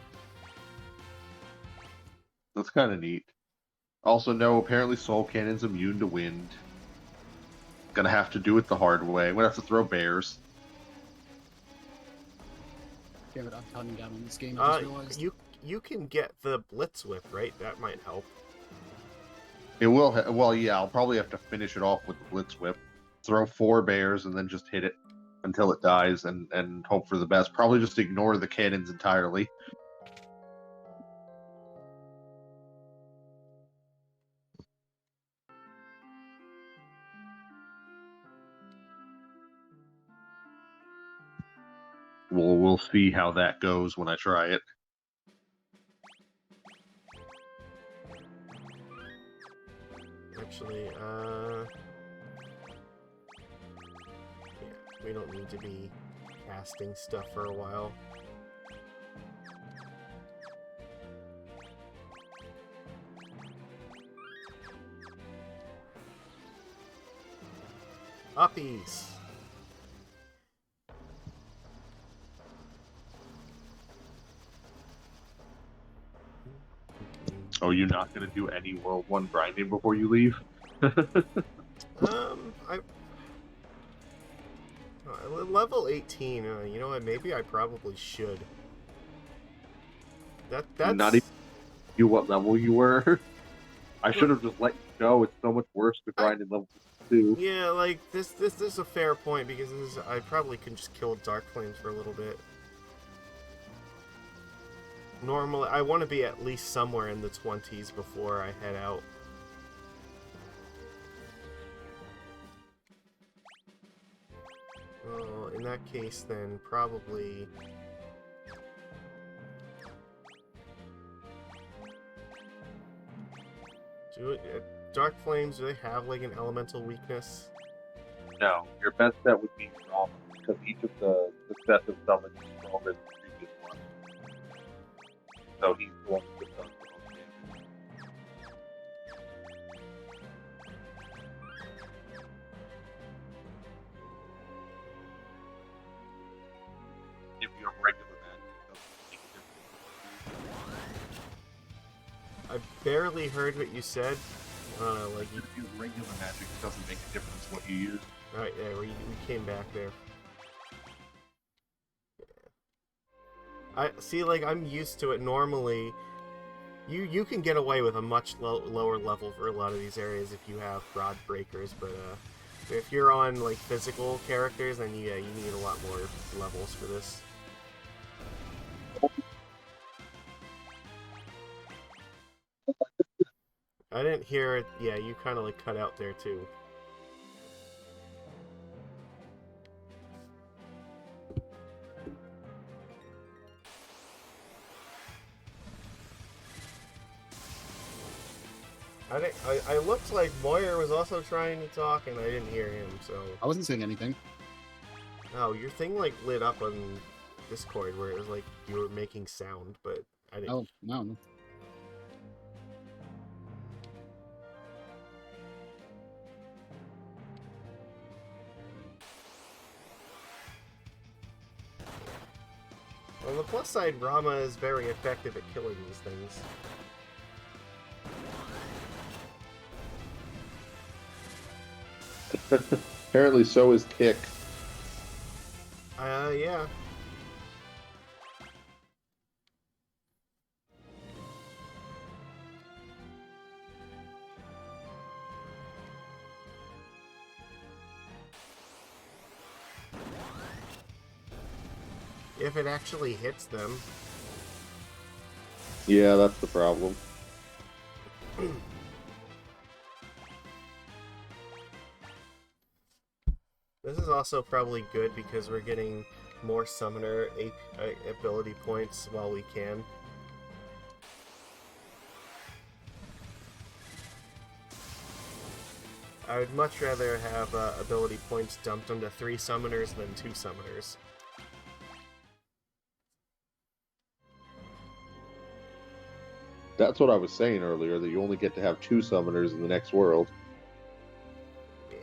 That's kind of neat. Also, no, apparently Soul Cannon's immune to wind. Gonna have to do it the hard way. I'm gonna have to throw bears. Damn it, I'm counting down on this game, I just realized. You can get the Blitz Whip, right? That might help. It will. Well, yeah, I'll probably have to finish it off with the Blitz Whip. Throw 4 bears and then just hit it until it dies and hope for the best. Probably just ignore the cannons entirely. we'll see how that goes when I try it. Actually, yeah, we don't need to be casting stuff for a while. Uppies! Oh, you're not going to do any World 1 grinding before you leave? Level 18, you know what, maybe I probably should. That's... Not even you what level you were? I should have just let you go. It's so much worse to grind in level 2. Yeah, like, this is a fair point, because I probably could just kill Dark Flames for a little bit. Normally, I want to be at least somewhere in the 20s before I head out. Well, in that case, then, probably... Dark Flames, do they have, like, an elemental weakness? No, your best bet would be Rama, because each of the successive summons is stronger than the previous one. So he's the one that does the most damage. If you have regular magic, it doesn't make a difference. I barely heard what you said. I don't know, like, If you use regular magic, it doesn't make a difference what you use. Right, yeah, we came back there. I see, like, I'm used to it. Normally, you can get away with a much lower level for a lot of these areas if you have broad breakers, but if you're on, like, physical characters, then yeah, you need a lot more levels for this. I didn't hear it. Yeah, you kind of, like, cut out there too. I looked like Moyer was also trying to talk, and I didn't hear him, so... I wasn't saying anything. Oh, your thing, like, lit up on Discord where it was like you were making sound, but I didn't... Oh, no. On the plus side, Rama is very effective at killing these things. Apparently so is Kick. Yeah. If it actually hits them. Yeah, that's the problem. This is also probably good because we're getting more summoner ability points while we can. I would much rather have ability points dumped onto 3 summoners than 2 summoners. That's what I was saying earlier, that you only get to have 2 summoners in the next world. Yeah.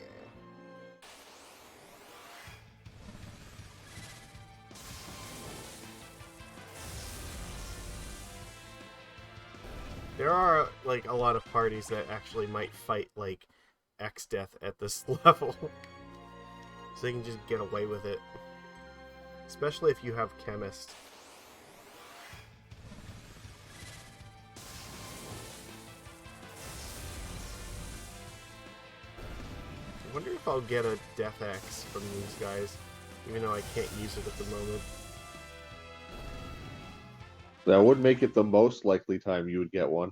There are, like, a lot of parties that actually might fight, like, X-Death at this level. So they can just get away with it. Especially if you have Chemist. I wonder if I'll get a Death Axe from these guys, even though I can't use it at the moment. That would make it the most likely time you would get one.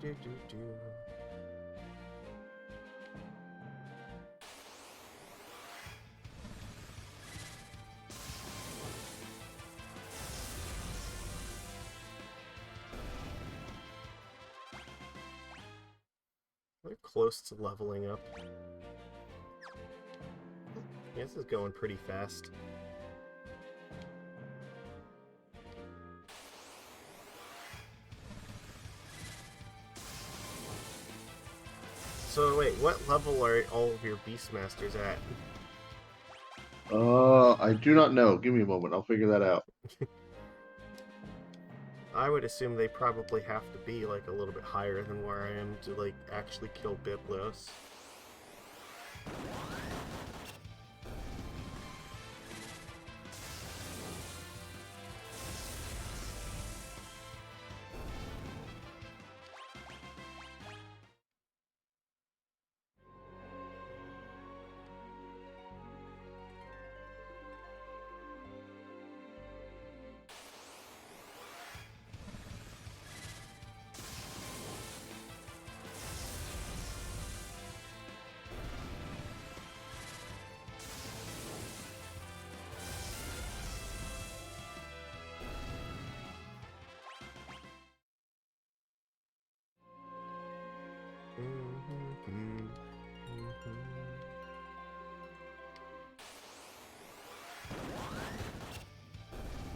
They're close to leveling up. Yeah, this is going pretty fast. So wait, what level are all of your Beastmasters at? I do not know. Give me a moment. I'll figure that out. I would assume they probably have to be like a little bit higher than where I am to like actually kill Biblos.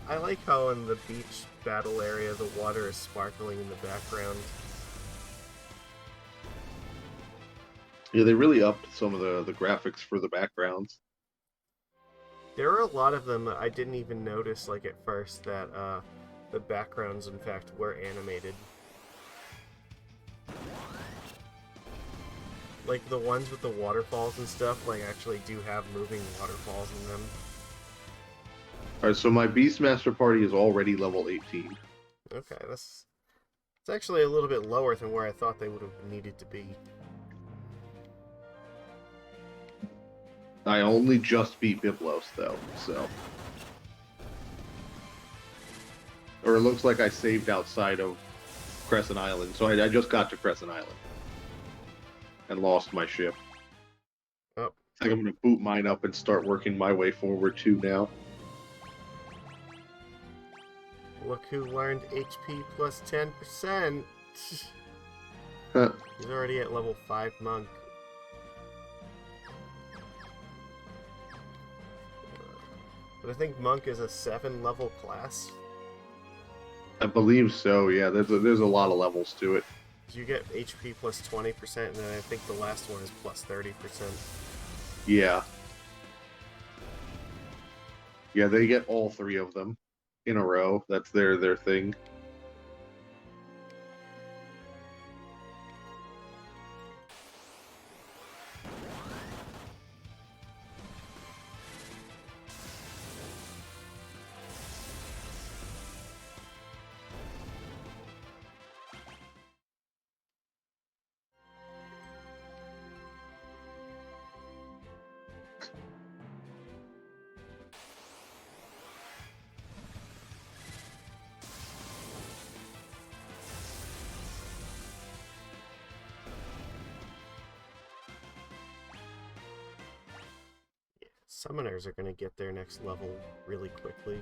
I like how in the beach battle area the water is sparkling in the background. Yeah, they really upped some of the graphics for the backgrounds. There are a lot of them that I didn't even notice like at first that the backgrounds in fact were animated. Like the ones with the waterfalls and stuff like actually do have moving waterfalls in them. Alright, so my Beastmaster party is already level 18. Okay, it's actually a little bit lower than where I thought they would have needed to be. I only just beat Biblos, though, so... Or it looks like I saved outside of Crescent Island, so I just got to Crescent Island. And lost my ship. Oh. I think I'm going to boot mine up and start working my way forward, too, now. Look who learned HP plus 10%! Huh. He's already at level 5 monk. But I think monk is a 7 level class. I believe so, yeah. There's a lot of levels to it. You get HP plus 20%, and then I think the last one is plus 30%. Yeah. Yeah, they get all 3 of them in a row. That's their thing. Summoners are going to get their next level really quickly.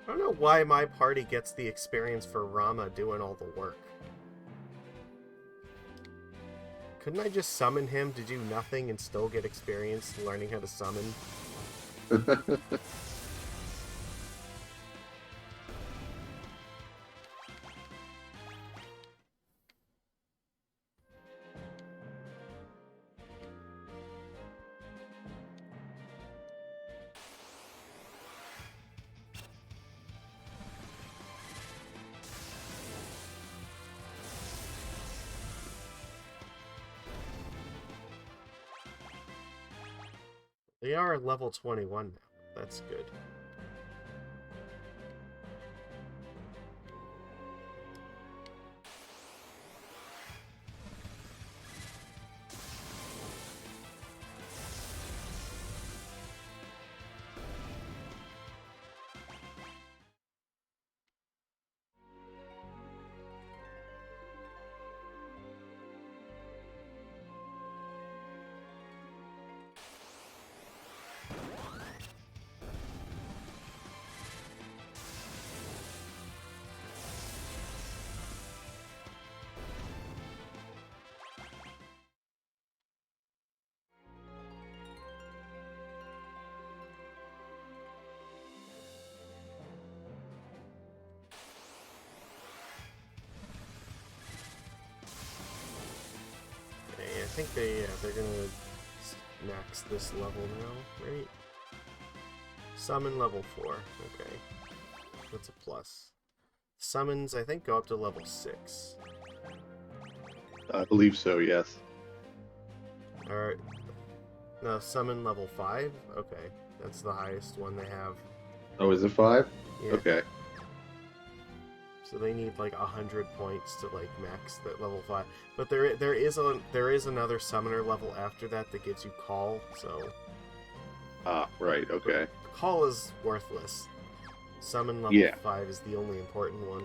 I don't know why my party gets the experience for Rama doing all the work. Couldn't I just summon him to do nothing and still get experience learning how to summon? They are level 21 now. That's good. think they're gonna max this level now, right? Summon level 4. Okay, that's a plus. Summons, I think, go up to level 6. I believe so, yes. Alright. No, summon level 5? Okay, that's the highest one they have. Oh, is it 5? Yeah. Okay. So they need like 100 points to like max that level 5. But there is another summoner level after that that gives you call, so Ah, right, okay. call is worthless. Summon level Yeah. 5 is the only important one.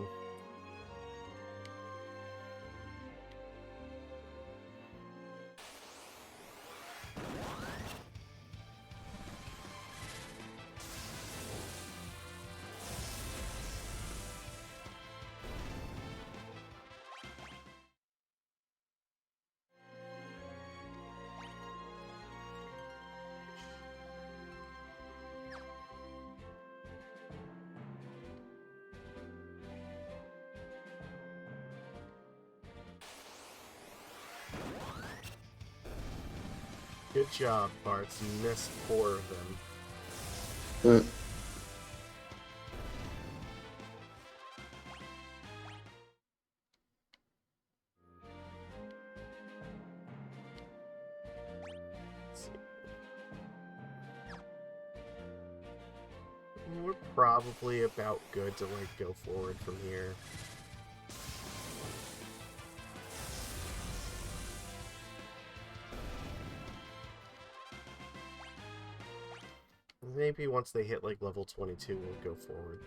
Good job, Bartz. You missed 4 of them. Uh, Let's see. We're probably about good to like go forward from here. Maybe once they hit like level 22, we'll go forward.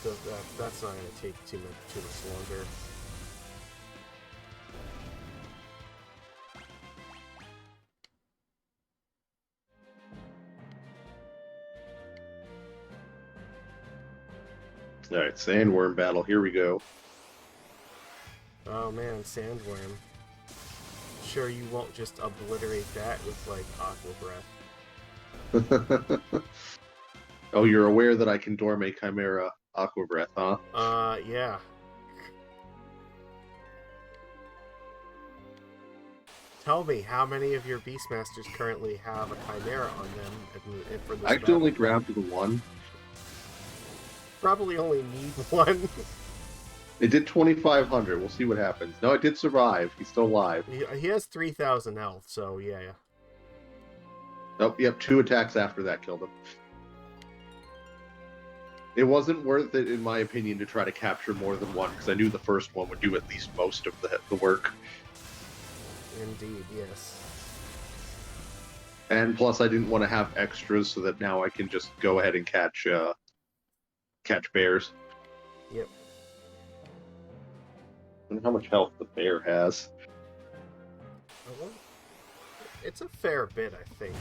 That's not going to take too much longer. Alright, sandworm battle, here we go. Oh man, sandworm. Sure you won't just obliterate that with like aqua breath. Oh, you're aware that I can Dorme Chimera Aqua Breath, huh? Yeah. Tell me, how many of your Beastmasters currently have a Chimera on them for this I actually battle? only grabbed the one. Probably only need one. It did 2,500. We'll see what happens. No, it did survive. He's still alive. He has 3,000 health, so yeah. Nope, yep, 2 attacks after that killed him. It wasn't worth it, in my opinion, to try to capture more than one, because I knew the first one would do at least most of the work. Indeed, yes. And plus, I didn't want to have extras, so that now I can just go ahead and catch bears. Yep. I wonder how much health the bear has. It's a fair bit, I think.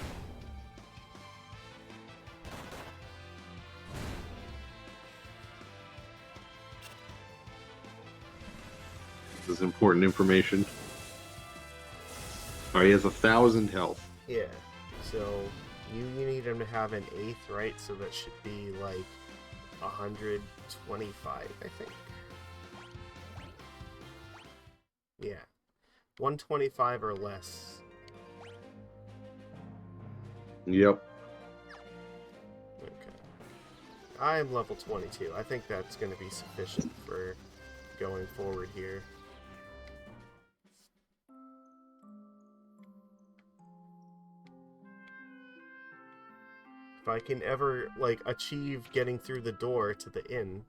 This is important information. Alright, he has 1,000 health. Yeah. So you need him to have an 8th, right? So that should be like 125, I think. Yeah. 125 or less. Yep. Okay. I am level 22. I think that's going to be sufficient for going forward here. If I can ever, like, achieve getting through the door to the inn.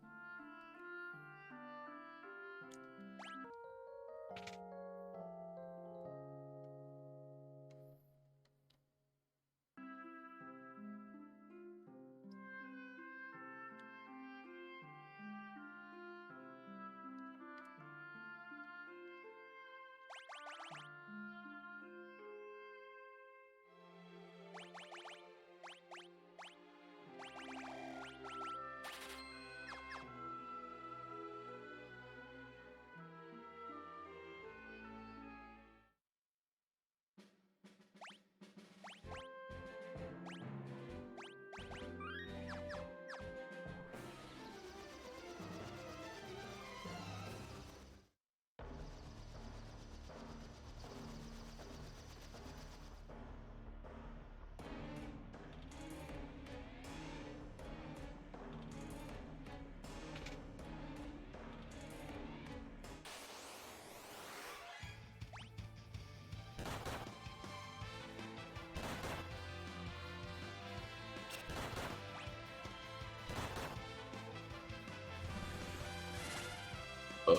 Uh,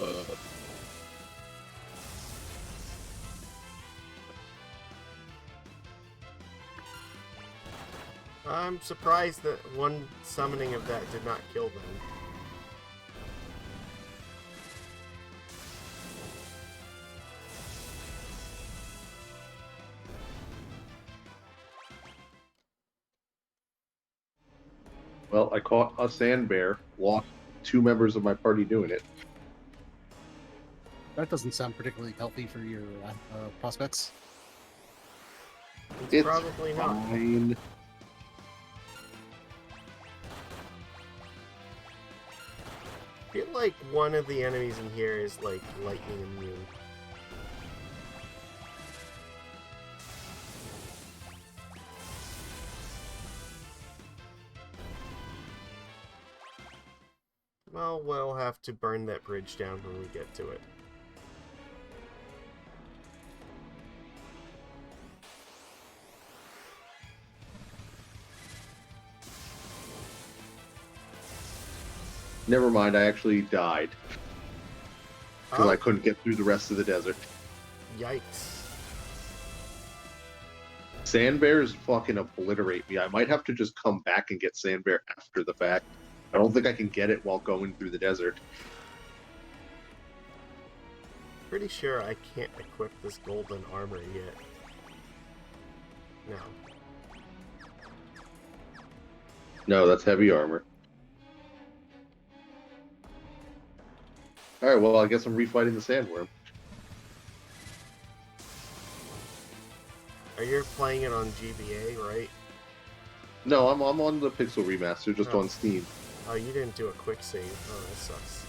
I'm surprised that one summoning of that did not kill them. well, I caught a sand bear. Lost 2 members of my party doing it. That doesn't sound particularly healthy for your prospects. It's It's probably not. fine. I feel like one of the enemies in here is like lightning immune. Well, we'll have to burn that bridge down when we get to it. Never mind, I actually died. Because Oh, I couldn't get through the rest of the desert. yikes. Sand bears fucking obliterate me. I might have to just come back and get sand bear after the fact. I don't think I can get it while going through the desert. Pretty sure I can't equip this golden armor yet. No. No, that's heavy armor. Alright, well, I guess I'm refighting the sandworm. Are you playing it on GBA, right? No, I'm on the Pixel Remaster, just Oh. on Steam. Oh, you didn't do a quick save. Oh, that sucks.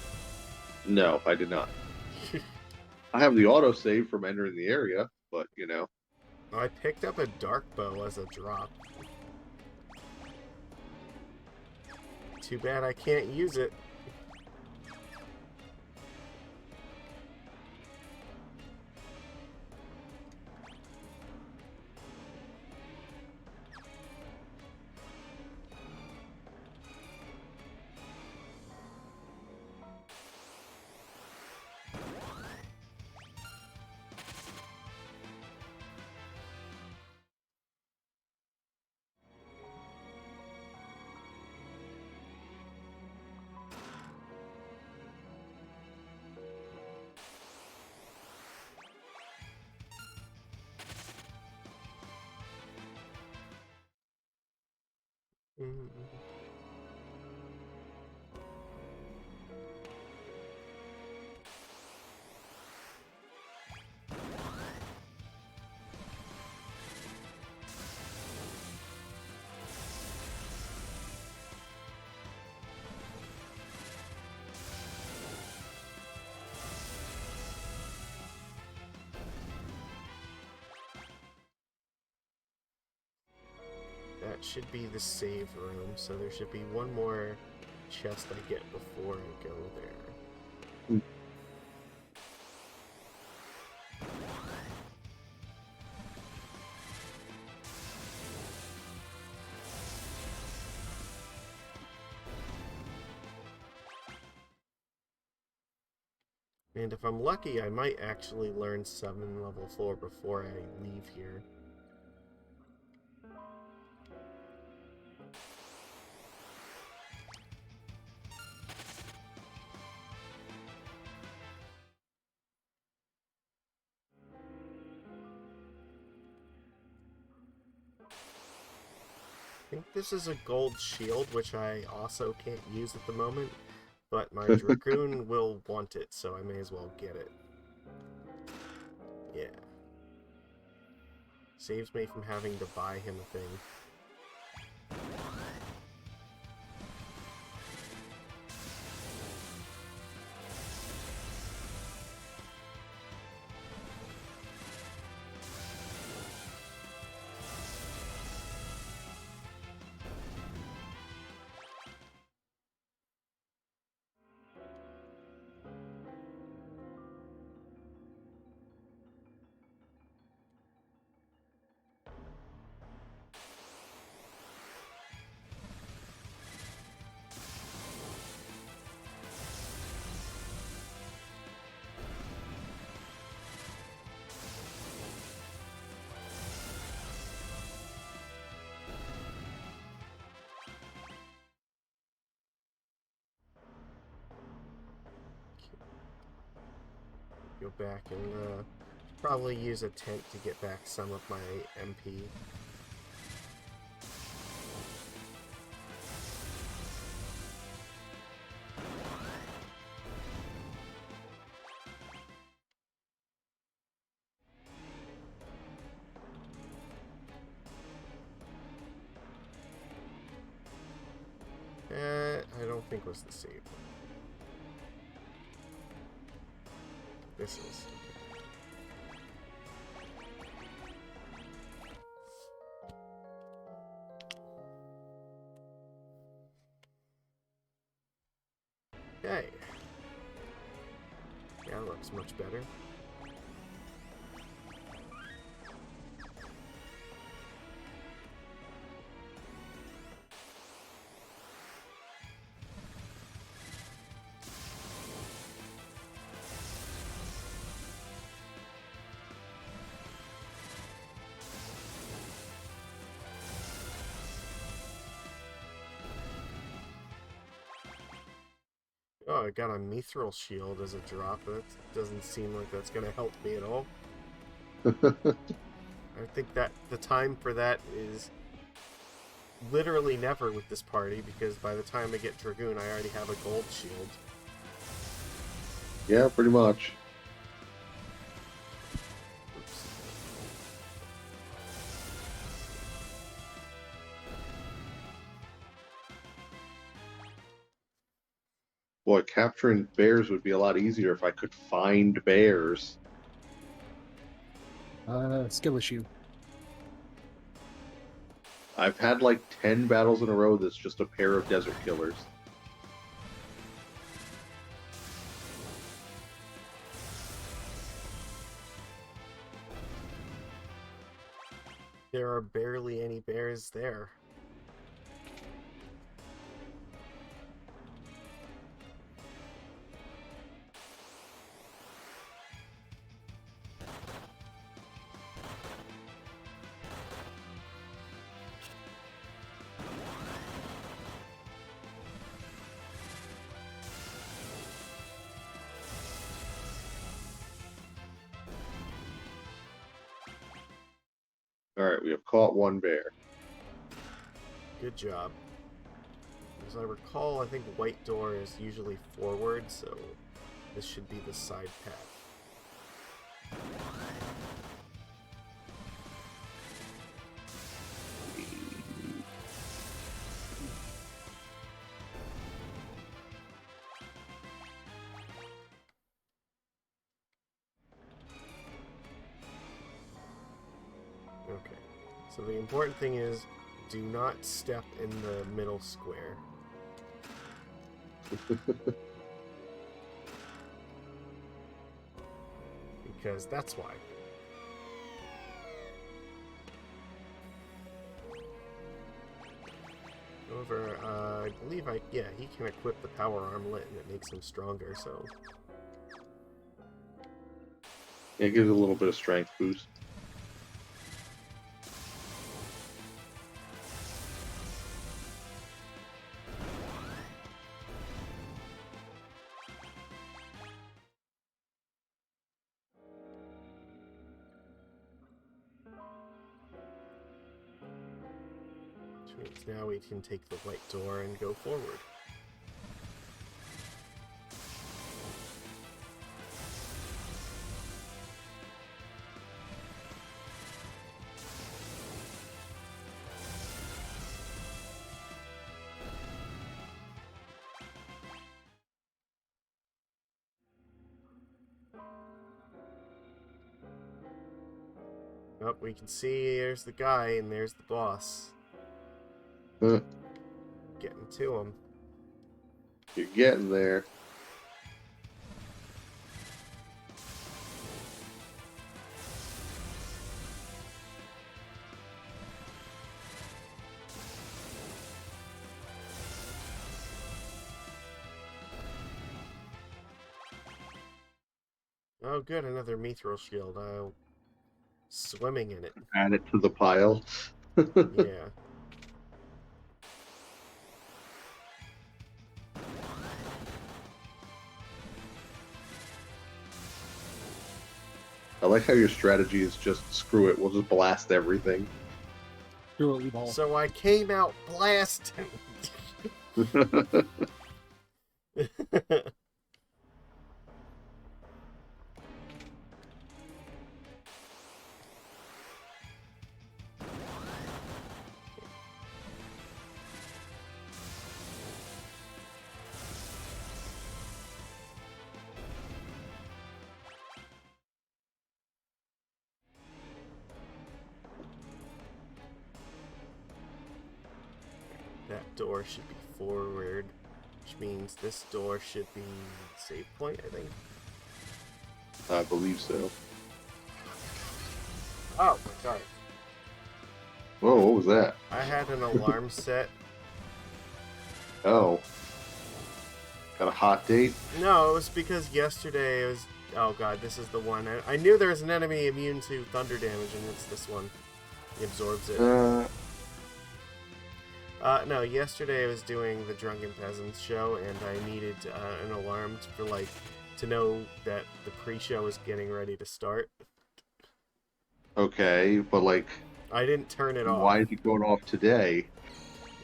No, I did not. I have the autosave from entering the area, but, you know. I picked up a dark bow as a drop. Too bad I can't use it. Mm. That should be the save room, so there should be one more chest I get before I go there. And if I'm lucky, I might actually learn summon level 4 before I leave here. I think this is a gold shield, which I also can't use at the moment, but my Dragoon will want it, so I may as well get it. Yeah. Saves me from having to buy him a thing. go back and probably use a tent to get back some of my MP. I don't think was the save. This is. Okay. Yeah, looks much better. Oh, I got a mithril shield as a drop. That doesn't seem like that's going to help me at all. I think that the time for that is literally never with this party, because by the time I get Dragoon, I already have a gold shield. Yeah, pretty much. Oops. Boy, capturing bears would be a lot easier if I could find bears. Skill issue. I've had like 10 battles in a row that's just a pair of desert killers. There are barely any bears there. Alright, we have caught one bear. Good job. As I recall, I think White Door is usually forward, so this should be the side path. Okay, so the important thing is, do not step in the middle square. Because that's why. However, I believe yeah, he can equip the power armlet and it makes him stronger, so... It gives a little bit of strength boost. Which means now we can take the White Door and go forward. Oh, we can see there's the guy and there's the boss. Huh, Getting to him. you're getting there. Oh good, another mithril shield. Swimming in it. Add it to the pile. Yeah. I like how your strategy is just screw it. We'll just blast everything. Screw it, we ball. So I came out blasting. That door should be forward, which means this door should be save point, I think. I believe so. Oh my god. Whoa, what was that? I had an alarm set. Oh. Got a hot date? No, it was because yesterday it was... Oh god, this is the one. I knew there was an enemy immune to thunder damage, and it's this one. He absorbs it. No, yesterday I was doing the Drunken Peasants show, and I needed an alarm for, like, to know that the pre-show was getting ready to start. Okay, but like... I didn't turn it off. Why is it going off today?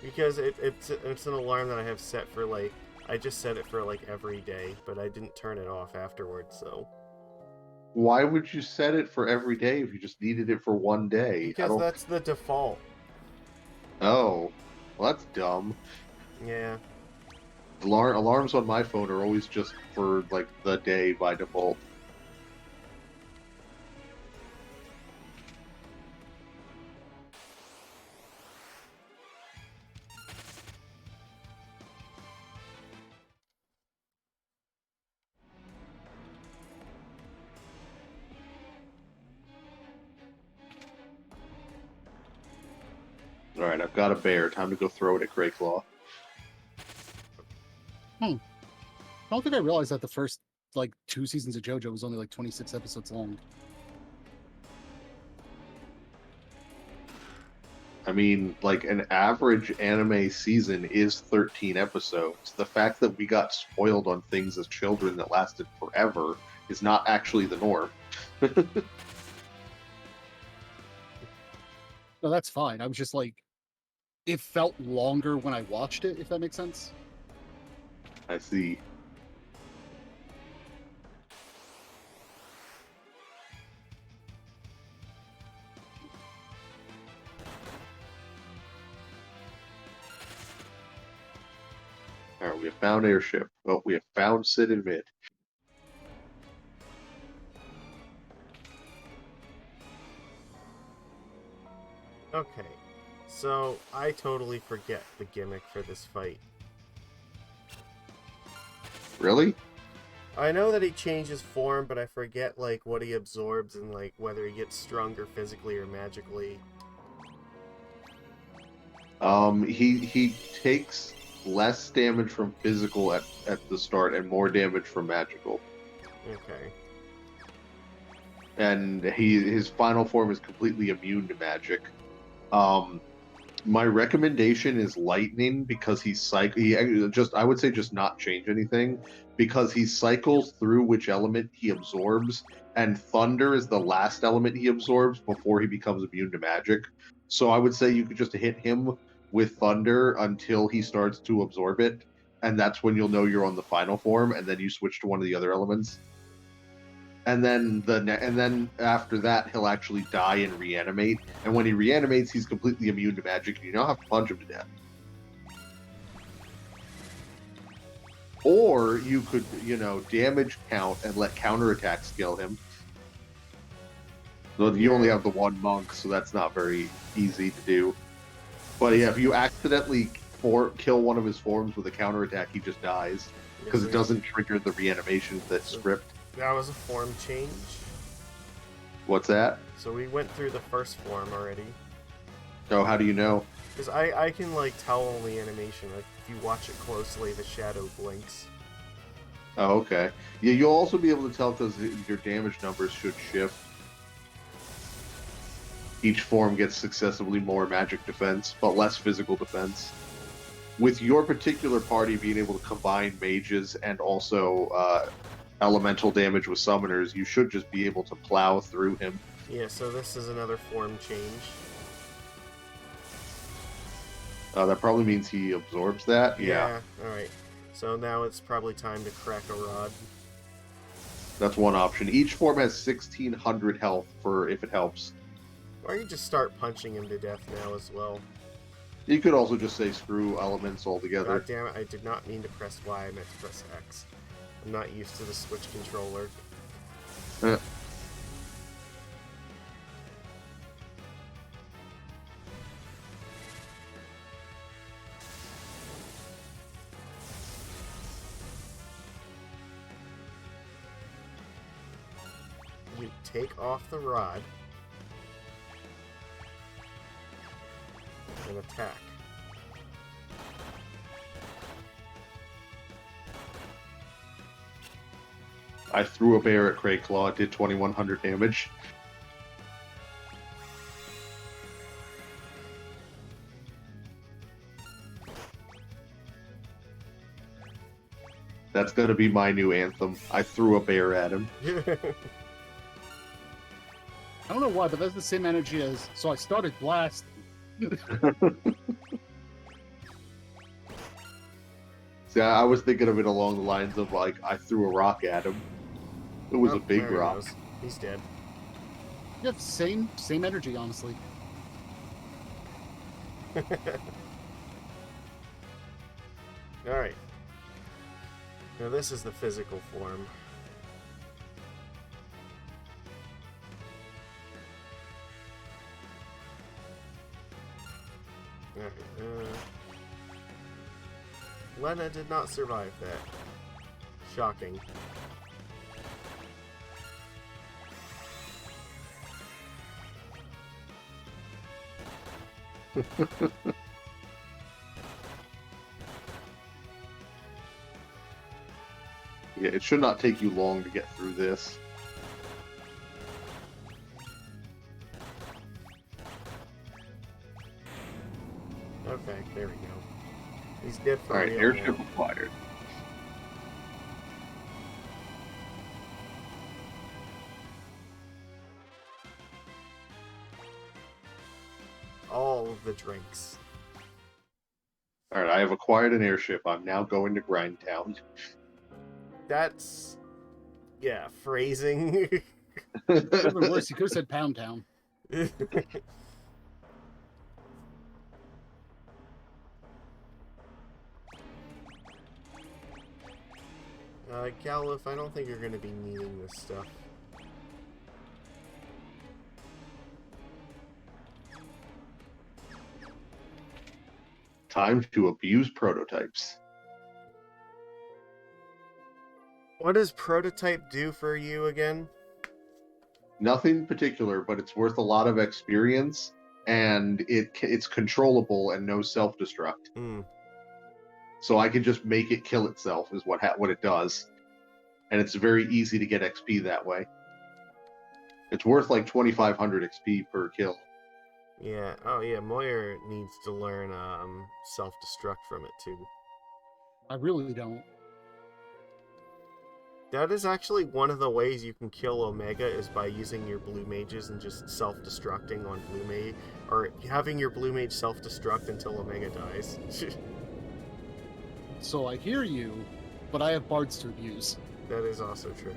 Because it's an alarm that I have set for, like... I just set it for, like, every day, but I didn't turn it off afterwards, so... Why would you set it for every day if you just needed it for one day? Because that's the default. Oh. Well, that's dumb. Yeah. Alarms on my phone are always just for, like, the day by default. Alright, I've got a bear. Time to go throw it at Greyclaw. I don't think I realized that the first, like, 2 seasons of JoJo was only, like, 26 episodes long. I mean, like, an average anime season is 13 episodes. The fact that we got spoiled on things as children that lasted forever is not actually the norm. No, that's fine. I was just like, it felt longer when I watched it, if that makes sense. I see. Alright, we have found airship. Oh, we have found Sid and Mid. Okay. So, I totally forget the gimmick for this fight. Really? I know that he changes form, but I forget, like, what he absorbs and, like, whether he gets stronger physically or magically. He takes less damage from physical at the start and more damage from magical. Okay. And his final form is completely immune to magic. My recommendation is lightning because I would say just not change anything because he cycles through which element he absorbs, and thunder is the last element he absorbs before he becomes immune to magic. So I would say you could just hit him with thunder until he starts to absorb it, and that's when you'll know you're on the final form, and then you switch to one of the other elements. And then after that, he'll actually die and reanimate. And when he reanimates, he's completely immune to magic, and you don't have to punch him to death. Or you could, damage count and let counterattack skill him. So you only have the one monk, so that's not very easy to do. But yeah, if you accidentally kill one of his forms with a counterattack, he just dies. Because it doesn't trigger the reanimation that's script. That was a form change. What's that? So we went through the first form already. Oh, how do you know? Because I can, like, tell on the animation. Like, if you watch it closely, the shadow blinks. Oh, okay. Yeah, you'll also be able to tell because your damage numbers should shift. Each form gets successively more magic defense, but less physical defense. With your particular party being able to combine mages and also elemental damage with summoners, you should just be able to plow through him. Yeah, so this is another form change. That probably means he absorbs that. Yeah, Alright. So now it's probably time to crack a rod. that's one option. Each form has 1600 health for if it helps. Or you just start punching him to death now as well. You could also just say screw elements altogether. God damn it, I did not mean to press Y, I meant to press X. I'm not used to the Switch controller. You take off the rod and attack. I threw a bear at Crayclaw. It did 2100 damage. That's gonna be my new anthem. I threw a bear at him. I don't know why, but that's the same energy as. So I started blast. See, I was thinking of it along the lines of like I threw a rock at him. It was Oh, a big there he rock. goes. He's dead. Yeah, same energy, honestly. Alright. Now this is the physical form. Alright, Lena did not survive that. Shocking. Yeah, it should not take you long to get through this. Okay, there we go. He's dead for Alright, real airship now. acquired. All of the drinks. Alright, I have acquired an airship. I'm now going to Grindtown. That's... yeah, phrasing. Could have been worse. You could have said Pound Town. Galuf, I don't think you're going to be needing this stuff. Time to abuse prototypes. What does Prototype do for you again? Nothing particular, but it's worth a lot of experience, and it's controllable and no self-destruct. Hmm. So I can just make it kill itself is what it does, and it's very easy to get XP that way. It's worth like 2500 XP per kill. Yeah. Oh, yeah. Moyer needs to learn self-destruct from it too. I really don't. That is actually one of the ways you can kill Omega is by using your blue mages and just self-destructing on blue mage, or having your blue mage self-destruct until Omega dies. So I hear you, but I have bards to abuse. That is also true.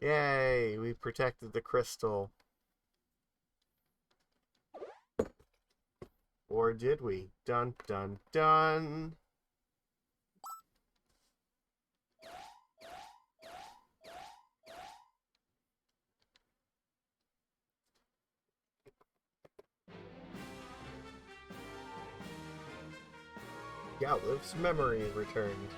Yay, we protected the crystal. Or did we? Dun dun dun. Galuf's memory returned.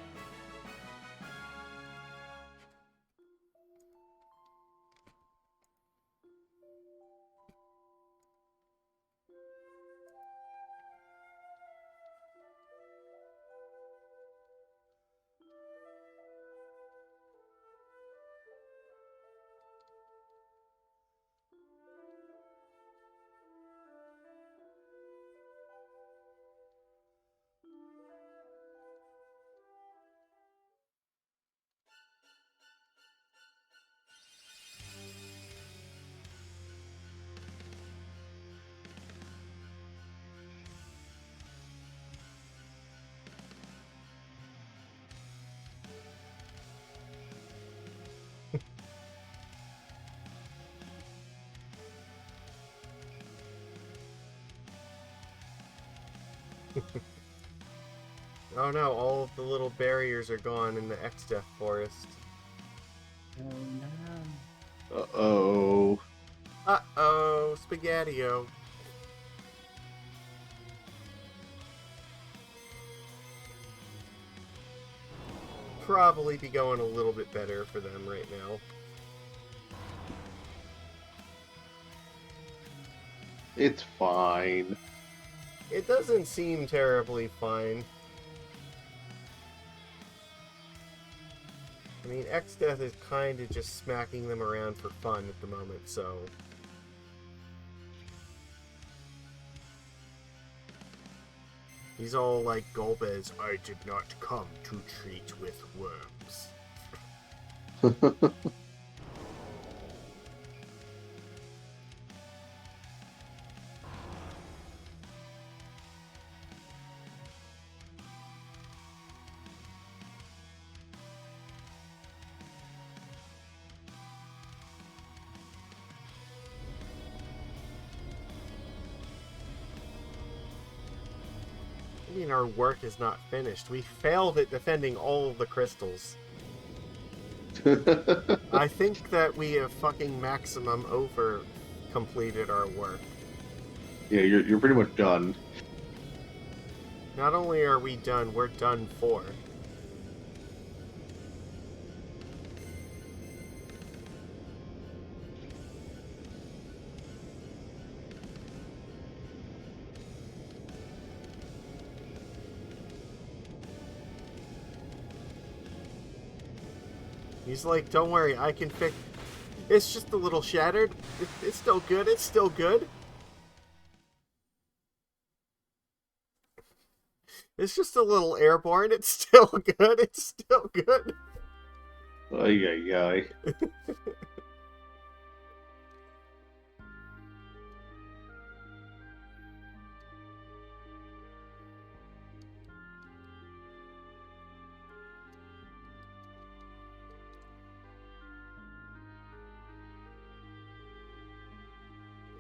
Oh no, all of the little barriers are gone in the X-Death Forest. Oh no. Uh-oh. Uh-oh, Spaghetti-O. Probably be going a little bit better for them right now. It's fine. It doesn't seem terribly fine. I mean, X-Death is kind of just smacking them around for fun at the moment, so... He's all like Golbez, I did not come to treat with worms. I mean, our work is not finished. We failed at defending all of the crystals. I think that we have fucking maximum over completed our work. Yeah, you're pretty much done. Not only are we done, we're done for. He's like, don't worry, I can fix... It's just a little shattered. It's still good, it's still good. It's just a little airborne, it's still good, it's still good. Ay, ay, ay.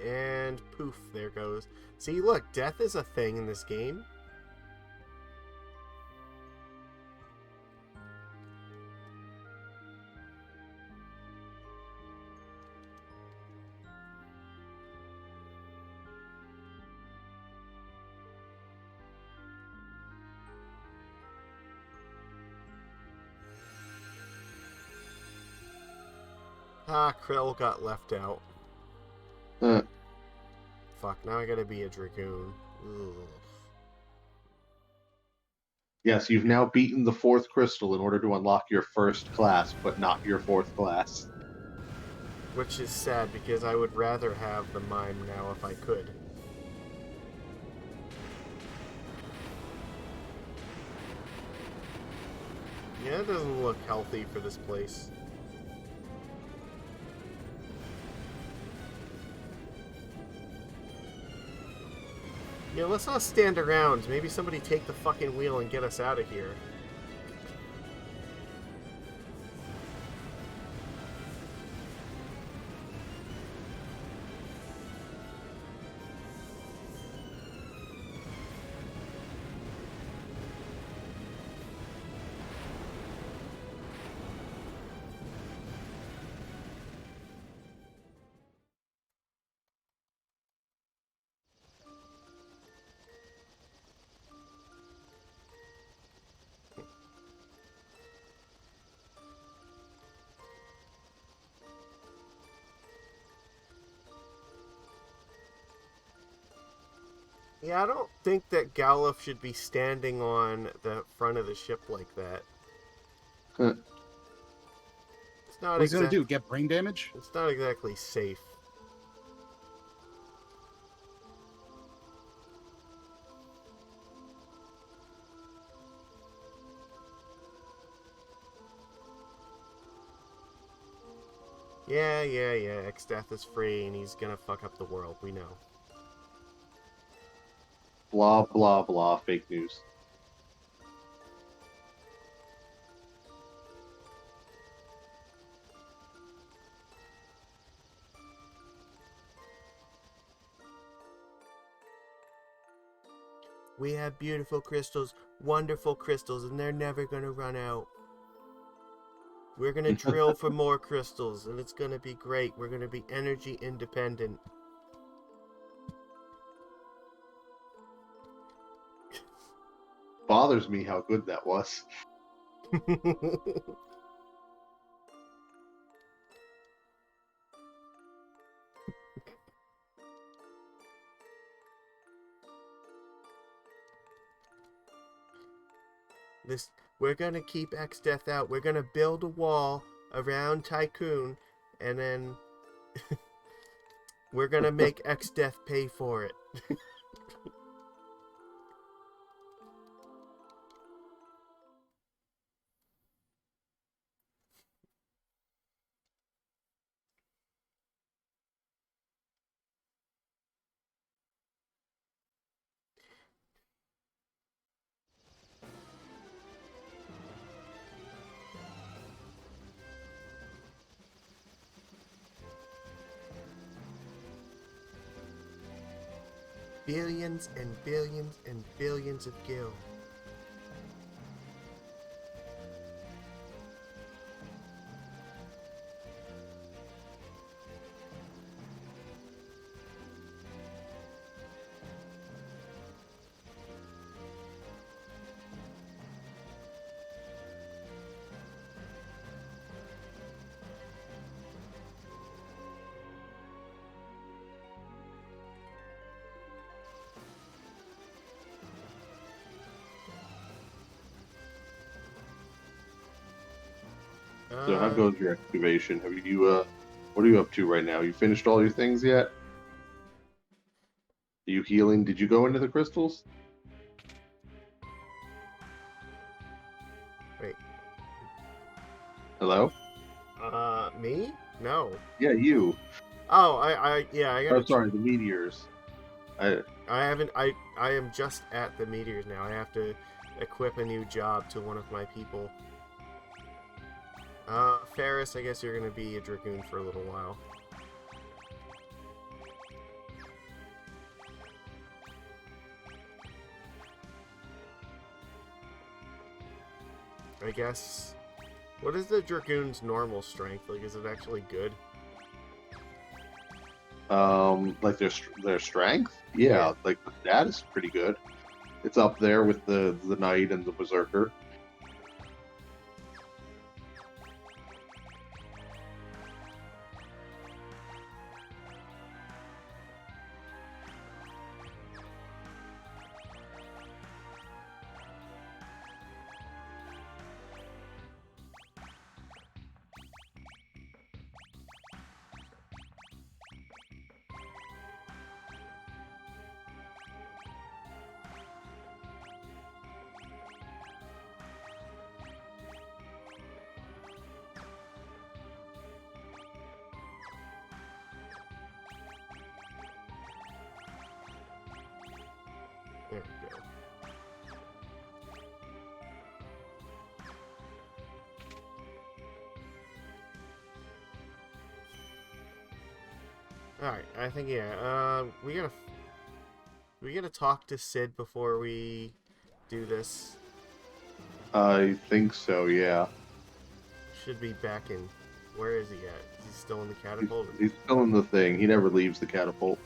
And poof, there goes. See, look, death is a thing in this game. Ah, Krill got left out. Uh, Fuck, now I gotta be a Dragoon. Ugh. yes, you've now beaten the 4th crystal in order to unlock your 1st class, but not your 4th class. Which is sad, because I would rather have the Mime now if I could. Yeah, it doesn't look healthy for this place. Yeah, let's not stand around. Maybe somebody take the fucking wheel and get us out of here. Yeah, I don't think that Galuf should be standing on the front of the ship like that. Huh. It's not What's he gonna exactly. do? Get brain damage? It's not exactly safe. Yeah, X-Death is free and he's gonna fuck up the world, we know. Blah, blah, blah. Fake news. We have beautiful crystals, wonderful crystals, and they're never gonna run out. We're gonna drill for more crystals, and it's gonna be great. We're gonna be energy independent. Bothers me how good that was. We're gonna keep X Death out. We're gonna build a wall around Tycoon, and then we're gonna make X Death pay for it. Billions and billions and billions of gil. So how goes your excavation? Have you what are you up to right now? You finished all your things yet? Are you healing? Did you go into the crystals? Wait. Hello? Me? No. Yeah, you. Oh, yeah, I gotta. Oh, sorry, the meteors. I haven't. I am just at the meteors now. I have to equip a new job to one of my people. Ferris, I guess you're gonna be a Dragoon for a little while. I guess. What is the Dragoon's normal strength? Like, is it actually good? Like their strength? Yeah, like that is pretty good. It's up there with the Knight and the Berserker. There we go. Alright, I think, yeah, we gotta talk to Sid before we do this. I think so, yeah. Should be back in, where is he at? Is he still in the catapult? He's still in the thing. He never leaves the catapult.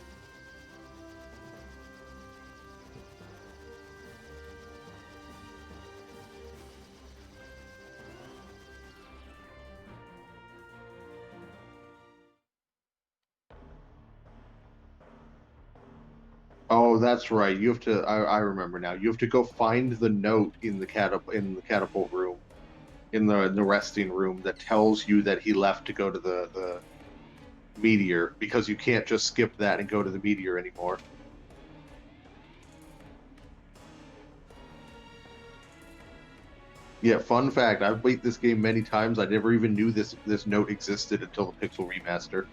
Oh, that's right. You have to. I remember now. You have to go find the note in the catapult room, in the resting room that tells you that he left to go to the meteor, because you can't just skip that and go to the meteor anymore. Yeah. Fun fact: I've played this game many times. I never even knew this note existed until the Pixel remaster.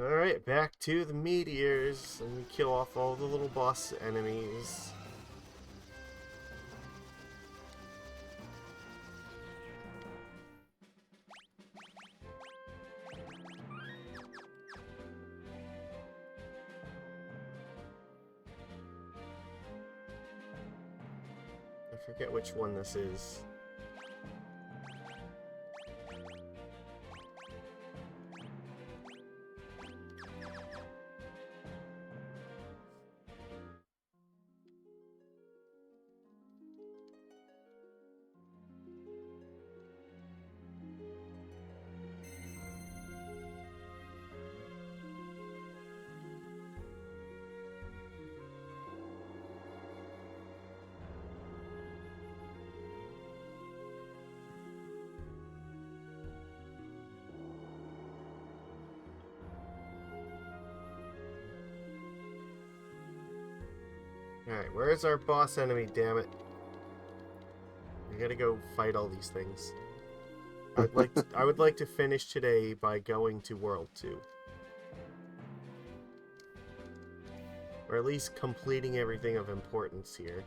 Alright, back to the meteors, and we kill off all the little boss enemies. I forget which one this is. Alright, where's our boss enemy, damn it? We gotta go fight all these things. I would like to finish today by going to World 2. Or at least completing everything of importance here.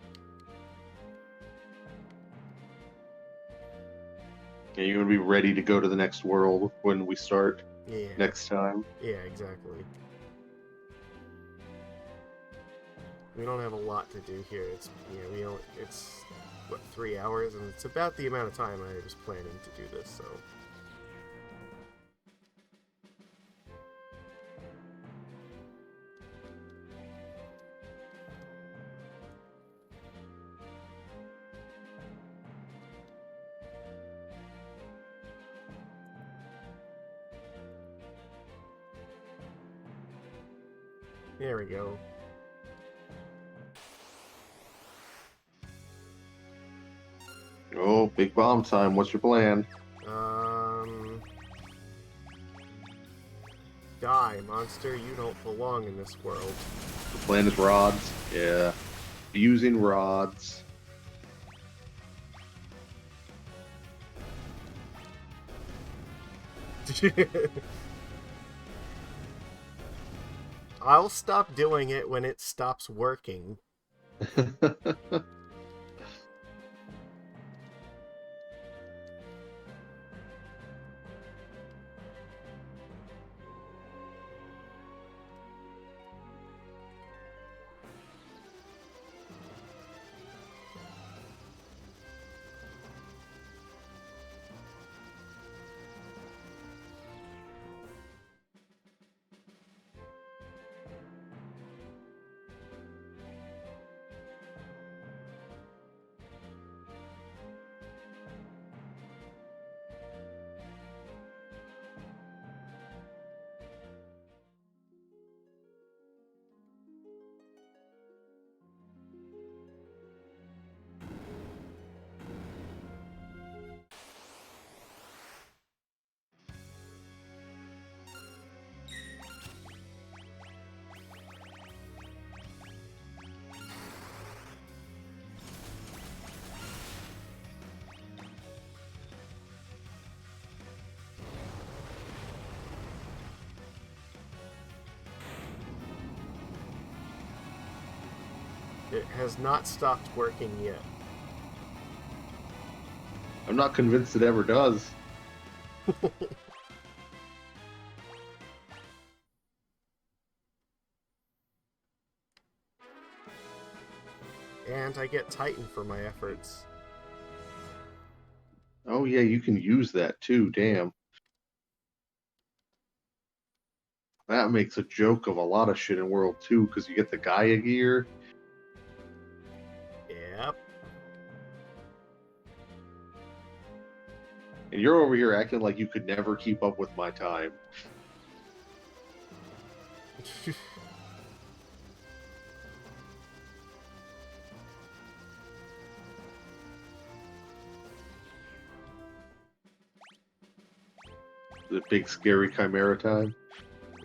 Yeah, you're gonna be ready to go to the next world when we start Yeah. next time. Yeah, exactly. We don't have a lot to do here. It's it's what, 3 hours, and it's about the amount of time I was planning to do this, so. There we go. Oh, big bomb time. What's your plan? Die, monster. You don't belong in this world. The plan is rods. Yeah. Using rods. I'll stop doing it when it stops working. It has not stopped working yet. I'm not convinced it ever does. And I get Titan for my efforts. Oh yeah, you can use that too. Damn. That makes a joke of a lot of shit in World 2 because you get the Gaia gear. Yep. And you're over here acting like you could never keep up with my time. The big scary chimera time.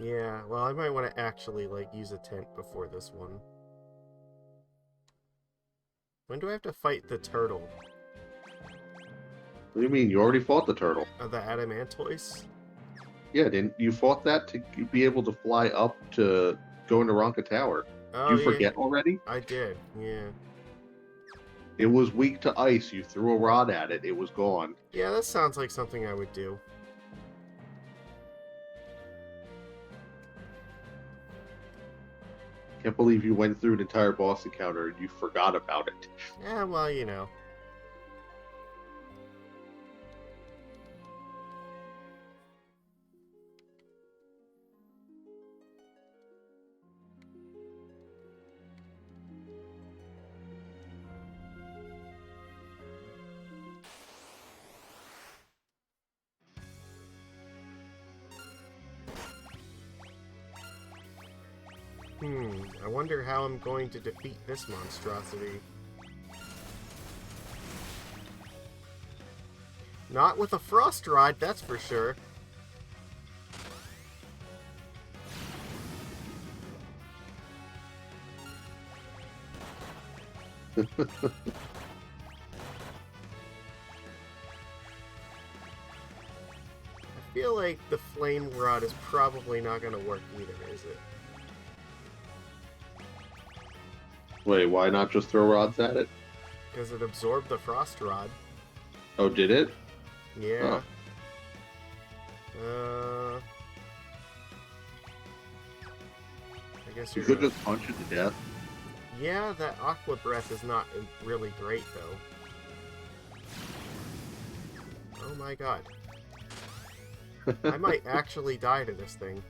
Yeah, well, I might want to actually, like, use a tent before this one. When do I have to fight the turtle? What do you mean? You already fought the turtle. The Adamantoise? Yeah, didn't you fought that to be able to fly up to go into Ronka Tower? Oh, Did you yeah, forget already? I did. Yeah. It was weak to ice. You threw a rod at it. It was gone. Yeah, that sounds like something I would do. Can't believe you went through an entire boss encounter and you forgot about it. Yeah, well, you know. I wonder how I'm going to defeat this monstrosity. Not with a frost rod, that's for sure. I feel like the flame rod is probably not going to work either, is it? Wait, why not just throw rods at it? Because it absorbed the frost rod. Oh, did it? Yeah. I guess You you're could gonna... just punch it to death. Yeah, that aqua breath is not really great, though. Oh my god. I might actually die to this thing.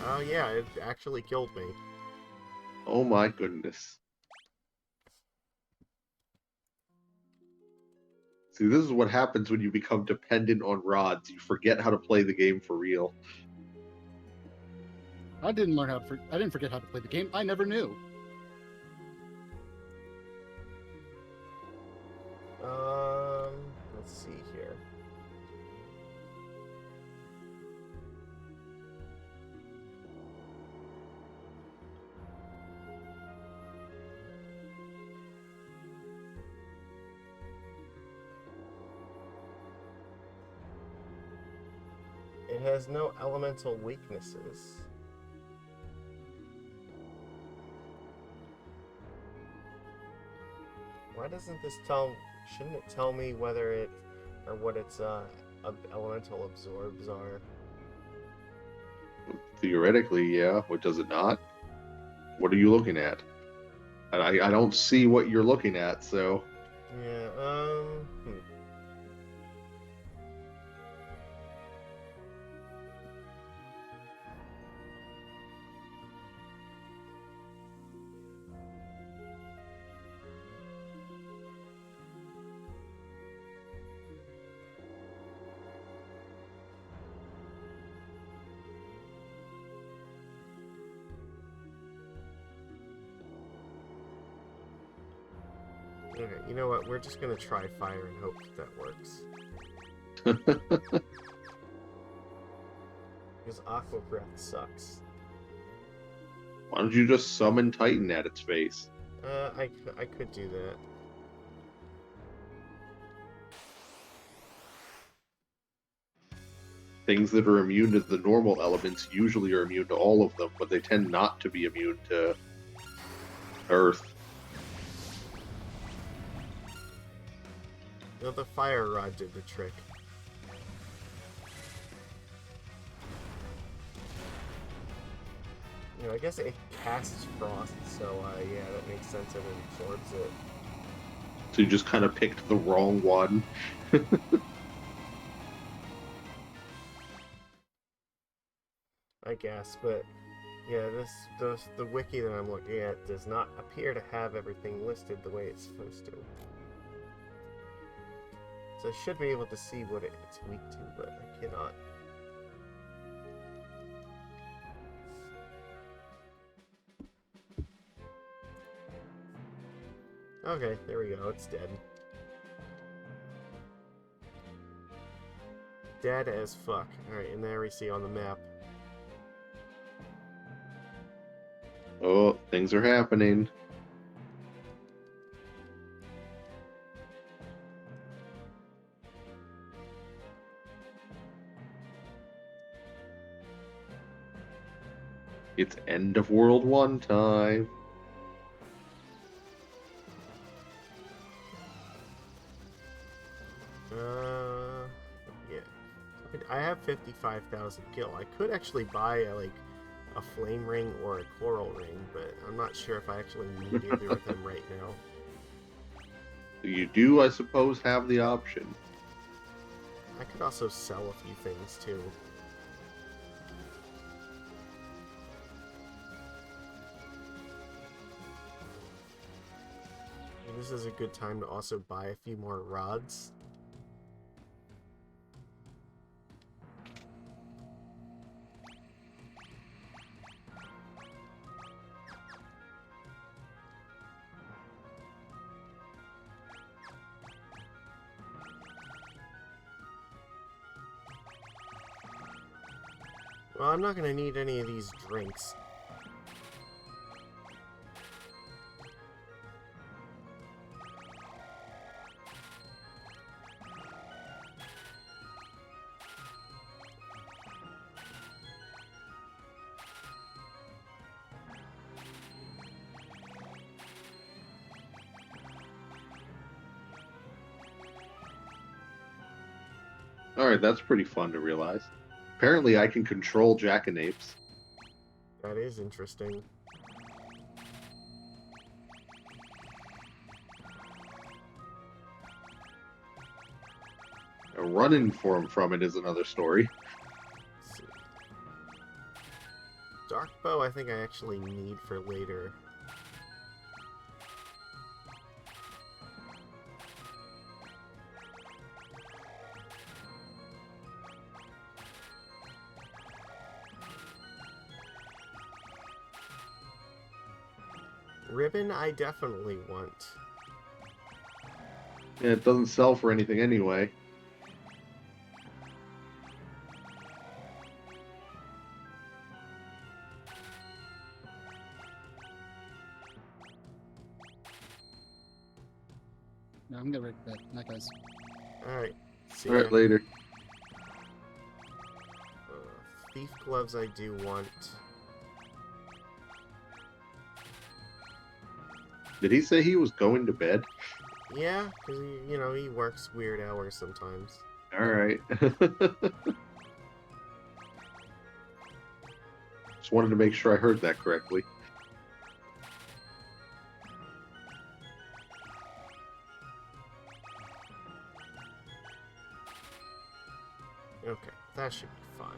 Oh yeah, it actually killed me. Oh my goodness. See, this is what happens when you become dependent on rods. You forget how to play the game for real. I didn't learn how to. I didn't forget how to play the game. I never knew. Let's see here. It has no elemental weaknesses. Why doesn't this tell... Shouldn't it tell me whether it... or what its elemental absorbs are? Theoretically, yeah. What does it not? What are you looking at? And I don't see what you're looking at, so... Yeah, Okay, you know what? We're just gonna try fire and hope that works. Because Aqua Breath sucks. Why don't you just summon Titan at its face? I could do that. Things that are immune to the normal elements usually are immune to all of them, but they tend not to be immune to Earth. No, the fire rod did the trick. You know, I guess it casts frost, so yeah, that makes sense if it absorbs it. So you just kind of picked the wrong one. I guess, but yeah, the wiki that I'm looking at does not appear to have everything listed the way it's supposed to. So I should be able to see what it's weak to, but I cannot. Okay, there we go, it's dead. Dead as fuck. Alright, and there we see on the map. Oh, things are happening. It's end of World 1 time. Yeah. I have 55,000 gil. I could actually buy a flame ring or a coral ring, but I'm not sure if I actually need either of them right now. You do, I suppose, have the option. I could also sell a few things too. This is a good time to also buy a few more rods. Well, I'm not going to need any of these drinks. Alright, that's pretty fun to realize. Apparently I can control jackanapes. That is interesting. Running from it is another story. Let's see. Dark bow I think I actually need for later. Ribbon I definitely want. Yeah, it doesn't sell for anything anyway. No, I'm gonna break that. Night, guys. Alright. See Alright, ya. later. Thief gloves I do want. Did he say he was going to bed? Yeah, because he works weird hours sometimes. Alright. Just wanted to make sure I heard that correctly. Okay, that should be fine.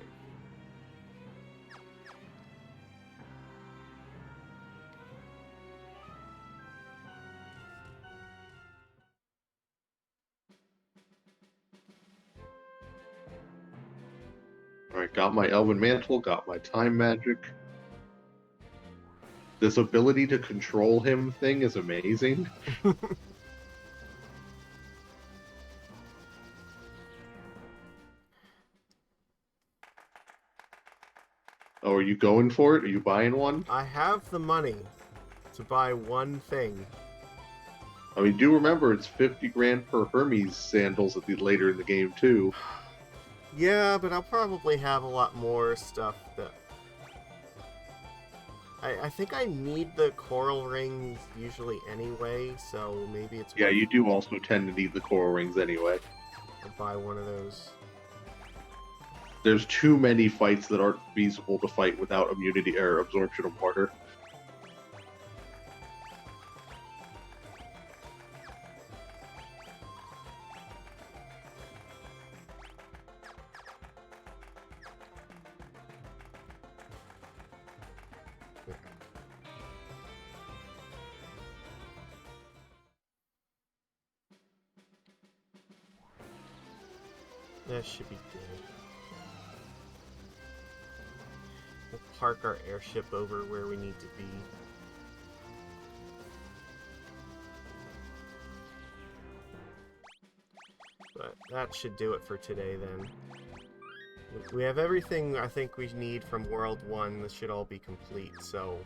Alright, got my Elven Mantle, got my Time Magic. This ability to control him thing is amazing. Oh, are you going for it? Are you buying one? I have the money to buy one thing. I mean, do remember it's 50 grand per Hermes sandals at the later in the game too. Yeah, but I'll probably have a lot more stuff that... I think I need the coral rings usually anyway, so maybe it's... Yeah, you do also tend to need the coral rings anyway. I'll buy one of those. There's too many fights that aren't feasible to fight without immunity or absorption of water. That should be good. We'll park our airship over where we need to be. But that should do it for today then. We have everything I think we need from World 1. This should all be complete, so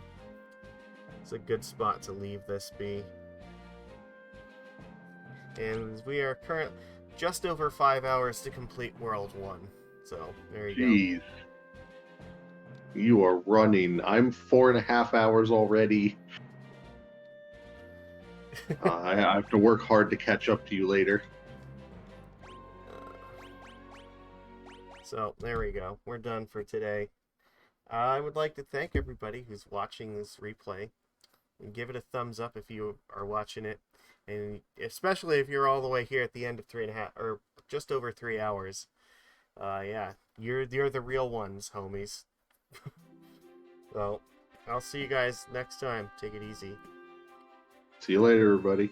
it's a good spot to leave this be. And we are currently just over 5 hours to complete World 1. So, there you go. Jeez. You are running. I'm 4.5 hours already. I have to work hard to catch up to you later. So there we go. We're done for today. I would like to thank everybody who's watching this replay. And give it a thumbs up if you are watching it, and especially if you're all the way here at the end of 3.5 or just over 3 hours. Yeah, you're the real ones, homies. Well, I'll see you guys next time. Take it easy. See you later, everybody.